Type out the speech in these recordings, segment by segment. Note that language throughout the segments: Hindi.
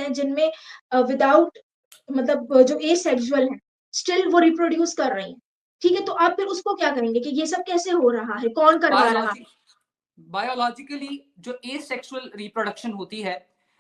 हैं जिनमें विदाउट मतलब जो एसेक्सुअल हैं, स्टिल वो रिप्रोड्यूस कर रही हैं। ठीक है, तो आप फिर उसको क्या कहेंगे कि ये सब कैसे हो रहा है? कौन करवा रहा है? बायोलॉजिकली जो एसेक्सुअल रिप्रोडक्शन होती है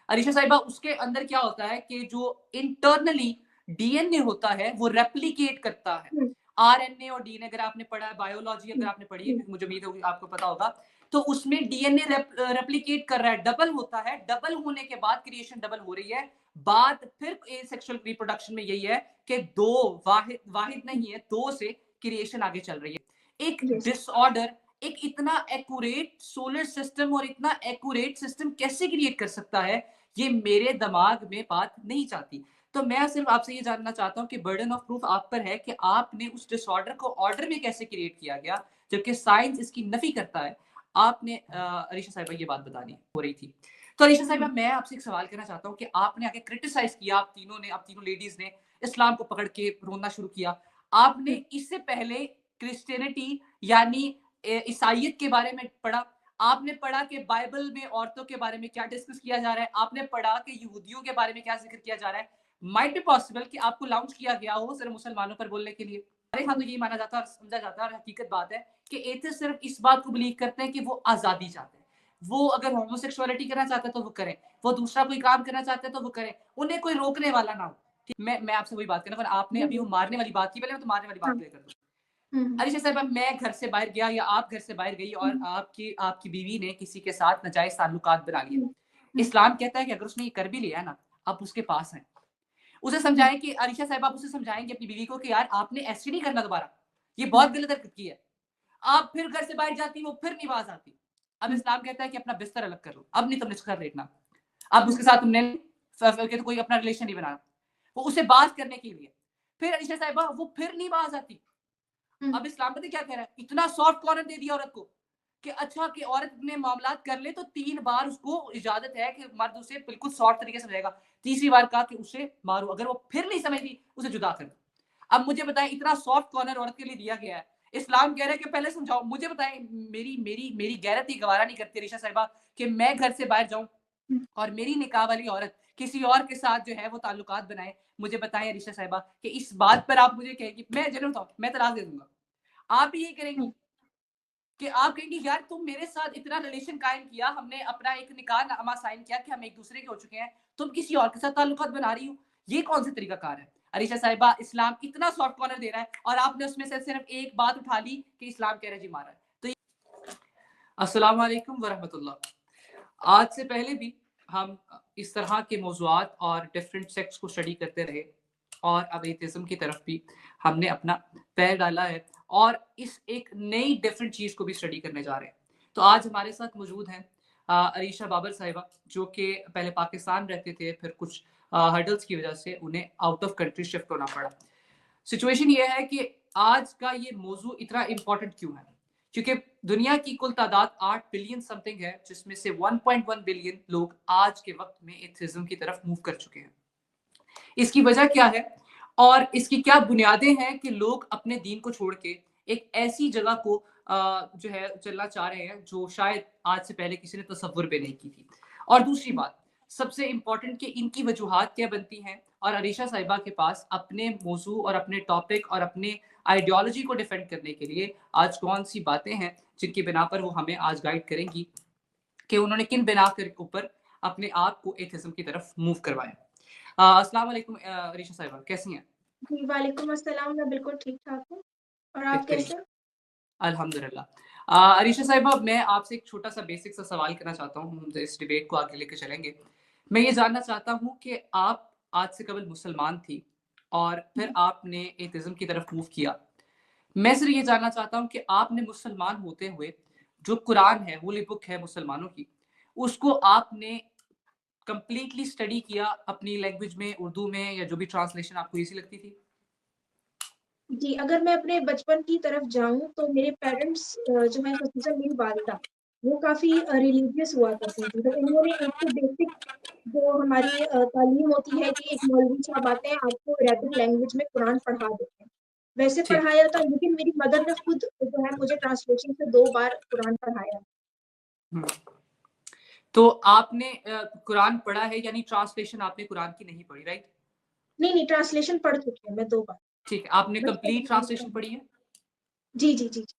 अरीशा साहिबा, उसके अंदर क्या होता है कि जो इंटरनली डीएनए होता है वो रेप्लिकेट करता है। हुँ, आरएनए और डीएनए अगर आपने पढ़ा है, बायोलॉजी अगर हुँ, आपने पढ़ी है, हुँ, क्योंकि मुझे उम्मीद है आपको पता होगा, तो उसमें डीएनए रेप्लिकेट कर रहा है, डबल होता है। डबल होने के बाद क्रिएशन डबल हो रही है। बात फिर एसेक्सुअल रिप्रोडक्शन में यही है कि दो वाहिद वाहिद हुँ, नहीं है, दो से क्रिएशन आगे चल रही है। एक यस। डिसऑर्डर एक इतना एक्यूरेट सोलर सिस्टम और इतना एक्यूरेट सिस्टम कैसे क्रिएट कर सकता है, ये मेरे दिमाग में बात नहीं चाहती। तो मैं सिर्फ आपसे ये जानना चाहता हूँ कि बर्डन ऑफ प्रूफ आप पर है कि आपने उस डिसऑर्डर को ऑर्डर में कैसे क्रिएट किया गया, जबकि साइंस इसकी नफी करता है। आपने अरीशा साहिबा ये बात बतानी हो रही थी। तो अरीशा साहिबा, हुँ, मैं आपसे एक सवाल करना चाहता हूँ कि आपने आगे क्रिटिसाइज किया, आप तीनों लेडीज ने इस्लाम को पकड़ के रोना शुरू किया। आपने हुँ, इससे पहले क्रिश्चियनिटी यानी ईसाइयत के बारे में पढ़ा। आपने पढ़ा कि बाइबल में औरतों के बारे में क्या डिस्कस किया जा रहा है। आपने पढ़ा कि यहूदियों के बारे में क्या जिक्र किया जा रहा है। माइट बी पॉसिबल कि आपको लॉन्च किया गया हो सिर्फ मुसलमानों पर बोलने के लिए। हमारे यहाँ तो हुँ, यही माना जाता है और समझा जाता है, और हकीकत बात है कि एथिस्ट सिर्फ इस बात को बिलीव करते हैं कि वो आजादी चाहते हैं। वो अगर होमोसेक्सुअलिटी करना चाहते हैं तो वो करें, वो दूसरा कोई काम करना चाहते हैं तो वो करें, उन्हें कोई रोकने वाला ना हो। ठीक, मैं आपसे वही बात करना। आपने जी, अभी वो जी, मारने वाली बात की, पहले मैं तो मारने वाली हाँ, बात क्लियर कर दूं। हुँ, हुँ, अलीशा साहिबा, मैं घर से बाहर गया या आप घर से बाहर गई और हुँ, आपकी आपकी बीवी ने किसी के साथ नाजायज ताल्लुकात बना लिए। हुँ, हुँ, इस्लाम कहता है कि अगर उसने ये कर भी लिया है ना, आप उसके पास हैं, उसे हुँ, समझाएं कि अलीशा साहिबा, आप उसे समझाएंगे अपनी बीवी को कि यार आपने ऐसे नहीं करना दोबारा, ये हुँ, बहुत गलत हरकत की है। आप फिर घर से बाहर जाती, वो फिर नहीं बाज आती। अब हुँ, इस्लाम कहता है कि अपना बिस्तर अलग कर लो, अब नहीं तुमने उसके साथ लेटना, अब हुँ, उसके साथ तुमने तो कोई अपना रिलेशन नहीं बनाना। वो उसे बात करने के लिए फिर अलीशा साहिबा वो फिर नहीं बाज आती। हुँ, अब इस्लाम पता क्या कह रहा है, इतना सॉफ्ट कॉर्नर दे दिया औरत को कि अच्छा कि औरत ने मामलात कर ले तो 3 बार उसको इजाजत है कि मर्द उसे बिल्कुल सॉफ्ट तरीके से समझाएगा। तीसरी बार कहा कि उसे मारो, अगर वो फिर नहीं समझती उसे जुदा कर दो। अब मुझे बताएं, इतना सॉफ्ट कॉर्नर औरत के लिए दिया गया है। इस्लाम कह रहा है कि पहले समझाओ। मुझे बताएं, मेरी मेरी मेरी गैरत ही गवारा नहीं करती ऋषा साहिबा कि मैं घर से बाहर जाऊं हुँ, और मेरी निकाह वाली औरत किसी और के साथ जो है वो ताल्लुकात बनाए। मुझे बताएं ऋषा साहिबा कि इस बात पर आप मुझे कहेंगे, मैं जरूर बताऊं, मैं तलाक दे दूंगा। आप भी यही हुँ, करेंगी कि आप कहेंगी यार तुम मेरे साथ इतना रिलेशन कायम किया, हमने अपना एक निकाह नामा साइन किया कि हम एक दूसरे के हो चुके हैं, तुम किसी और के साथ ताल्लुकात बना रही हो, ये कौन सा तरीका कार है? अरीशा साहिबा, इस्लाम इतना सॉफ्ट कॉर्नर दे रहा है और आपने उसमें से सिर्फ एक बात उठा ली कि इस्लाम कह रहे जी मारा है। तो अस्सलाम वालेकुम वरहमतुल्लाह। आज से पहले भी हम इस तरह के मौज़ूआत और डिफरेंट सेक्ट्स को स्टडी करते रहे और अब एथिज़्म की तरफ भी हमने अपना पैर डाला है और इस एक नई डिफरेंट चीज़ को भी स्टडी करने जा रहे हैं। तो आज हमारे साथ मौजूद हैं अरीशा बाबर साहिबा, जो कि पहले पाकिस्तान रहते थे, फिर कुछ हर्डल्स की वजह से उन्हें आउट ऑफ कंट्री शिफ्ट होना पड़ा। सिचुएशन ये है कि आज का ये मौजू इतना इंपॉर्टेंट क्यों है, क्योंकि दुनिया की कुल तादाद 8 बिलियन समथिंग है, जिसमें से 1.1 बिलियन लोग आज के वक्त में एथिज्म की तरफ मूव कर चुके हैं। इसकी वजह क्या है और इसकी क्या बुनियादें हैं कि लोग अपने दीन को छोड़ के एक ऐसी जगह को जो है चलना चाह रहे हैं जो शायद आज से पहले किसी ने तसव्वुर भी नहीं की थी। और दूसरी हुँ, बात सबसे इंपॉर्टेंट कि इनकी वजूहात क्या बनती हैं और अरीशा साहिबा के पास अपने मौजू और अपने टॉपिक और अपने आइडियोलॉजी को डिफेंड करने के लिए आज कौन सी बातें हैं जिनकी बिना पर वो हमें आज गाइड करेंगी कि उन्होंने किन बिना के ऊपर अपने आप को एथिज्म की तरफ मूव करवाया। अस्सलाम वालेकुम ऋषा साहिबा, कैसी हैं? जी, वालेकुम अस्सलाम, मैं बिल्कुल ठीक-ठाक हूँ और आप बेहतरीन, कैसे हैं? अल्हम्दुलिल्लाह। अरीशा साहिबा, मैं आपसे एक छोटा-सा बेसिक सा सवाल करना चाहता हूँ, हम इस डिबेट को आगे लेके चलेंगे। मैं ये जानना चाहता हूँ कि आप आज से कबल मुसलमान थी और फिर हुँ, आपने एथिज़्म की तरफ मूव किया। मैं सिर्फ ये जानना चाहता हूँ कि आपने मुसलमान होते हुए जो कुरान है, होली बुक है मुसलमानों की, उसको आपने कंप्लीटली स्टडी किया अपनी लैंग्वेज में, उर्दू में, या जो भी ट्रांसलेशन आपको ईज़ी लगती थी? जी, अगर मैं अपने बचपन की तरफ जाऊँ तो मेरे पेरेंट्स जो हैं ख़ुसूसन मेरी वालिदा, वो काफ़ी रिलीजियस हुआ करती थी। तो उन्होंने एक तो बेसिक जो हमारी तालीम होती है कि एक मौलवी साहब आते हैं, आपको अरेबिक लैंग्वेज में कुरान पढ़ा देते हैं। वैसे ठीक। पढ़ाया था, लेकिन मेरी मदर ने खुद जो है मुझे ट्रांसलेशन से 2 बार कुरान पढ़ाया। हुँ। तो आपने कुरान पढ़ा है, यानी ट्रांसलेशन आपने कुरान की नहीं पढ़ी, राइट? नहीं, नहीं, ट्रांसलेशन पढ़ चुकी हूँ मैं 2 बार, ठीक है, आपने बचपन कंप्लीट में मैंने ट्रांसलेशन पढ़ा। पढ़ी है? जी, जी, जी, जी।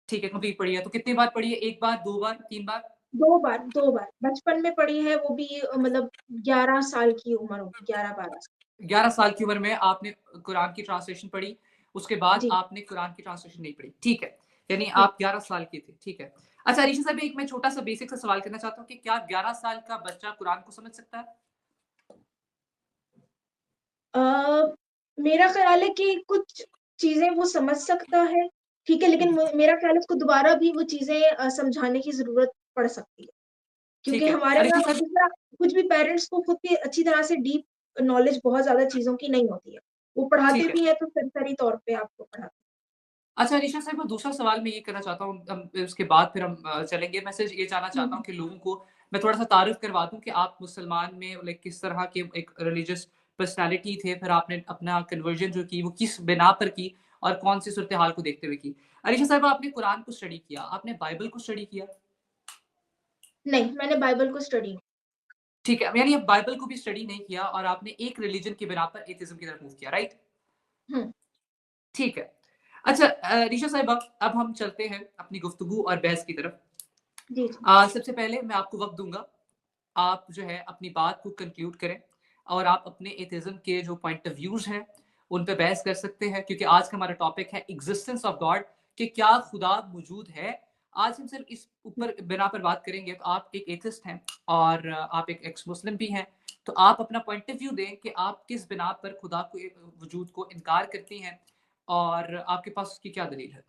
ठीक है, कंप्लीट पढ़ी है। तो कितनी बार पढ़ी है? 1 बार, 2 बार, 3 बार? 2 बार, 2 बार। बचपन में पढ़ी है, वो भी मतलब 11 साल की उम्र होगी, 11-12 साल। 11 साल की उम्र में आपने कुरान की ट्रांसलेशन पढ़ी, उसके बाद जी, आपने कुरान की ट्रांसलेशन नहीं पढ़ी। ठीक है, यानी जी। आप 11 साल के थे, ठीक है। अच्छा अरीशा साहब, एक मैं छोटा-सा बेसिक सा सवाल करना चाहता हूँ कि क्या 11 साल का बच्चा कुरान को समझ सकता है? अ, मेरा ख़्याल है कि कुछ चीज़ें वो समझ सकता है, ठीक है, हुँ, लेकिन मेरा ख़्याल है उसको दोबारा भी वो चीज़ें समझाने की ज़रूरत पड़ सकती है। क्योंकि ठीक है। हमारे अरीशा यहाँ साहब, जिस तरह कुछ भी पेरेंट्स को खुद की अच्छी तरह से डीप नॉलेज बहुत ज़्यादा चीज़ों की नहीं होती है। वो पढ़ाते ठीक है। भी हैं तो सरसरी तौर पे आपको पढ़ाते अच्छा अरीशा साहब, वो दूसरा सवाल मैं ये करना चाहता हूँ, उसके बाद फिर हम चलेंगे। मैं सिर्फ ये जानना हैं। चाहता हूँ कि लोगों को मैं थोड़ा-सा तारुफ़ करवा दूँ कि आप मुसलमान में लाइक किस तरह के एक रिलीजियस पर्सनैलिटी थे, फिर आपने अपना कन्वर्जन जो की, वो किस बिना पर की और कौन-सी सूरत-ए-हाल को देखते हुए की? अरीशा साहिबा, आपने कुरान को स्टडी किया, आपने बाइबल को स्टडी किया? नहीं, मैंने बाइबल को स्टडी ठीक है, यानी आप बाइबल को भी स्टडी नहीं किया और आपने एक रिलिजन की बिना पर एथिज़्म की तरफ मूव किया, राइट? हुँ, ठीक है। अच्छा रीशा साहिबा, अब हम चलते हैं अपनी गुफ्तगू और बहस की तरफ। जी, जी। सबसे पहले मैं आपको वक़्त दूँगा। आप जो है अपनी बात को कंक्लूड करें और आप अपने एथिज़्म के जो पॉइंट ऑफ व्यूज़ हैं, उन पे बहस कर सकते हैं, क्योंकि आज का हमारा टॉपिक है एक्जिस्टेंस ऑफ गॉड, कि क्या खुदा मौजूद है? आज हम सिर्फ़ इस हुँ, ऊपर बिना पर बात करेंगे। तो आप एक एथिस्ट हैं और आप एक एक्स मुस्लिम भी हैं। तो आप अपना पॉइंट ऑफ व्यू दें कि आप किस बिना पर खुदा को वजूद को इनकार करती हैं और आपके पास उसकी क्या दलील है?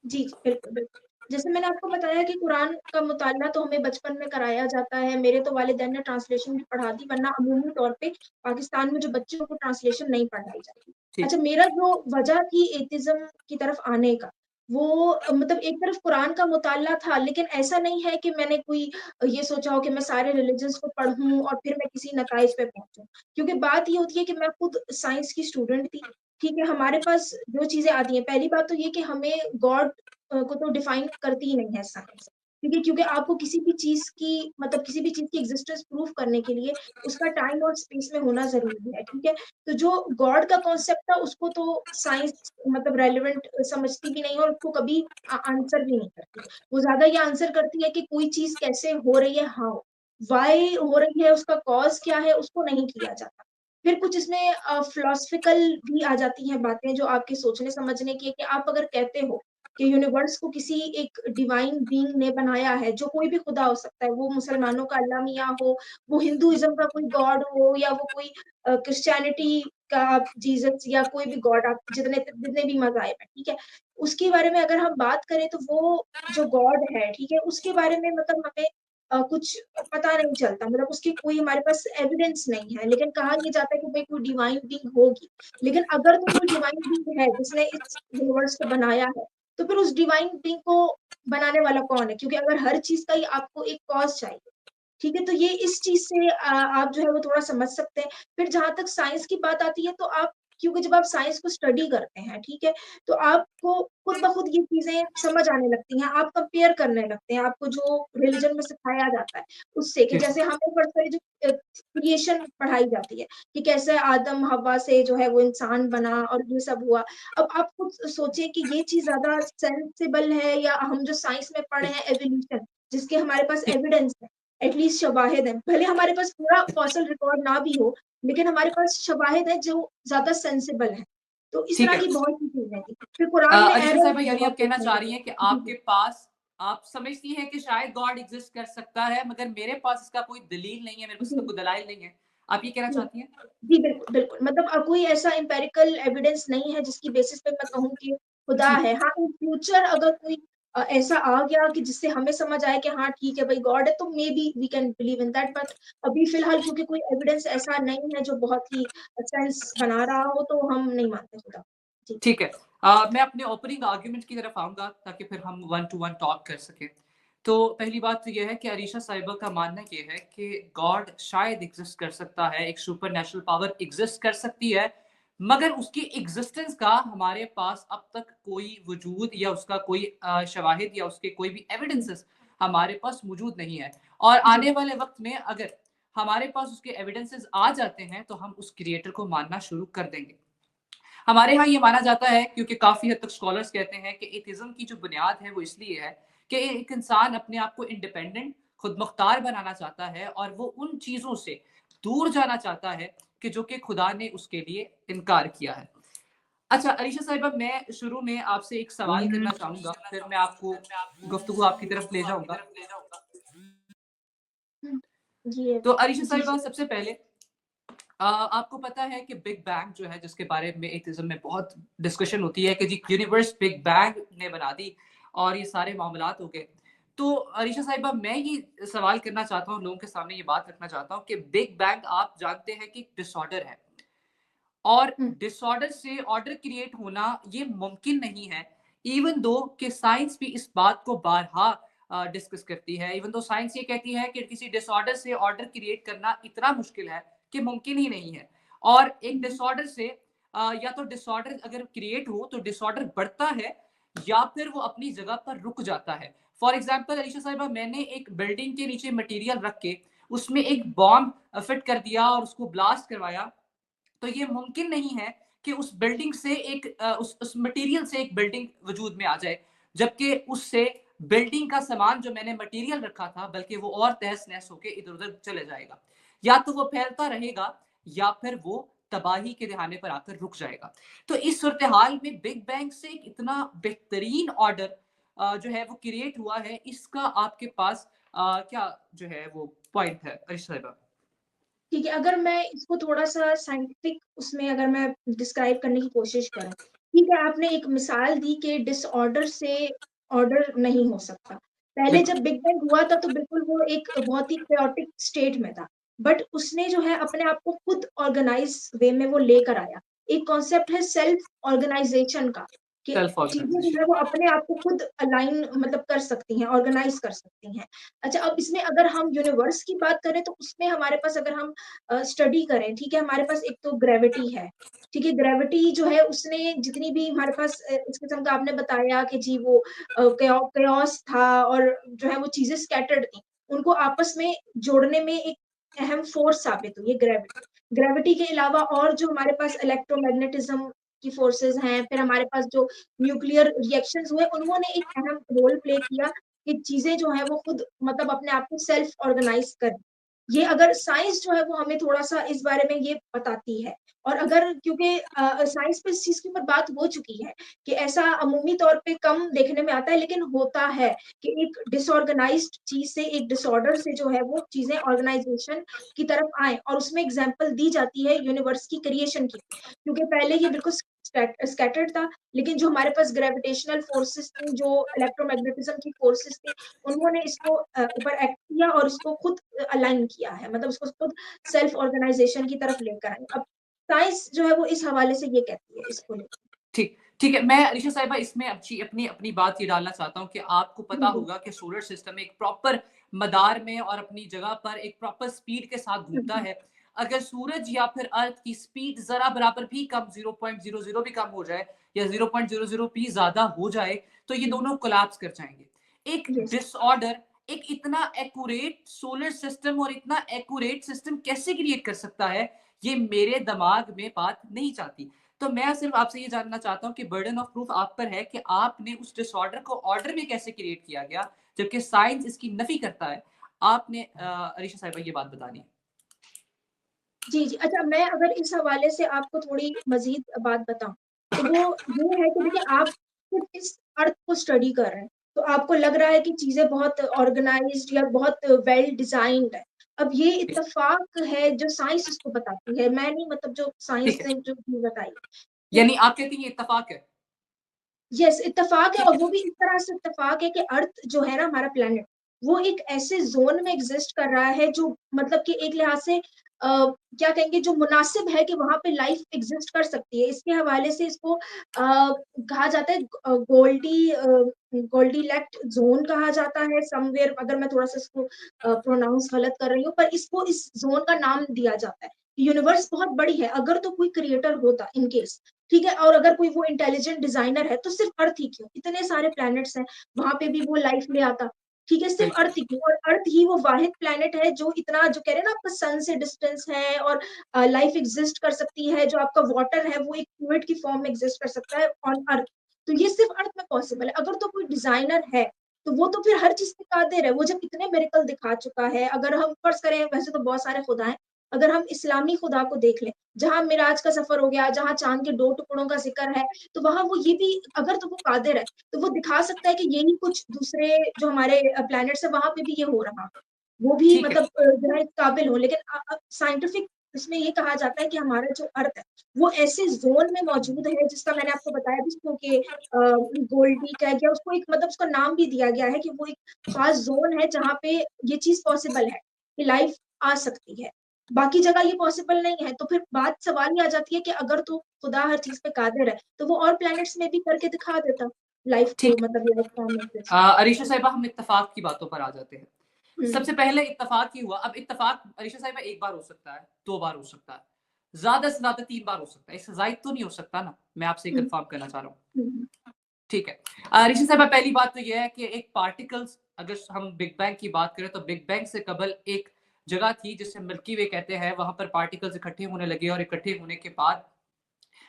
जी, जी, बिल्कुल, बिल्कुल। जैसे मैंने आपको बताया कि कुरान का मुताला तो हमें बचपन में कराया जाता है। मेरे तो वालिदैन ने ट्रांसलेशन भी पढ़ा दी, वरना अमूमी तौर पे पाकिस्तान में जो बच्चों को ट्रांसलेशन नहीं पढ़ाई जाती। ठीक अच्छा, है, मेरा जो वजह थी एथिज़्म की तरफ आने का, वो मतलब एक तरफ कुरान का मुताला था, लेकिन ऐसा नहीं है कि मैंने कोई ये सोचा हो कि मैं सारे रिलिजन्स को पढ़ूँ और फिर मैं किसी नताइज पे पहुँचूँ। क्योंकि बात ये होती है कि मैं खुद साइंस की स्टूडेंट थी, ठीक है? हमारे पास जो चीज़ें आती हैं, पहली बात तो ये कि हमें गॉड को तो डिफाइन करती ही नहीं है साइंस। ठीक है? क्योंकि आपको किसी भी चीज़ की मतलब किसी भी चीज़ की एक्जिस्टेंस प्रूव करने के लिए उसका टाइम और स्पेस में होना ज़रूरी है, ठीक है? तो जो गॉड का कॉन्सेप्ट था उसको तो साइंस मतलब रेलेवेंट समझती भी नहीं है और उसको कभी आंसर भी नहीं करती। वो ज़्यादा ये आंसर करती है कि कोई चीज़ कैसे हो रही है, हाउ? व्हाई हो रही है, उसका कॉज़ क्या है, उसको नहीं किया जाता। फिर कुछ इसमें फिलॉसफिकल भी आ जाती हैं बातें जो आपके सोचने समझने की है कि आप अगर कहते हो कि यूनिवर्स को किसी एक डिवाइन बीइंग ने बनाया है, जो कोई भी खुदा हो सकता है, वो मुसलमानों का अल्लाह मियाँ हो, वो हिंदुइज़्म का कोई गॉड हो या वो कोई क्रिश्चियनिटी का जीसस या कोई भी गॉड आप जितने जितने भी मज़ाहिब हैं, ठीक है? उसके बारे में अगर हम बात करें तो वो जो गॉड है, ठीक है? उसके बारे में मतलब हमें कुछ पता नहीं चलता, मतलब उसकी कोई हमारे पास एविडेंस नहीं है, लेकिन कहा ये जाता है कि भई कोई डिवाइन बीइंग होगी। लेकिन अगर तो कोई डिवाइन बीइंग है जिसने इस यूनिवर्स को बनाया है, तो फिर उस डिवाइन बीइंग को बनाने वाला कौन है? क्योंकि अगर हर चीज़ का ही आपको एक कॉज़ चाहिए, ठीक है? तो ये इस चीज़ से आप जो है वो थोड़ा समझ सकते हैं। फिर जहाँ तक साइंस की बात आती है तो आप क्योंकि जब आप साइंस को स्टडी करते हैं, ठीक है? तो आपको खुद ब खुद ये चीज़ें समझ आने लगती हैं, आप कंपेयर करने लगते हैं, आपको जो रिलिजन में सिखाया जाता है, उससे कि ठीक जैसे हमें पर्सनली जो क्रिएशन पढ़ाई जाती है, कि कैसे आदम हव्वा से जो है वो इंसान बना और ये सब हुआ। अब आप खुद सोचिए कि ये चीज़ ज़्यादा सेंसिबल है या हम जो साइंस में पढ़े ठीक हैं एवोल्यूशन, जिसके हमारे पास ठीक एविडेंस है, एटलीस्ट शवाहिद हैं। भले हमारे पास पूरा फॉसिल रिकॉर्ड ना भी हो, लेकिन हमारे पास शवाहिद हैं जो ज़्यादा सेंसिबल हैं। तो इस ठीक तरह है। की बहुत सी चीज़ें थी। फिर कुरान में अलीशा एरर्स साहिबा, यानी बहुत आप कहना देखने चाह को रही हैं मिलते कि हैं। जी, आपके जी। पास आप समझती हैं कि शायद गॉड एग्जिस्ट कर सकता है, मगर मेरे पास इसका कोई दलील नहीं है, मेरे पास जी, इसका कोई दलाइल नहीं है। आप ये कहना जी। चाहती हैं? जी, बिल्कुल, बिल्कुल। मतलब कोई ऐसा एम्पिरिकल एविडेंस नहीं है जिसकी बेसिस पे मैं कहूँ कि खुदा ठीक, है। हाँ, इन फ्यूचर अगर कोई ऐसा आ गया कि जिससे हमें समझ आए कि हाँ, ठीक है भई गॉड है तो maybe we can believe in that but अभी फ़िलहाल क्योंकि कोई एविडेंस ऐसा नहीं है जो बहुत ही सेंस बना रहा हो तो हम नहीं मानते खुदा। जी। ठीक है। मैं अपने ओपनिंग आर्गुमेंट की तरफ आऊँगा ताकि फिर हम वन टू वन टॉक कर सकें। तो पहली बात तो ये है कि अरीशा साहिबा का मानना ये है कि गॉड शायद एग्ज़िस्ट कर सकता है, एक सुपरनैचुरल पावर एग्ज़िस्ट कर सकती है, मगर उसकी एग्ज़िस्टेंस का हमारे पास अब तक कोई वजूद या उसका कोई शवाहिद या उसके कोई भी एविडेंसेस हमारे पास मौजूद नहीं है। और जी। आने वाले वक़्त में अगर हमारे पास उसके एविडेंसेस आ जाते हैं, तो हम उस क्रिएटर को मानना शुरू कर देंगे। हमारे यहाँ ये माना जाता है, क्योंकि काफ़ी हद तक स्कॉलर्स कहते हैं कि एथिज़्म की जो बुनियाद है वो इसलिए है कि एक इंसान अपने आप को इंडिपेंडेंट, खुद मुख्तार बनाना चाहता है और वो उन चीज़ों से दूर जाना चाहता है कि जो कि खुदा ने उसके लिए इनकार किया है। अच्छा अरीशा साहिबा, मैं शुरू में आपसे एक सवाल करना चाहूँगा, फिर मैं आपको गुफ्तगू आपकी तरफ ले जाऊँगा। हुँ। जी, तो अरीशा जी, साहिबा, जी। सबसे पहले आपको पता है कि बिग बैंग जो है, जिसके बारे में एथिज्म में बहुत डिस्कशन होती है कि जी यूनिवर्स बिग बैंग ने बना दी और ये सारे मामलात हो गए। तो अरीशा साहिबा, मैं ये सवाल करना चाहता हूँ, लोगों के सामने ये बात रखना चाहता हूँ कि बिग बैंग आप जानते हैं कि डिसऑर्डर है और हुँ, डिसऑर्डर से ऑर्डर क्रिएट होना ये मुमकिन नहीं है। इवन दो कि साइंस भी इस बात को बारहा डिस्कस करती है, इवन दो साइंस ये कहती है कि किसी डिसऑर्डर से ऑर्डर क्रिएट करना इतना मुश्किल है कि मुमकिन ही नहीं है। और एक हुँ, डिसऑर्डर से या तो डिसऑर्डर अगर क्रिएट हो तो डिसऑर्डर बढ़ता है या फिर वो अपनी जगह पर रुक जाता है। फॉर एग्जाम्पल अलीशा साहिबा, मैंने एक बिल्डिंग के नीचे मटेरियल रख के उसमें एक हुँ, बॉम्ब फिट कर दिया और उसको ब्लास्ट करवाया, तो ये मुमकिन नहीं है कि उस बिल्डिंग से उस मटेरियल से एक बिल्डिंग वजूद में आ जाए, जबकि उससे बिल्डिंग का सामान जो मैंने मटेरियल रखा था, बल्कि वो और तहस नहस होकर इधर उधर चले जाएगा। या तो वो फैलता रहेगा या फिर वो तबाही के दहाने पर आकर रुक जाएगा। तो इस सूरत हाल में बिग बैंग से एक इतना बेहतरीन ऑर्डर जो है वो क्रिएट हुआ है, इसका आपके पास क्या जो है वो पॉइंट है अरिश साहिबा? ठीक है, अगर मैं इसको थोड़ा-सा साइंटिफिक उसमें अगर मैं डिस्क्राइब करने की कोशिश करूँ, ठीक है, आपने एक मिसाल दी कि डिसऑर्डर से ऑर्डर नहीं हो सकता। पहले बिल्कुल। जब बिग बैंग हुआ था तो बिल्कुल वो एक बहुत ही कैओटिक स्टेट में था, बट उसने जो है अपने आप को खुद ऑर्गनाइज़ वे में वो लेकर आया। एक कॉन्सेप्ट है सेल्फ ऑर्गनाइज़ेशन का, कि सेल्फ चीज़ें जो ऑर्गेनाइजेशन। है वो अपने आप को खुद अलाइन मतलब कर सकती हैं, ऑर्गनाइज़ कर सकती हैं। अच्छा, अब इसमें अगर हम यूनिवर्स की बात करें तो उसमें हमारे पास अगर हम स्टडी करें, ठीक है? हमारे पास एक तो ग्रेविटी है, ठीक है? ग्रेविटी जो है उसने जितनी भी हमारे पास इस किस्म का आपने बताया कि जी वो केओस था और जो है वो चीज़ें स्कैटर्ड थी, उनको आपस में जोड़ने में एक अहम फ़ोर्स साबित हुई है ग्रेविटी। ग्रेविटी के अलावा और जो हमारे पास इलेक्ट्रोमैग्नेटिज़्म की फ़ोर्सेज़ हैं, फिर हमारे पास जो न्यूक्लियर रिएक्शंस हुए, उन्होंने एक अहम रोल प्ले किया कि चीज़ें जो हैं वो खुद मतलब अपने आप को सेल्फ ऑर्गनाइज़ करें। ये अगर साइंस जो है वो हमें थोड़ा-सा इस बारे में ये बताती है और अगर क्योंकि साइंस पे इस चीज़ के ऊपर बात हो चुकी है कि ऐसा अमूमी तौर पे कम देखने में आता है लेकिन होता है कि एक डिसऑर्गनाइज़्ड चीज़ से, एक डिसऑर्डर से जो है वो चीज़ें ऑर्गनाइज़ेशन की तरफ आएँ और उसमें एग्ज़ाम्पल दी जाती है यूनिवर्स की क्रिएशन की। क्योंकि पहले ये बिल्कुल स्कैटर्ड था, लेकिन जो हमारे पास ग्रेविटेशनल फोर्सेज़ थी, जो इलेक्ट्रोमैग्नेटिज़्म की फोर्सेज़ थी, उन्होंने इसको ऊपर एक्ट किया और इसको खुद अलाइन किया है, मतलब उसको खुद सेल्फ ऑर्गनाइज़ेशन की तरफ लेकर आए। अब साइंस जो है वो इस हवाले से ये कहती है इसको लेकर। ठीक, ठीक है। मैं अलीशा साहिबा इसमें अपनी अपनी बात ये डालना चाहता हूँ कि आपको पता जी, जी। होगा कि सोलर सिस्टम एक प्रॉपर मदार में और अपनी जगह पर एक प्रॉपर स्पीड के साथ हुँ, घूमता हुँ। है। अगर सूरज या फिर अर्थ की स्पीड ज़रा बराबर भी कम 0.00 भी कम हो जाए या 0.00 भी ज़्यादा हो जाए, तो ये हुँ, दोनों कोलैप्स कर जाएँगे। एक यस। डिसऑर्डर एक इतना एक्यूरेट सोलर सिस्टम और इतना एक्यूरेट सिस्टम कैसे क्रिएट कर सकता है, ये मेरे दिमाग में बात नहीं चाहती। तो मैं सिर्फ आपसे ये जानना चाहता हूँ कि बर्डन ऑफ प्रूफ आप पर है कि आपने उस डिसऑर्डर को ऑर्डर में कैसे क्रिएट किया गया, जबकि साइंस इसकी नफी करता है। आपने अरीशा साहिबा ये बात बतानी है। जी, जी। अच्छा, मैं अगर इस हवाले से आपको थोड़ी मज़ीद बात बताऊँ, तो वो ये है कि देखिए आप सिर्फ़ इस अर्थ को स्टडी कर रहे हैं, तो आपको लग रहा है कि चीज़ें बहुत ऑर्गनाइज़्ड या बहुत वेल डिज़ाइन्ड है। अब ये इत्तेफ़ाक है जो साइंस इसको बताती है, मैं नहीं मतलब जो ठीक साइंस है, ने जो चीज़ बताई। तो यानी आप कहती हैं ये इत्तेफाक है। यस, इत्तेफ़ाक है ठीक और है। वो भी इस तरह से इत्तेफ़ाक है कि अर्थ जो है ना हमारा प्लैनेट, वो एक ऐसे ज़ोन में एग्ज़िस्ट कर रहा है जो मतलब कि एक लिहाज़ से क्या कहेंगे जो मुनासिब है कि वहाँ पे लाइफ़ एग्ज़िस्ट कर सकती है। इसके हवाले से इसको कहा जाता है गोल्डीलैक्ड ज़ोन कहा जाता है समव्हेयर अगर मैं थोड़ा-सा इसको प्रोनाउंस गलत कर रही हूँ, पर इसको इस ज़ोन का नाम दिया जाता है। यूनिवर्स बहुत बड़ी है, अगर तो कोई क्रिएटर होता इन केस ठीक है? और अगर कोई वो इंटेलिजेंट डिज़ाइनर है, तो सिर्फ़ अर्थ ही क्यों? इतने सारे प्लैनेट्स हैं, वहाँ पे भी वो लाइफ़ ले आता। ठीक है, सिर्फ अर्थ ही, और अर्थ ही वो वाहिद प्लेनेट है जो इतना, जो कह रहे हैं ना, आपका सन से डिस्टेंस है, और लाइफ एग्जिस्ट कर सकती है, जो आपका वाटर है वो एक फ्लूइड की फॉर्म में एग्जिस्ट कर सकता है ऑन अर्थ। तो ये सिर्फ अर्थ में पॉसिबल है। अगर तो कोई डिजाइनर है तो वो तो फिर हर चीज पे कादिर है। वो जब इतने मिरेकल दिखा चुका है, अगर हम फर्ज करें, वैसे तो बहुत सारे खुदा हैं, अगर हम इस्लामी खुदा को देख लें, जहां मिराज का सफर हो गया, जहां चांद के 2 टुकड़ों का जिक्र है, तो वहां वो ये भी, अगर तो वो कादिर है तो वो दिखा सकता है कि यही कुछ दूसरे जो हमारे प्लैनेट्स है वहां पे भी ये हो रहा, वो भी ठीक है। मतलब जो है इस काबिल हो। लेकिन साइंटिफिक इसमें ये कहा जाता है कि हमारा जो अर्थ है वो ऐसे जोन में मौजूद है, जिसका मैंने आपको बताया भी, जिसको कि गोल्डी कह गया उसको, एक मतलब उसका नाम भी दिया गया है कि वो एक खास जोन है जहाँ पे ये चीज पॉसिबल है कि लाइफ आ सकती है। बाकी जगह ये पॉसिबल नहीं है। तो फिर बात सवाल ही आ जाती है कि अगर तो खुदा हर चीज पे कादिर है तो वो और प्लैनेट्स में भी करके दिखा देता लाइफ को, ठीक मतलब लाइफ फॉर्म एग्जिस्ट। अरीशा साहिबा, हम इत्तेफाक की बातों पर आ जाते हैं। हम्म। सबसे पहले इत्तेफाक ही हुआ। अब इत्तेफाक अरीशा साहिबा एक बार हो सकता है, 2 बार हो सकता है, ज्यादा से ज्यादा 3 बार हो सकता है, इससे ज्यादा तो नहीं हो सकता ना। मैं आपसे हम्म। कंफर्म करना चाह रहा हूँ। हम्म। ठीक है। ऋषि साहब, पहली बात तो यह है कि एक पार्टिकल्स, अगर हम बिग बैंग की बात करें तो बिग बैंग से कबल एक जगह थी जिसे मिल्की वे कहते हैं। वहां पर पार्टिकल्स इकट्ठे होने लगे और इकट्ठे होने के बाद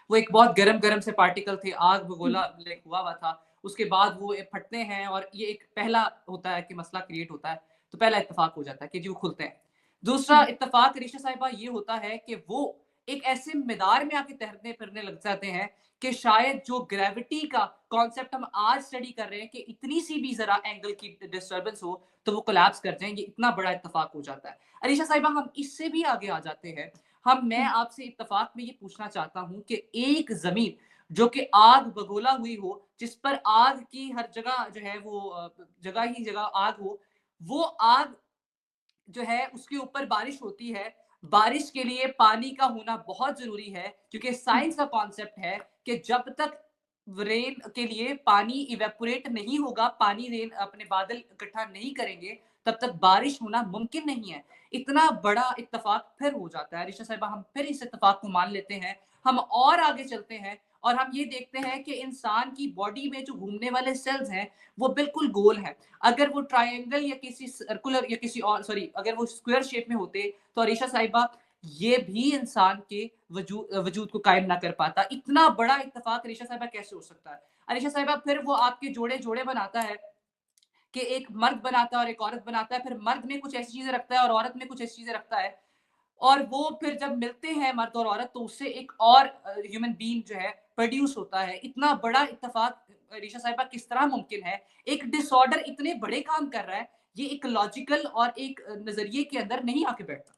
वो एक बहुत गरम गरम से पार्टिकल थे, आग बगोला हुआ हुआ था। उसके बाद वो फटते हैं और ये एक पहला होता है कि मसला क्रिएट होता है। तो पहला इत्तेफाक हो जाता है कि जी वो खुलते हैं। दूसरा हम्म। इत्तेफाक ऋषि साहिबा ये होता है कि वो एक ऐसे मैदान में आके तैरने फिरने लग जाते हैं कि शायद जो ग्रेविटी का कॉन्सेप्ट हम आज स्टडी कर रहे हैं कि इतनी सी भी जरा एंगल की डिस्टर्बेंस हो तो वो कोलैप्स कर जाए। ये इतना बड़ा इत्तेफाक हो जाता है। अरीशा साहिबा, हम इससे भी आगे आ जाते हैं। मैं आपसे इत्तेफाक में ये पूछना चाहता हूं कि एक जमीन जो कि आग बगोला हुई हो, जिस पर आग की हर जगह जो है वो जगह ही जगह आग हो, वो आग जो है उसके ऊपर बारिश होती है। बारिश के लिए पानी का होना बहुत जरूरी है, क्योंकि साइंस का कॉन्सेप्ट है कि जब तक रेन के लिए पानी इवेपोरेट नहीं होगा, पानी रेन अपने बादल इकट्ठा नहीं करेंगे, तब तक बारिश होना मुमकिन नहीं है। इतना बड़ा इत्तेफाक फिर हो जाता है ऋषा साहिबा। हम फिर इस इत्तेफाक को मान लेते हैं, हम और आगे चलते हैं और हम ये देखते हैं कि इंसान की बॉडी में जो घूमने वाले सेल्स हैं वो बिल्कुल गोल है। अगर वो ट्रायंगल या किसी सर्कुलर या किसी और, सॉरी, अगर वो स्क्वायर शेप में होते तो अरीशा साहिबा ये भी इंसान के वजूद को कायम ना कर पाता। इतना बड़ा इत्तेफाक अरीशा साहिबा कैसे हो सकता है? अरीशा साहिबा, फिर वो आपके जोड़े जोड़े बनाता है कि एक मर्द बनाता है और एक औरत बनाता है, फिर मर्द में कुछ ऐसी चीजें रखता है और औरत में कुछ ऐसी चीजें रखता है, और वो फिर जब मिलते हैं मर्द और औरत तो उससे एक और ह्यूमन बीइंग जो है प्रोड्यूस होता है। इतना बड़ा इत्तेफाक ऋषा साहिबा किस तरह मुमकिन है? एक डिसऑर्डर इतने बड़े काम कर रहा है, ये एक लॉजिकल और एक नजरिए के अंदर नहीं आके बैठता।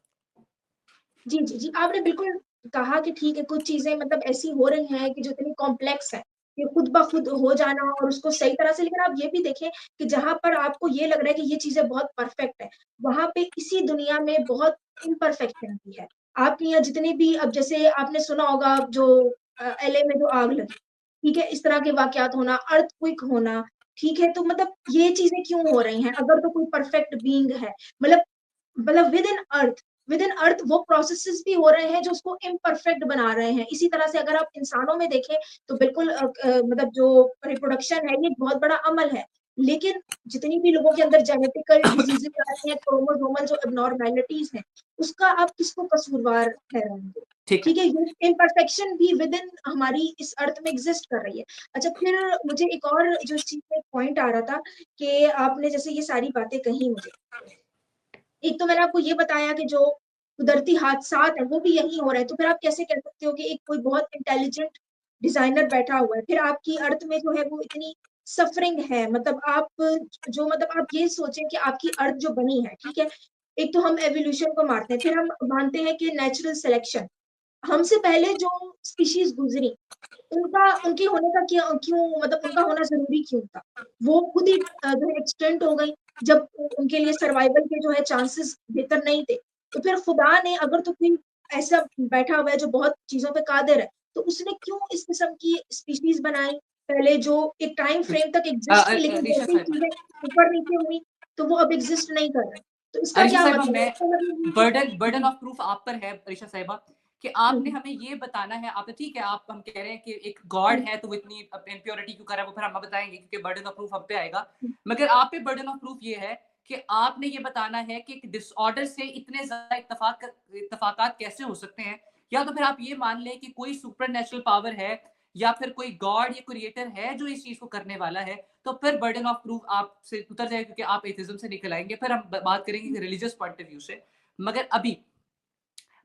जी, जी, जी, आपने बिल्कुल कहा कि ठीक है, कुछ चीज़ें मतलब ऐसी हो रही हैं कि जो इतनी कॉम्प्लेक्स है, कि खुद ब खुद हो जाना और उसको सही तरह से, लेकिन आप ये भी देखें कि जहाँ पर आपको ये लग रहा है कि ये चीज़ें बहुत परफेक्ट है, वहाँ पे इसी दुनिया में बहुत इम्परफेक्शन भी है। आपके यहाँ जितने भी, अब जैसे आपने सुना होगा जो एलए में जो आग लगी, ठीक है? इस तरह के वाक़यात होना, अर्थक्वेक होना, ठीक है? तो मतलब ये चीज़ें क्यों हो रही हैं? अगर तो कोई परफेक्ट बीइंग है, मतलब विद इन अर्थ वो प्रोसेसेस भी हो रहे हैं जो उसको इम्परफेक्ट बना रहे हैं। इसी तरह से अगर आप इंसानों में देखें तो बिल्कुल मतलब जो रिप्रोडक्शन है ये एक बहुत बड़ा अमल है। लेकिन जितनी भी लोगों के अंदर जेनेटिकल डिजीजेस आ रही हैं, क्रोमोसोमल जो एब्नॉर्मेलिटीज हैं, उसका आप किसको कसूरवार ठहराएंगे? ठीक है। ठीक है, ये इम्परफेक्शन भी विद इन हमारी इस अर्थ में एग्जिस्ट कर रही है। अच्छा, फिर मुझे एक और जो इस चीज में पॉइंट आ रहा था कि आपने जैसे ये सारी बातें कही मुझे, एक तो मैंने आपको ये बताया कि जो कुदरती हादसात है वो भी यही हो रहे हैं, तो फिर आप कैसे कह सकते हो कि एक कोई बहुत इंटेलिजेंट डिजाइनर बैठा हुआ है, फिर आपकी अर्थ में जो है वो इतनी सफरिंग है। मतलब आप जो, मतलब आप ये सोचें कि आपकी अर्थ जो बनी है, ठीक है, एक तो हम एवोल्यूशन को मानते हैं, फिर हम मानते हैं कि नेचुरल सिलेक्शन, हमसे पहले जो स्पीशीज गुजरी उनका, उनके होने का क्या, क्यों, मतलब उनका होना जरूरी क्यों था? वो खुद ही जो है एक्सटेंट हो गई जब उनके लिए सर्वाइवल के जो है चांसेस बेहतर नहीं थे। तो फिर खुदा ने, अगर तो कोई ऐसा बैठा हुआ है जो बहुत चीजों पे कादिर है, तो उसने क्यों इस किस्म की स्पीशीज बनाई पहले जो एक टाइम फ्रेम तक एग्जिस्ट थी, लेकिन ऋषा जैसे ही साहिबा, चीजें ऊपर नीचे हुई तो वो अब एग्जिस्ट नहीं कर रहे। तो इसका ऋषा क्या साहिबा, मतलब है? मैं इसका मतलब ये है बर्डन कि बर्डन जी। ऑफ प्रूफ आप पर है ऋषा साहिबा। कि आपने हमें ये बताना है, आपने ठीक है, आप हम कह रहे हैं कि एक गॉड है तो वो इतनी इम्प्योरिटी क्यों कर रहा है, वो फिर हम बताएंगे क्योंकि बर्डन ऑफ प्रूफ हम पे आएगा। मगर आप पे बर्डन ऑफ प्रूफ ये है कि आपने ये बताना है कि डिसऑर्डर से इतने ज्यादा इत्तफाकात कैसे हो सकते हैं। या तो फिर आप ये मान लें कि कोई सुपर नेचुरल पावर है या फिर कोई गॉड या क्रिएटर है जो इस चीज को करने वाला है, तो फिर बर्डन ऑफ प्रूफ आपसे उतर जाएगा क्योंकि आप एथिज्म से निकल आएंगे। फिर हम बात करेंगे रिलीजियस पॉइंट ऑफ व्यू से। मगर अभी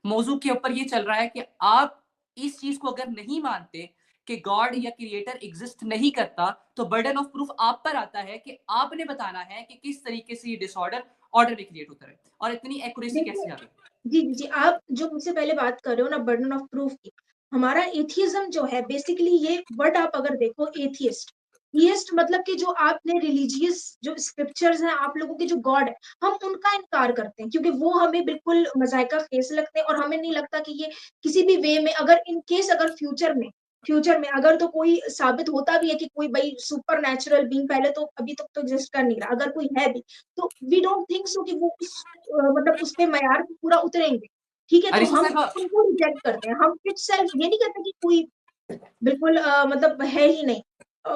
मौजू के ऊपर ये चल रहा है कि आप इस चीज को अगर नहीं मानते कि गॉड या क्रिएटर एग्जिस्ट नहीं करता, तो बर्डन ऑफ प्रूफ आप पर आता है कि आपने बताना है कि किस तरीके से ये डिसऑर्डर ऑर्डर में क्रिएट होता है और इतनी एक्यूरेसी देखिए, कैसे आ गई। जी, जी, जी, आप जो मुझसे पहले बात कर रहे हो ना बर्डन ऑफ प्रूफ की, हमारा एथियज्म जो है बेसिकली ये वर्ड आप अगर देखो एथियस्ट, एथियस्ट मतलब कि जो आपने रिलीजियस जो स्क्रिप्चर्स हैं, आप लोगों के जो गॉड है, हम उनका इनकार करते हैं क्योंकि वो हमें बिल्कुल मज़ाइका फेस लगते हैं और हमें नहीं लगता कि ये किसी भी वे में अगर इन केस अगर फ्यूचर में अगर तो कोई साबित होता भी है कि कोई भाई सुपर नेचुरल बीइंग पहले तो अभी तक तो एग्जिस्ट कर नहीं रहा, अगर कोई है भी, तो वी डोंट थिंक सो कि वो उस मतलब उस पे मयार पे पूरा उतरेंगे, ठीक है? तो अरिशा हम साहब, उनको रिजेक्ट करते हैं। हम इटसेल्फ ये नहीं कहते कि कोई बिल्कुल मतलब है ही नहीं।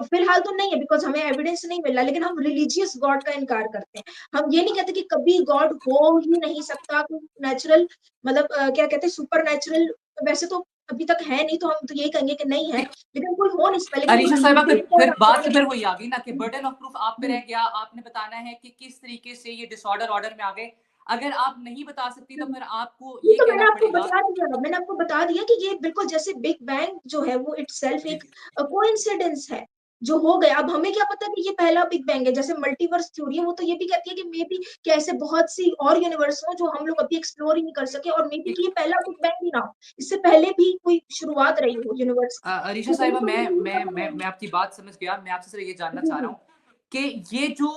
फिलहाल तो नहीं है बिकॉज़ हमें एविडेंस नहीं मिला, लेकिन हम रिलीजियस गॉड का इनकार करते हैं। हम ये नहीं कहते कि कभी गॉड हो ही नहीं सकता, कोई नेचुरल मतलब क्या कहते हैं सुपरनैचुरल वैसे तो अभी तक है नहीं, तो हम तो यही कहेंगे कि नहीं है, लेकिन कोई हो नहीं सकता, लेकिन अरीशा साहिबा, रिलीजियस फिर गॉड बात आपको तो फिर वही आ गई ना कि हुँ, बर्डन ऑफ प्रूफ आप पे हुँ। रह गया। आपने बताना है कि किस तरीके से ये डिसऑर्डर ऑर्डर में आ गए। अगर आप नहीं बता सकती तो फिर आपको ये ये तो कहना पड़ेगा। मैंने आपको बता दिया कि ये बिल्कुल जैसे बिग बैंग जो है वो इटसेल्फ जी एक जी। कोइंसिडेंस है, जो हो गया। अब हमें क्या पता कि ये पहला बिग बैंग है, जैसे मल्टीवर्स थ्योरी है, वो तो ये भी कहती है कि मे बी कि ऐसे बहुत सी और यूनिवर्स हो जो हम लोग अभी एक्सप्लोर ही नहीं कर सके और मे बी कि ये पहला बिग बैंग ही ना हो, इससे पहले भी कोई शुरुआत रही हो यूनिवर्स की। अरीशा तो साहिबा, बिल्कुल मैं मुझे ये मैं पता मैं नहीं मैं आपकी बात समझ गया। मैं आपसे सिर्फ ये जानना जी, चाह रहा जी। हूँ कि ये जो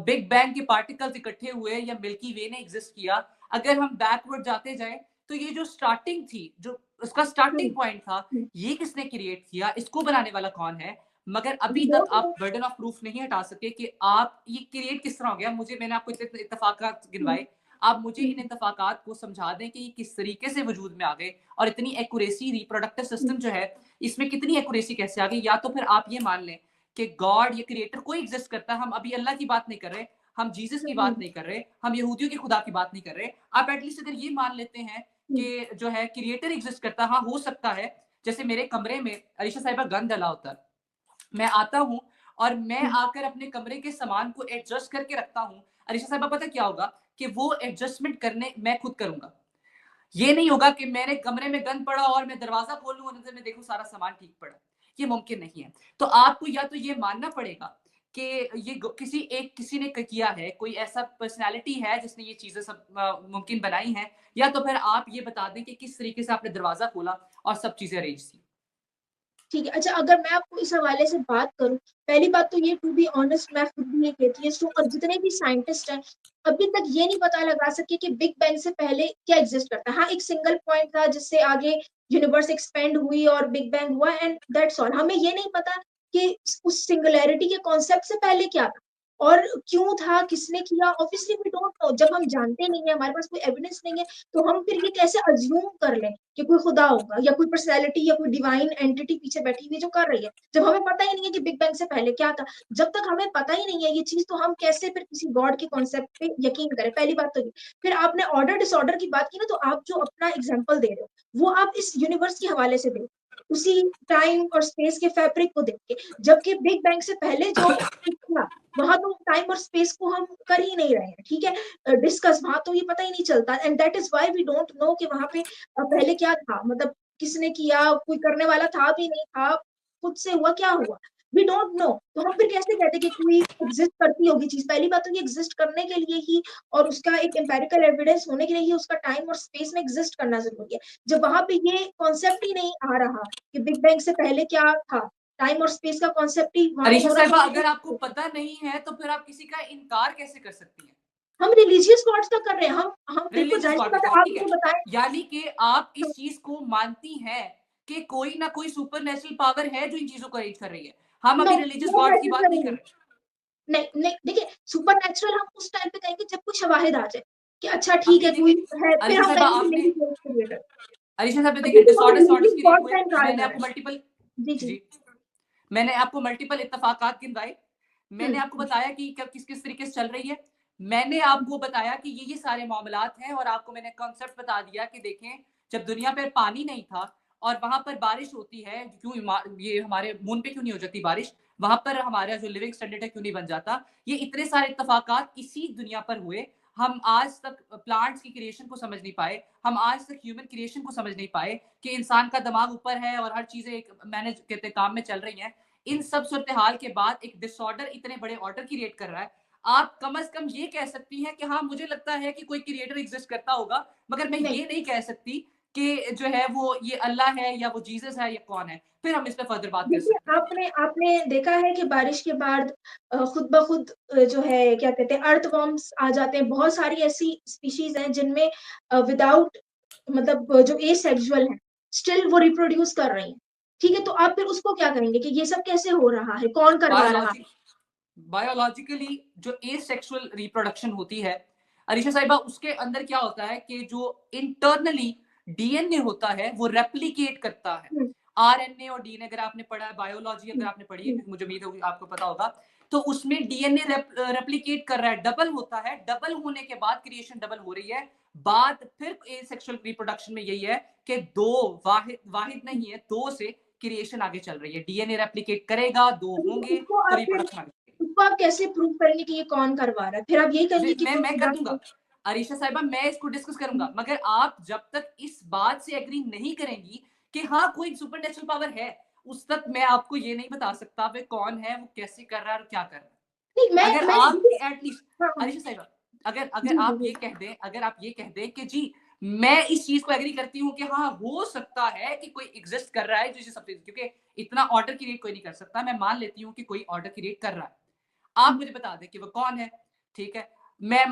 बिग बैंग के पार्टिकल्स इकट्ठे हुए या मिल्की वे ने एग्जिस्ट किया, अगर हम बैकवर्ड जाते जाएं तो ये जो स्टार्टिंग थी, जो उसका हुँ, स्टार्टिंग पॉइंट था, हुँ। ये किसने क्रिएट किया, इसको बनाने वाला कौन है। मगर वी अभी तक डोंट नो। आप बर्डन ऑफ प्रूफ नहीं हटा सके कि आप ये क्रिएट किस तरह हो गया। मुझे मैंने आपको इतने इतफाकात हुँ, गिनवाए, आप मुझे हुँ, इन इतफाकात को समझा दें कि ये किस तरीके से वजूद में आ गए और इतनी एक्यूरेसी रिप्रोडक्टिव हुँ, सिस्टम जो है इसमें कितनी एक्यूरेसी कैसे आ गई। या तो फिर आप ये मान लें कि गॉड या क्रिएटर कोई एग्जिस्ट करता है। हम अभी अल्लाह की बात नहीं कर रहे, हम जीसस की बात हुँ, नहीं कर रहे, हम यहूदियों के खुदा की बात नहीं कर रहे। आप एटलीस्ट अगर ये मान लेते हैं हुँ, कि जो है क्रिएटर एग्जिस्ट करता है, हाँ हो सकता है। जैसे मेरे कमरे में अरीशा साहिबा गन डला होता है, मैं आता हूँ और मैं हुँ, आकर अपने कमरे के सामान को एडजस्ट करके रखता हूँ। अरीशा साहिबा, पता क्या होगा कि वो एडजस्टमेंट करने मैं खुद करूंगा। ये नहीं होगा कि मेरे कमरे में गंद पड़ा और मैं दरवाजा खोलूं और अंदर में देखूं सारा सामान ठीक पड़ा। ये मुमकिन नहीं है। तो आपको या तो ये मानना पड़ेगा कि ये किसी ने किया है, कोई ऐसा पर्सनालिटी है जिसने ये चीजें सब मुमकिन बनाई हैं। या तो फिर आप ये बता दें कि किस तरीके से आपने दरवाजा खोला और सब चीजें अरेंज की। ठीक है। अच्छा, अगर मैं आपको इस हवाले से बात करूँ, पहली बात तो ये टू बी ऑनेस्ट मैं खुद भी एक एथियस्ट हूँ और जितने भी साइंटिस्ट हैं, अभी तक ये नहीं पता लगा सके कि बिग बैंग से पहले क्या एग्जिस्ट करता है। हाँ, एक सिंगल पॉइंट था जिससे आगे यूनिवर्स एक्सपेंड हुई और बिग बैंग हुआ एंड दैट्स ऑल। हमें ये नहीं पता कि उस सिंगुलैरिटी के कॉन्सेप्ट से पहले क्या था और क्यों था, किसने किया। Obviously we don't know. जब हम जानते नहीं है, हमारे पास कोई एविडेंस नहीं है, तो हम फिर ये कैसे अज्यूम कर लें कि कोई खुदा होगा या कोई पर्सनैलिटी या कोई डिवाइन एंटिटी पीछे बैठी हुई है जो कर रही है, जब हमें पता ही नहीं है कि बिग बैंग से पहले क्या था। जब तक हमें पता ही नहीं है ये चीज, तो हम कैसे फिर किसी गॉड के कॉन्सेप्ट पे यकीन करें। पहली बात तो ये। फिर आपने ऑर्डर डिसऑर्डर की बात की ना, तो आप जो अपना एग्जाम्पल दे रहे हो वो आप इस यूनिवर्स के हवाले से दे, उसी टाइम और स्पेस के फैब्रिक को देख के। जबकि बिग बैंग से पहले जो कुछ था, वहां तो टाइम और स्पेस को हम कर ही नहीं रहे हैं, ठीक है, डिस्कस वहां तो ये पता ही नहीं चलता and that is why we don't know कि वहां पे पहले क्या था, मतलब किसने किया, कोई करने वाला था भी नहीं था, खुद से हुआ, क्या हुआ, वी डोंट नो। तो हम फिर कैसे कहते कि कोई एग्जिस्ट करती होगी चीज। पहली बात तो ये एग्जिस्ट करने के लिए ही और उसका एक एम्पेरिकल एविडेंस होने के लिए ही उसका टाइम और स्पेस में एग्जिस्ट करना जरूरी है। जब वहां पे ये कॉन्सेप्ट ही नहीं आ रहा कि बिग बैंग से पहले क्या था, टाइम और स्पेस का कॉन्सेप्ट ही वहां नहीं अरीशा हो रहा, साहिबा, तो अगर आपको पता नहीं है तो फिर आप किसी का इनकार कैसे कर सकती हैं। हम रिलीजियस गॉड्स का कर रहे हैं। हम बिल्कुल रिलीजियस जाहिर सी गॉड बात का, है, आप ठीक है। मुझे बताएं। यानी कि आप इस चीज को मानती हैं कि कोई ना कोई सुपर नेचुरल पावर है जो इन चीजों को अरेंज कर रही है। हम नो, अभी रिलीजियस वो गॉड की बात नहीं नेसेसरी कर नहीं। रहे। नहीं नहीं, देखिए सुपरनैचुरल हम उस टाइम पे कहेंगे जब कोई शवाहिद आ जाए कि अच्छा ठीक अभी है कोई देखिए है, फिर अलीशा हम साहिबा, कहेंगे कि आपने मेरी क्रिएटर। अरीशा साहब देखिए, अभी तो बहुत डिसऑर्डर्स यूजली क्रिएट गॉड हुए, का इनकार मैंने कर रहा आपको है। मल्टीपल जी, जी, जी। जी। मैंने आपको मल्टीपल इत्तफ़ाक़ात गिनवाए। मैंने हुँ, आपको बताया कि कब किस-किस तरीके से चल रही है। मैंने हुँ, आपको बताया कि ये सारे मामलात हैं और आपको मैंने कॉन्सेप्ट बता दिया कि देखें, जब दुनिया पे पानी नहीं था और वहाँ पर बारिश होती है, क्यों ये हमारे मून पे क्यों नहीं हो जाती बारिश? वहाँ पर हमारा जो लिविंग स्टैंडर्ड है क्यों नहीं बन जाता? ये इतने सारे इत्तफ़ाक़ात इसी दुनिया पर हुए। हम आज तक प्लांट्स की क्रिएशन को समझ नहीं पाए। हम आज तक ह्यूमन क्रिएशन को समझ नहीं पाए कि इंसान का दिमाग ऊपर है और हर चीज़ें एक मैनेज कहते हैं काम में चल रही हैं। इन सब सूरत-ए-हाल के बाद एक डिसऑर्डर इतने बड़े ऑर्डर क्रिएट कर रहा है। आप कम से कम ये कह सकती हैं कि हाँ, मुझे लगता है कि कोई क्रिएटर एग्ज़िस्ट करता होगा, मगर मैं नहीं। ये नहीं कह सकती कि जो है वो ये अल्लाह है या वो जीसस है या कौन है। फिर हम इस पे फर्दर बात कर देखिए, सकते हैं। आपने आपने देखा है कि बारिश के बाद खुद ब खुद जो है क्या कहते हैं अर्थवॉर्म्स आ जाते हैं। बहुत सारी ऐसी स्पीशीज़ हैं जिनमें विदाउट मतलब जो एसेक्सुअल हैं, स्टिल वो रिप्रोड्यूस कर रही हैं। ठीक है? तो आप फिर उसको क्या कहेंगे कि ये सब कैसे हो रहा है? कौन करवा रहा बायोलॉजी है? बायोलॉजिकली जो एसेक्सुअल रिप्रोडक्शन होती है, अरीशा साहिबा, उसके अंदर क्या होता है कि जो इंटरनली डीएनए होता है वो रेप्लिकेट करता है। हुँ, आरएनए और डीएनए अगर आपने पढ़ा है, बायोलॉजी अगर हुँ, आपने पढ़ी है, हुँ। क्योंकि मुझे उम्मीद है आपको पता होगा, तो उसमें डीएनए रेप्लिकेट कर रहा है, डबल होता है। डबल होने के बाद क्रिएशन डबल हो रही है। बात फिर एसेक्सुअल रिप्रोडक्शन में यही है कि दो वाहिद वाहिद नहीं है, दो से क्रिएशन आगे चल रही है। डीएनए रेप्लिकेट करेगा, दो अभी तो होंगे उसको तो आप फिर रिप्रोडक्शन आगे चलेगी। उसको आप कैसे प्रूव करेंगे कि ये कौन करवा रहा है? फिर आप यही कहेंगे कि कोई मैं कर खुदा दूंगा को अरीशा साहिबा, मैं इसको डिस्कस हुँ, करूंगा, मगर आप जब तक इस बात से एग्री नहीं करेंगी कि हाँ कोई सुपर नेचुरल पावर है, उस तक मैं आपको ये नहीं बता सकता वे कौन है, वो कैसे कर रहा है और क्या कर रहा है। नहीं अगर मैं आप देखिए एटलीस्ट हाँ, हाँ। अरीशा साहिबा, अगर अगर जी, जी, आप जी। ये कह दें, अगर आप ये कह दें कि जी मैं इस चीज को एग्री करती हूँ कि हाँ हो सकता है कि कोई एग्जिस्ट कर रहा है, जिसे सब, क्योंकि इतना ऑर्डर क्रिएट कोई नहीं कर सकता, मैं मान लेती हूँ कि कोई ऑर्डर क्रिएट कर रहा है। आप हुँ, मुझे बता दें कि वो कौन है, ठीक है? मैंने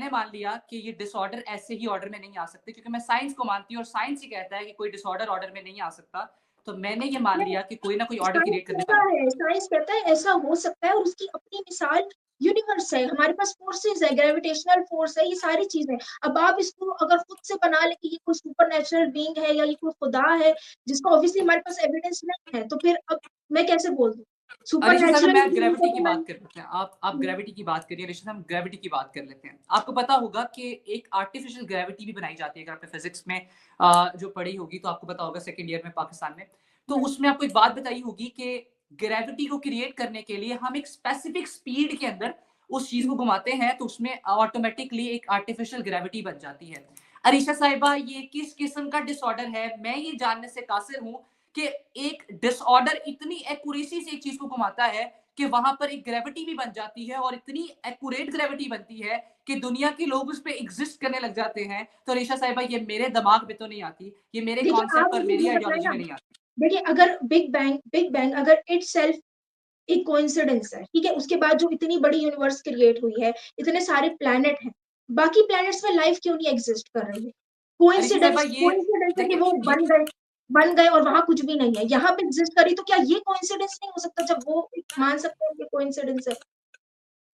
मान लिया कि ये डिसऑर्डर ऐसे ही ऑर्डर में नहीं आ सकते, क्योंकि मैं साइंस को मानती हूँ और साइंस ही कहता है कि कोई डिसऑर्डर ऑर्डर में नहीं आ सकता। तो मैंने ये मान नहीं लिया कि कोई ना कोई ऑर्डर साइंस क्रिएट करने कहता वाला है। है साइंस कहता है ऐसा हो सकता है और उसकी अपनी मिसाल यूनिवर्स है, हमारे पास फोर्सेस है, ग्रेविटेशनल फोर्स है, ये सारी चीज़ें। अब आप इसको अगर खुद से बना लें कि ये कोई सुपरनैचुरल बीइंग है या ये कोई खुदा है, जिसका ऑब्वियसली हमारे पास एविडेंस नहीं है, तो फिर अब मैं कैसे बोल दूँ? अनिशा साहब, सुपरनैचुरल मैं बीइंग ग्रेविटी को की तो मैं बात कर लेते हैं। आप हुँ, ग्रेविटी की बात करिए अनिशा साहब, हम ग्रेविटी की बात कर लेते हैं। आपको पता होगा कि एक आर्टिफिशियल ग्रेविटी भी बनाई जाती है। अगर आपने फिजिक्स में जो पढ़ी होगी तो आपको पता होगा, सेकंड ईयर में पाकिस्तान में। तो हुँ, उसमें आपको एक बात बताई होगी कि ग्रेविटी को क्रिएट करने के लिए हम एक स्पेसिफिक स्पीड के अंदर उस चीज को हुँ। घुमाते हैं, तो उसमें ऑटोमेटिकली एक आर्टिफिशियल ग्रेविटी बन जाती है। अरीशा साहिबा, ये किस किस्म का डिसऑर्डर है, मैं ये जानने से कासिर हूँ कि एक डिसऑर्डर इतनी एक्यूरेसी से एक चीज को घुमाता है कि वहां पर एक ग्रेविटी भी बन जाती है, और इतनी एक्यूरेट ग्रेविटी बनती है कि दुनिया के लोग उस पर एग्जिस्ट करने लग जाते हैं। तो ऋषा साहिबा, ये मेरे दिमाग में तो नहीं आती, ये मेरे देखिए आप कॉन्सेप्ट और मुझे मेरी ये बताएँ आइडियोलॉजी ना, में नहीं आती। देखिए अगर बिग बैंग अगर इटसेल्फ एक कोइंसिडेंस है, ठीक है? उसके बाद जो इतनी बड़ी यूनिवर्स क्रिएट हुई है, इतने सारे प्लैनेट हैं, बाकी प्लैनेट्स में लाइफ क्यों नहीं एग्ज़िस्ट कर रही है? ऋषा साहिबा, कोइंसिडेंस ये कोइंसिडेंस है कि देखिए वो ये बन गए और वहाँ कुछ भी नहीं है। यहाँ पे एग्ज़िस्ट करी तो क्या ये कोइंसिडेंस नहीं हो सकता जब वो मान सकते हैं कि कोइंसिडेंस है?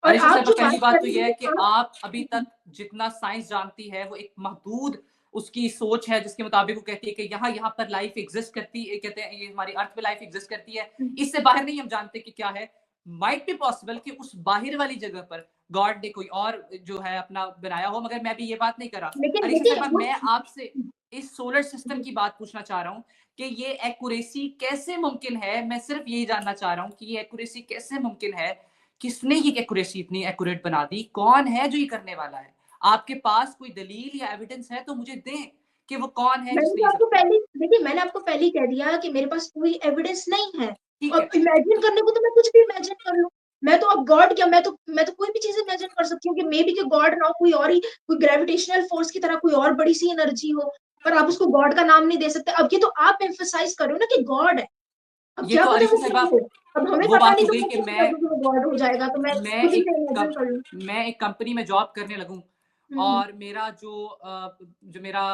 और अरीशा आप साहबा, जो बात पहली बात कर तो रहे ये है कि हैं आप आप अभी हुँ, तक जितना साइंस जानती है वो एक महदूद उसकी सोच है, जिसके मुताबिक वो कहती है कि यहाँ यहाँ पर लाइफ एग्जिस्ट करती है, कहते हैं ये हमारी अर्थ पे लाइफ एग्जिस्ट करती है। हुँ, इससे बाहर नहीं हम जानते कि क्या है। माइट बी पॉसिबल कि उस बाहर वाली जगह पर गॉड ने कोई और जो है अपना बनाया हो, मगर मैं भी ये बात नहीं कर रहा। लेकिन अरीशा देखिए साहबा, वो मैं आपसे इस सोलर सिस्टम की बात पूछना चाह रहा हूँ कि ये एक्यूरेसी कैसे मुमकिन है। मैं सिर्फ यही जानना चाह रहा हूँ कि ये एक्यूरेसी कैसे मुमकिन है, किसने ये एक्यूरेसी इतनी एक्यूरेट बना दी, कौन है जो ये करने वाला है? आपके पास कोई दलील या एविडेंस है तो मुझे दें कि वो कौन है मैंने जिसने तो ये आपको सब किया। पहले देखिए मैंने आपको पहले ही कह दिया कि मेरे पास कोई एविडेंस नहीं है। ठीक है। अब इमेजिन करने को तो मैं कुछ भी इमेजिन कर लूँ। मैं तो अब गॉड क्या मैं तो कोई भी चीज़ इमेजिन कर सकती हूँ कि मे बी कि गॉड ना हो कोई और ही कोई ग्रेविटेशनल फोर्स की तरह कोई और बड़ी-सी एनर्जी हो, पर आप उसको गॉड का नाम नहीं दे सकते। अब ये तो आप एम्फसाइज़ कर रहे हो ना कि गॉड है। अब ये क्या तो पता अरीशा वो क्या साहिबा, हो? अब हमें वो पता बात नहीं हो तो गई मैं कि कैसे कर दूँ कि वो गॉड हो जाएगा, तो मैं मैं खुद ही एक से इमेजिन कर लूँ। मैं एक कंपनी में जॉब करने लगूँ, हुँ, हुँ। और मेरा जो मेरा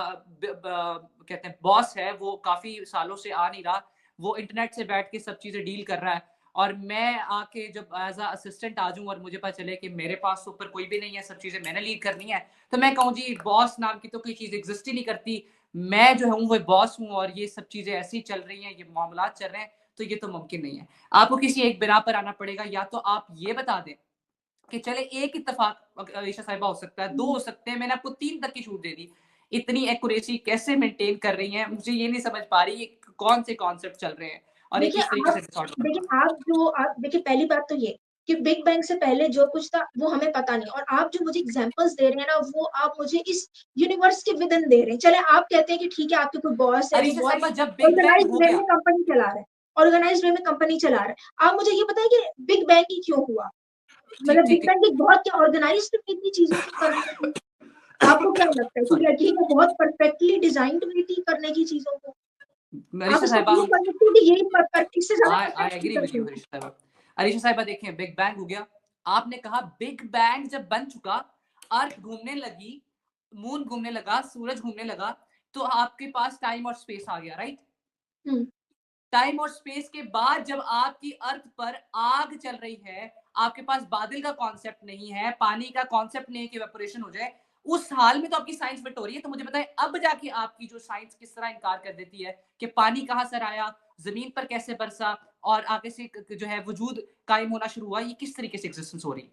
कहते हैं बॉस है, वो काफी सालों से आ नहीं रहा। वो इंटरनेट से बैठ के सब चीजें डील कर रहा है, और मैं आके जब एज अ असिस्टेंट आ जाऊं और मुझे पता चले कि मेरे पास ऊपर कोई भी नहीं है, सब चीजें मैंने लीड करनी है, तो मैं कहूँ जी बॉस नाम की तो कोई चीज एग्जिस्ट ही नहीं करती। मैं जो हूँ वो बॉस हूँ और ये सब चीज़ें ऐसी चल रही हैं, ये मामलात चल रहे हैं, तो ये तो मुमकिन नहीं है। आपको किसी एक बिना पर आना पड़ेगा, या तो आप ये बता दें कि चले एक इत्तेफाक अलीशा साहिबा हो सकता है, 2 हुँ। हो सकते हैं, मैंने आपको 3 तक की छूट दे दी। इतनी एक्यूरेसी कैसे मेंटेन कर रही हैं, मुझे ये नहीं समझ पा रही ये कौन से कॉन्सेप्ट चल रहे हैं और ये देखिए किस तरीके आप से सॉर्ट आउट देखिए होगा? आप देखिए पहली बात तो ये कि बिग बैंग से पहले जो कुछ था वो हमें पता नहीं और आप जो मुझे एग्ज़ाम्पल्स दे रहे हैं ना वो आप मुझे इस यूनिवर्स के विदिन दे रहे हैं। चले आप कहते हैं कि ठीक है आपके कोई बॉस है जो अलीशा बहुत साहिबा जब बिग बैंग ऑर्गनाइज़्ड हो वे गया में कंपनी चला रहा है ऑर्गनाइज़्ड वे में कंपनी चला रहा है। आप मुझे ये बताएँ कि बिग बैंग ही क्यों हुआ? ठीक, मतलब ठीक, बिग ठीक। बैंग एक बहुत क्या ऑर्गनाइज़्ड वे थी चीज़ों को करने की? आपको क्या लगता है कि सॉरी, लड़की को बहुत परफेक्टली डिज़ाइन्ड वे थी करने की चीज़ों को? आप अलीशा उसको साहिबा प्रूव कर सकते हैं कि यही इससे ज़्यादा आई परफेक्ट नहीं एग्री कर विद यू सकती। अलीशा साहिबा। अलीशा साहिबा देखें बिग बैंग हो गया, आपने कहा बिग बैंग जब बन चुका, अर्थ घूमने लगी, मून घूमने लगा, सूरज घूमने लगा, तो आपके पास टाइम और स्पेस आ गया, राइट? हुँ। टाइम और स्पेस के बाद जब आपकी अर्थ पर आग चल रही है, आपके पास बादल का कॉन्सेप्ट नहीं है, पानी का कॉन्सेप्ट नहीं है कि इवेपोरेशन हो जाए, उस हाल में तो आपकी साइंस फिट हो रही है। तो मुझे बताएं अब जाके आपकी जो साइंस किस तरह इनकार कर देती है कि पानी कहाँ से आया, जमीन पर कैसे बरसा और आगे से जो है वजूद कायम होना शुरू हुआ, ये किस तरीके से एग्जिस्टेंस हो रही है।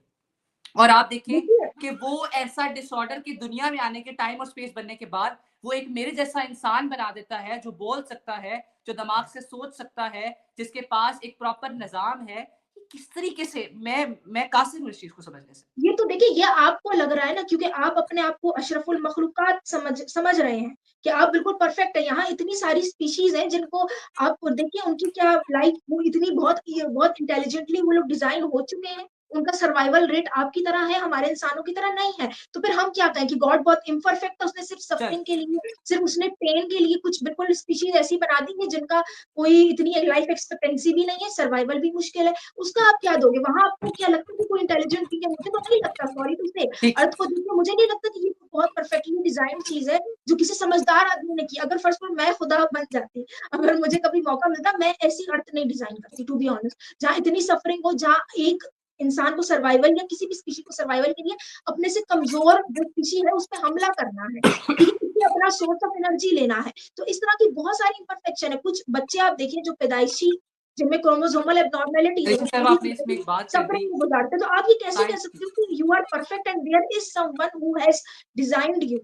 और आप देखें देखिए कि वो ऐसा डिसऑर्डर की दुनिया में आने के टाइम और स्पेस बनने के बाद वो एक मेरे जैसा इंसान बना देता है जो बोल सकता है, जो दिमाग से सोच सकता है, जिसके पास एक प्रॉपर निज़ाम है। ये किस तरीके से मैं कासिर हूँ इस चीज़ को समझने से। ये तो देखिए ये आपको लग रहा है ना क्योंकि आप अपने आप को अशरफुल मखलूकात समझ रहे हैं कि आप बिल्कुल परफेक्ट है। यहाँ इतनी सारी स्पीशीज़ हैं जिनको आप देखिए उनकी क्या लाइफ वो इतनी बहुत इंटेलिजेंटली वो लोग डिज़ाइन हो चुके हैं। उनका सर्वाइवल रेट आपकी तरह है, हमारे इंसानों की तरह नहीं है। तो फिर हम क्या कहें कि गॉड बहुत इम्परफेक्ट है, उसने सिर्फ चल सफरिंग के लिए, सिर्फ उसने पेन के लिए कुछ बिल्कुल स्पीशीज़ ऐसी बना दी है जिनका कोई इतनी लाइफ एक्सपेक्टेंसी भी नहीं है, सर्वाइवल भी मुश्किल है। उसका आप क्या दोगे? वहाँ आपको क्या लगता है कि कोई इंटेलिजेंट भी है? मुझे तो नहीं लगता सॉरी टू से ठीक। अर्थ को देख के मुझे नहीं लगता कि ये बहुत परफेक्टली डिज़ाइन चीज़ है, जो किसी समझदार आदमी ने की। अगर फर्स्ट ऑफ ऑल मैं खुदा बन जाती, अगर मुझे कभी मौका मिलता, मैं ऐसी अर्थ नहीं डिज़ाइन करती टू बी ऑनेस्ट जहाँ इतनी सफरिंग हो, जहाँ एक इंसान को सर्वाइवल या किसी भी स्पीशी को सर्वाइवल के लिए अपने से कमज़ोर जो स्पीशी है, उस पे हमला करना है। ठीक है? इससे अपना सोर्स ऑफ एनर्जी लेना है। तो इस तरह की बहुत सारी इम्परफेक्शन है। कुछ बच्चे आप देखिए जो पैदाइशी जिनमें क्रोमोसोमल एब्नॉर्मैलिटीज़ है, ऋषि वो साहब पूरी आपने इसमें एक ज़िंदगी बात कर दी सफरिंग में गुज़ारते हैं। तो आप ये कैसे कह साइंस की। सकते हो कि you are perfect and there is someone who has designed you?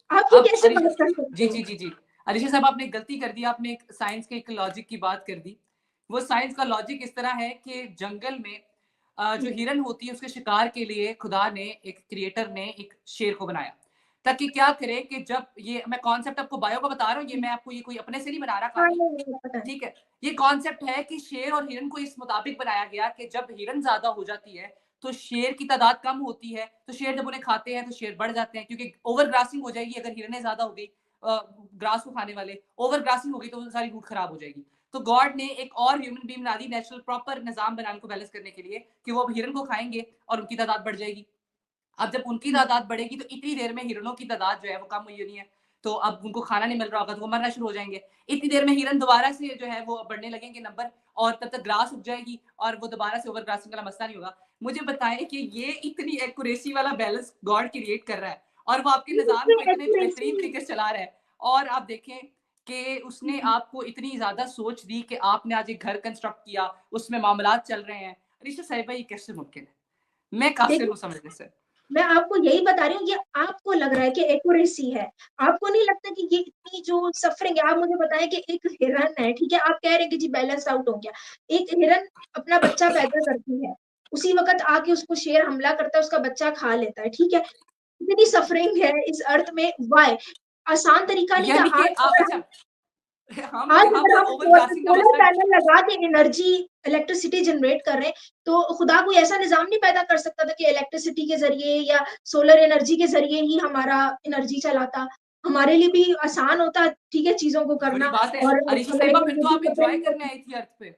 आप ये अब कैसे बात कर सकते जी, हो? जी, जी, जी। अलीशा साहब आपने गलती कर दी, आपने एक साइंस के एक लॉजिक की बात कर दी। वो साइंस का लॉजिक इस तरह है कि जंगल में जो हुँ, हिरन होती है उसके शिकार के लिए खुदा ने एक क्रिएटर ने एक शेर को बनाया। ताकि क्या करे कि जब ये मैं कॉन्सेप्ट आपको बायो का बता रहा हूँ, ये हुँ। मैं आपको ये कोई अपने से नहीं बना रहा हाँ, कहानी। नहीं, नहीं, पता है। ठीक है? ये कॉन्सेप्ट है कि शेर और हिरन को इस मुताबिक बनाया गया कि जब हिरन ज़्यादा हो जाती है, तो शेर की तादाद कम होती है, तो शेर जब उन्हें खाते हैं, तो शेर बढ़ जाते हैं क्योंकि ओवर ग्रासिंग हो जाएगी अगर हिरनें ज़्यादा हो गई ग्रास को खाने वाले, ओवर ग्रासिंग हो गई तो वो सारी रूट खराब हो जाएगी। तो गॉड ने एक और ह्यूमन बीइंग बना दी नेचुरल प्रॉपर निज़ाम बनाने को बैलेंस करने के लिए कि वो अब हिरन को खाएँगे और उनकी तादाद बढ़ जाएगी। अब जब उनकी हुँ, तादाद बढ़ेगी तो इतनी देर में हिरणों की तादाद जो है वो कम हुई होनी है। तो अब उनको खाना नहीं मिल रहा होगा तो वो मरना शुरू हो जाएँगे। इतनी देर में हिरन दोबारा से जो है वो बढ़ने लगेंगे नंबर और तब तक ग्रास उग जाएगी और वो दोबारा से ओवर ग्रासिंग वाला मसला नहीं होगा। मुझे बताएँ कि ये इतनी एक्यूरेसी वाला बैलेंस गॉड क्रिएट कर रहा है और वो आपके निज़ाम को इसमें इतने बेहतरीन एक्यूरेसी तरीके से चला रहा है। और आप देखें कि उसने हुँ, आपको इतनी ज़्यादा सोच दी कि आपने आज एक घर कंस्ट्रक्ट किया, उसमें मामलात चल रहे हैं। ऋषि साहिबा ये कैसे मुमकिन है? मैं कासिर देखिए हूँ समझने से। मैं आपको यही बता रही हूँ, ये आपको लग रहा है कि एक्यूरेसी है। आपको नहीं लगता कि ये इतनी जो सफ़रिंग है आप मुझे बताएँ कि एक हिरन है, ठीक है? आप कह रहे हैं कि जी बैलेंस आउट हो गया। एक हिरन अपना बच्चा पैदा करती है, उसी वक़्त आके उसको शेर हमला करता है, उसका बच्चा खा लेता है, ठीक है? इतनी सफ़रिंग है इस अर्थ में व्हाय? आसान तरीका नहीं था यानी कि आज आप अगर हम अच्छा हम आज यहाँ अगर पर हम ओवर ग्रासिंग का सोलर मसला पैनल लगा के एनर्जी इलेक्ट्रिसिटी जनरेट कर रहे हैं, तो खुदा कोई ऐसा निज़ाम नहीं पैदा कर सकता था कि इलेक्ट्रिसिटी के ज़रिए या सोलर एनर्जी के ज़रिए ही हमारा एनर्जी चलाता। हमारे लिए भी आसान होता, ठीक है, चीज़ों को बड़ी करना बात है। और अरीशा हमारे साहिबा लिए फिर ये तो भी आप खतरे एन्जॉय नहीं करने होते। आई थी अर्थ पे।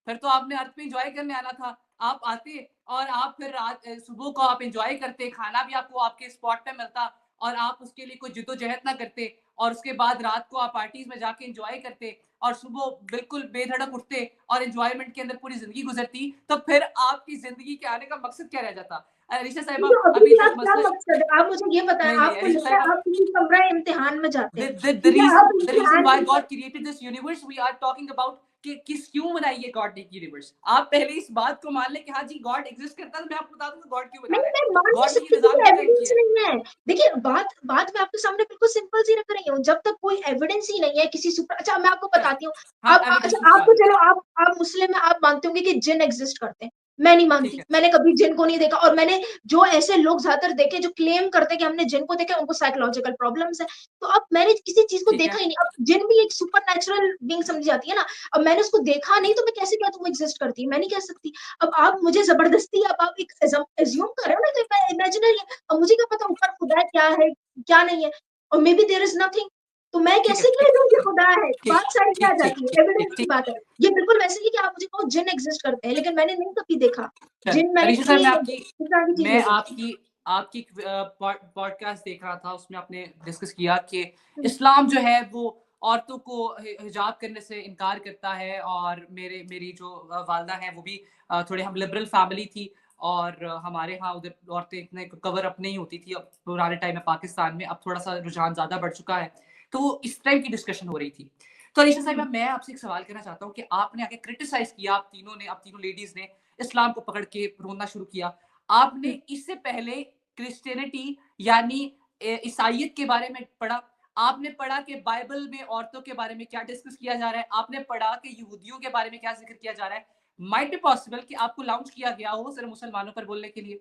फिर तो आपने अर्थ पे एन्जॉय करने आना था। आप आते और आप फिर सुबह को आप एन्जॉय करते, खाना भी आपको आपके स्पॉट पे मिलता और आप उसके लिए कोई जिद्दोजहद ना करते और उसके बाद रात को आप पार्टीज़ में जाके एन्जॉय करते और सुबह बिल्कुल बेधड़क उठते और एन्जॉयमेंट के अंदर पूरी ज़िंदगी गुज़रती, तो फिर आपकी ज़िंदगी के आने का मकसद क्या रह जाता? अरीशा साहिबा, तो अभी अभी भी तक आप क्या मसला मकसद है? आप मुझे ये बताएँ, नहीं, नहीं, आपको अरीशा लगता है साहिबा, आप किसी कमरा इम्तिहान में जाते हैं, the ठीक है? reason आप the reason इम्तिहान why में God created this universe, we are talking about कि क्यों बनाई है गॉड ने यूनिवर्स। आप पहले इस बात को मान लें कि हाँ जी गॉड एग्जिस्ट करता है, तो मैं आपको बता दूंगा गॉड क्यों बना नहीं, रहा है। मैं मान नहीं गॉड ने ये सकती निजाम क्योंकि क्यों कायम एविडेंस किया है। नहीं है। देखिए बात बात मैं आपके सामने बिल्कुल सिंपल सी रख रही हूँ। जब तक कोई एविडेंस ही नहीं है किसी सुपर अच्छा मैं आपको चलो, बताती हूँ। हम आप एविडेंस पे अच्छा आपको आते हैं। चलो आप मुस्लिम हैं, आप मानते होंगे कि जिन एग्ज़िस्ट करते हैं। मैं नहीं ठीक मानती। है, मैंने कभी जिन को नहीं देखा और मैंने जो ऐसे लोग ज़्यादातर देखे जो क्लेम करते हैं कि हमने जिन को देखा है, उनको साइकोलॉजिकल प्रॉब्लम्स है। तो अब मैंने किसी चीज़ को ठीक है, देखा ही नहीं। अब जिन भी एक सुपरनैचुरल बीइंग समझी जाती है ना, अब मैंने उसको देखा नहीं तो मैं कैसे कहती हूँ वो एग्ज़िस्ट करती है? मैं नहीं कह सकती। अब आप मुझे ज़बरदस्ती अब आप एक अज़्यूम कर रहे हो ना कि मैं इमेजिनरी है। अब मुझे क्या पता ऊपर खुदा क्या है, क्या नहीं है? और maybe there is nothing. तो मैं ठीक है, कैसे कह दूँ कि खुदा है? ठीक, बात सारी क्या आ ठीक, ठीक, जाती है? ठीक, ठीक, एविडेंस की ठीक। बात है। ये बिल्कुल वैसे नहीं कि आप मुझे कहो जिन एग्ज़िस्ट करते हैं, लेकिन मैंने नहीं कभी देखा। चल जिन मैंने अरीशा साहब, कभी इस तरह की चीज़ मैं नहीं देखी। आपकी आपकी पॉडकास्ट देख रहा था, उसमें आपने डिस्कस किया कि हुँ, इस्लाम जो है वो औरतों को हिजाब करने से इनकार करता है, और मेरी जो वालदा हैं वो भी थोड़े हम लिबरल फैमिली थी, और हमारे यहाँ उधर औरतें इतने कवर अप नहीं होती थी। अब पुराने टाइम में पाकिस्तान में अब थोड़ा सा रुझान ज़्यादा बढ़ चुका है, तो इस टाइम की डिस्कशन हो रही थी। तो अरीशा हुँ, साहिबा, मैं आपसे एक सवाल करना चाहता हूँ कि आपने आके क्रिटिसाइज किया, आप तीनों लेडीज ने इस्लाम को पकड़ के रोना शुरू किया। आपने हुँ। इससे पहले क्रिश्चियनिटी यानी ईसाइयत के बारे में पढ़ा? आपने पढ़ा कि बाइबल में औरतों के बारे में क्या डिस्कस किया जा रहा है? आपने पढ़ा कि यहूदियों के बारे में क्या ज़िक्र किया जा रहा है? माइट बी पॉसिबल कि आपको लॉन्च किया गया हो सिर्फ मुसलमानों पर बोलने के लिए।